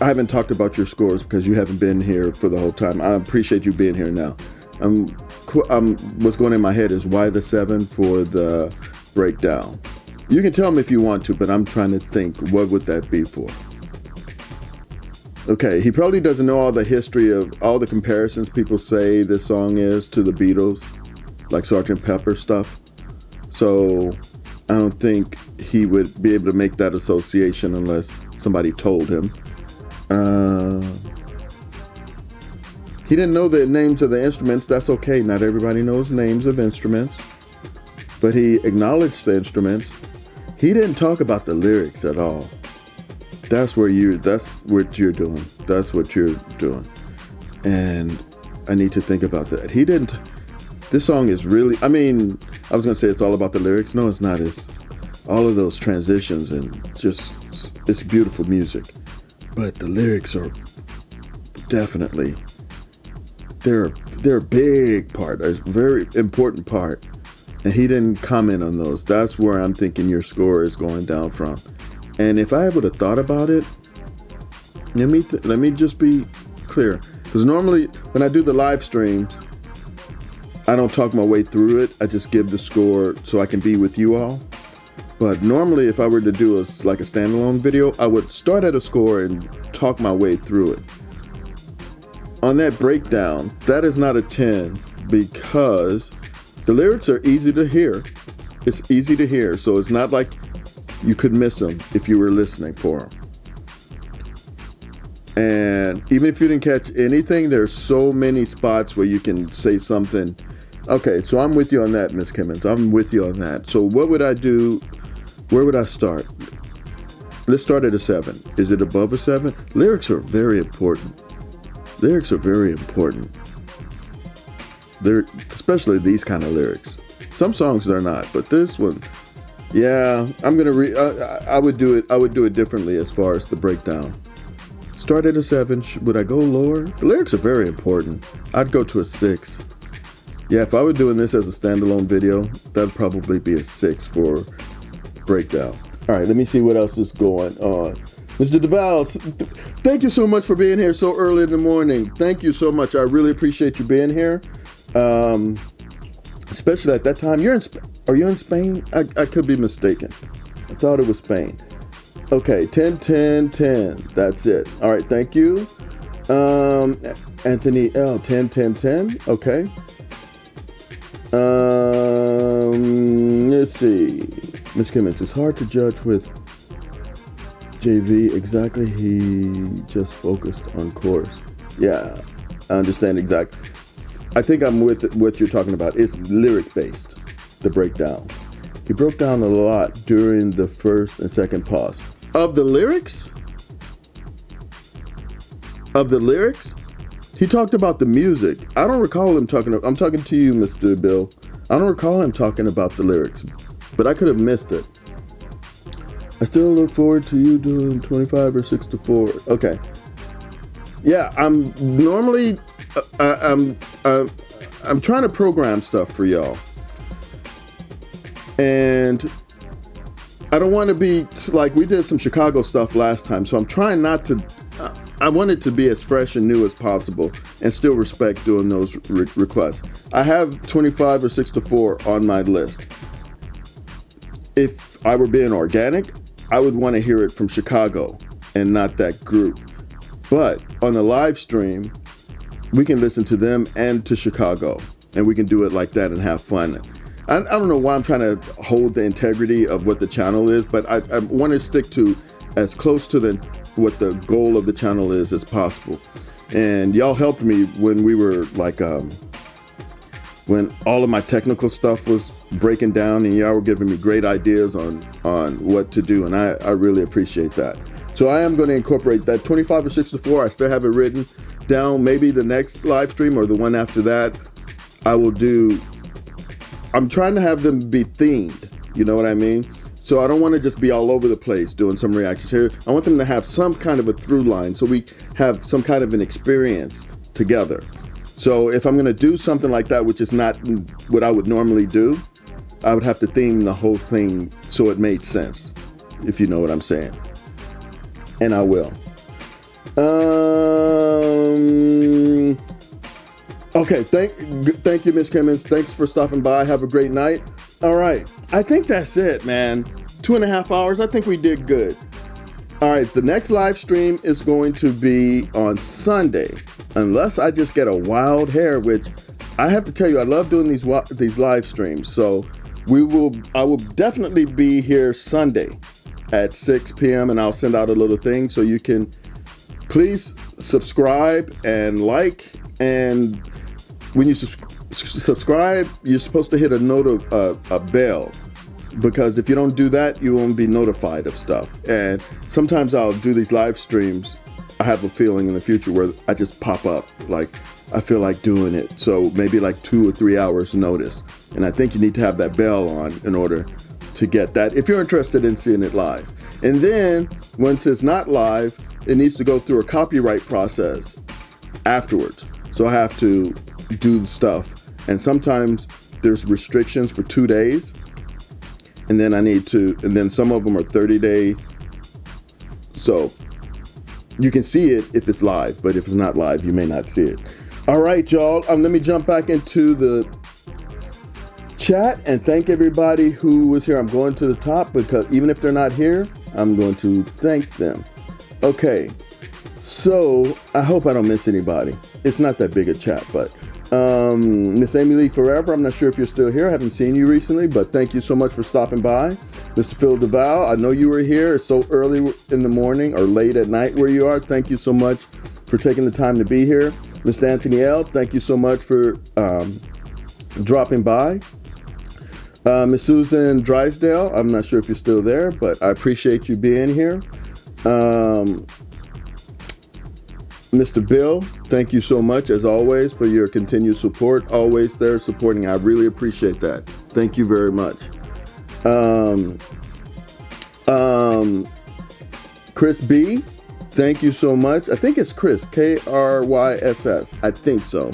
I haven't talked about your scores because you haven't been here for the whole time. I appreciate you being here now. What's going in my head is why the 7 for the breakdown. You can tell me if you want to, but I'm trying to think, what would that be for? Okay, he probably doesn't know all the history of all the comparisons people say this song is to the Beatles, like Sgt. Pepper stuff. So I don't think he would be able to make that association unless somebody told him. He didn't know the names of the instruments. That's okay. Not everybody knows names of instruments. But he acknowledged the instruments. He didn't talk about the lyrics at all. That's what you're doing. That's what you're doing. And I need to think about that. This song is really, I mean, I was going to say it's all about the lyrics. No, it's not. It's all of those transitions and just, it's beautiful music. But the lyrics are definitely, they're a big part, a very important part. And he didn't comment on those. That's where I'm thinking your score is going down from. And if I would have thought about it, let me just be clear. Because normally when I do the live streams, I don't talk my way through it. I just give the score so I can be with you all. But normally if I were to do like a standalone video, I would start at a score and talk my way through it. On that breakdown, that is not a 10 because the lyrics are easy to hear. It's easy to hear, so it's not like you could miss them if you were listening for them. And even if you didn't catch anything, there's so many spots where you can say something. Okay, so I'm with you on that, Miss Kimmons. I'm with you on that. So what would I do? Where would I start? Let's start at a 7. Is it above a 7? Lyrics are very important. Lyrics are very important. They're, especially these kind of lyrics. Some songs they're not, but this one, yeah, I'm gonna I would do it differently as far as the breakdown. Start at a 7. Would I go lower? The lyrics are very important. I'd go to a 6. Yeah, if I were doing this as a standalone video, that'd probably be a 6 for breakdown. All right, let me see what else is going on. Mr. DeVal, thank you so much for being here so early in the morning. Thank you so much. I really appreciate you being here. Especially at that time. Are you in Spain? I could be mistaken. I thought it was Spain. Okay, 10, 10, 10. That's it. All right, thank you. Anthony L, 10, 10, 10. Okay. Let's see. Ms. Kimmons, it's hard to judge with JV. Exactly. He just focused on chorus. Yeah, I understand exactly. I think I'm with what you're talking about. It's lyric based, the breakdown. He broke down a lot during the first and second pause. Of the lyrics? He talked about the music. I don't recall him talking. I'm talking to you, Mr. Bill. I don't recall him talking about the lyrics, but I could have missed it. I still look forward to you doing 25 or 6 to 4. Okay. Yeah, I'm normally I'm trying to program stuff for y'all, and I don't want to be like we did some Chicago stuff last time, so I'm trying not to. I want it to be as fresh and new as possible, and still respect doing those requests. I have 25 or 6 to 4 on my list. If I were being organic, I would want to hear it from Chicago and not that group. But on the live stream, we can listen to them and to Chicago, and we can do it like that and have fun. I don't know why I'm trying to hold the integrity of what the channel is, but I want to stick to as close to what the goal of the channel is as possible. And y'all helped me when we were like, when all of my technical stuff was breaking down, and y'all were giving me great ideas on what to do, and I really appreciate that. So I am going to incorporate that 25 or 6 to 4. I still have it written down. Maybe the next live stream or the one after that, I will do. I'm trying to have them be themed. You know what I mean? So I don't want to just be all over the place doing some reactions here. I want them to have some kind of a through line, so we have some kind of an experience together. So if I'm going to do something like that, which is not what I would normally do, I would have to theme the whole thing so it made sense, if you know what I'm saying. And I will. Okay, thank you, Ms. Kimmons. Thanks for stopping by. Have a great night. All right, I think that's it, man. 2.5 hours. I think we did good. All right, the next live stream is going to be on Sunday, unless I just get a wild hair, which I have to tell you, I love doing these live streams. So I will definitely be here Sunday at 6 p.m. and I'll send out a little thing so you can please subscribe and like. And when you subscribe, you're supposed to hit a bell, because if you don't do that, you won't be notified of stuff. And sometimes I'll do these live streams. I have a feeling in the future where I just pop up, like I feel like doing it. So maybe like 2 or 3 hours notice. And I think you need to have that bell on in order to get that, if you're interested in seeing it live. And then once it's not live, it needs to go through a copyright process afterwards. So I have to do stuff. And sometimes there's restrictions for 2 days. And then and then some of them are 30-day. So you can see it if it's live, but if it's not live, you may not see it. All right, y'all. Let me jump back into the chat and thank everybody who was here. I'm going to the top because even if they're not here, I'm going to thank them. Okay. So I hope I don't miss anybody. It's not that big a chat, but Miss Amy Lee Forever, I'm not sure if you're still here. I haven't seen you recently, but thank you so much for stopping by. Mr. Phil DeVal, I know you were here. It's so early in the morning or late at night where you are. Thank you so much for taking the time to be here. Mr. Anthony L, thank you so much for dropping by. Miss Susan Drysdale, I'm not sure if you're still there, but I appreciate you being here. Mr. Bill, thank you so much, as always, for your continued support. Always there supporting. I really appreciate that. Thank you very much. Chris B, thank you so much. I think it's Chris, Kryss. I think so.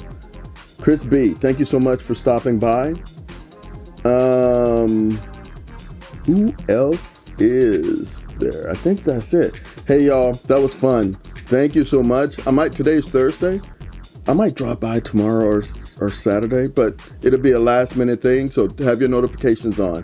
Chris B, thank you so much for stopping by. Who else is there? I think that's it. Hey y'all, that was fun. Thank you so much. Today's Thursday. I might drop by tomorrow or Saturday, but it'll be a last minute thing, so have your notifications on.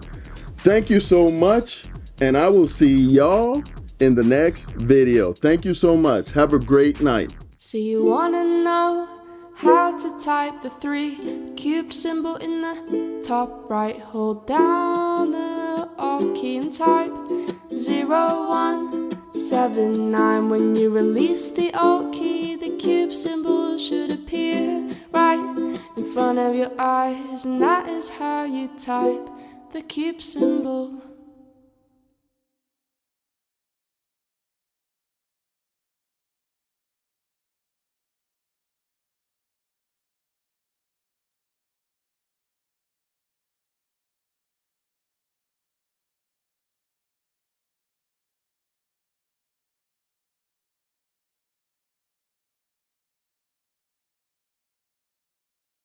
Thank you so much, and I will see y'all in the next video. Thank you so much. Have a great night. So you wanna know how to type the 3 cube symbol in the top right? Hold down the Alt key and type 0179. When you release the Alt key, the cube symbol should appear right in front of your eyes, and that is how you type the cube symbol.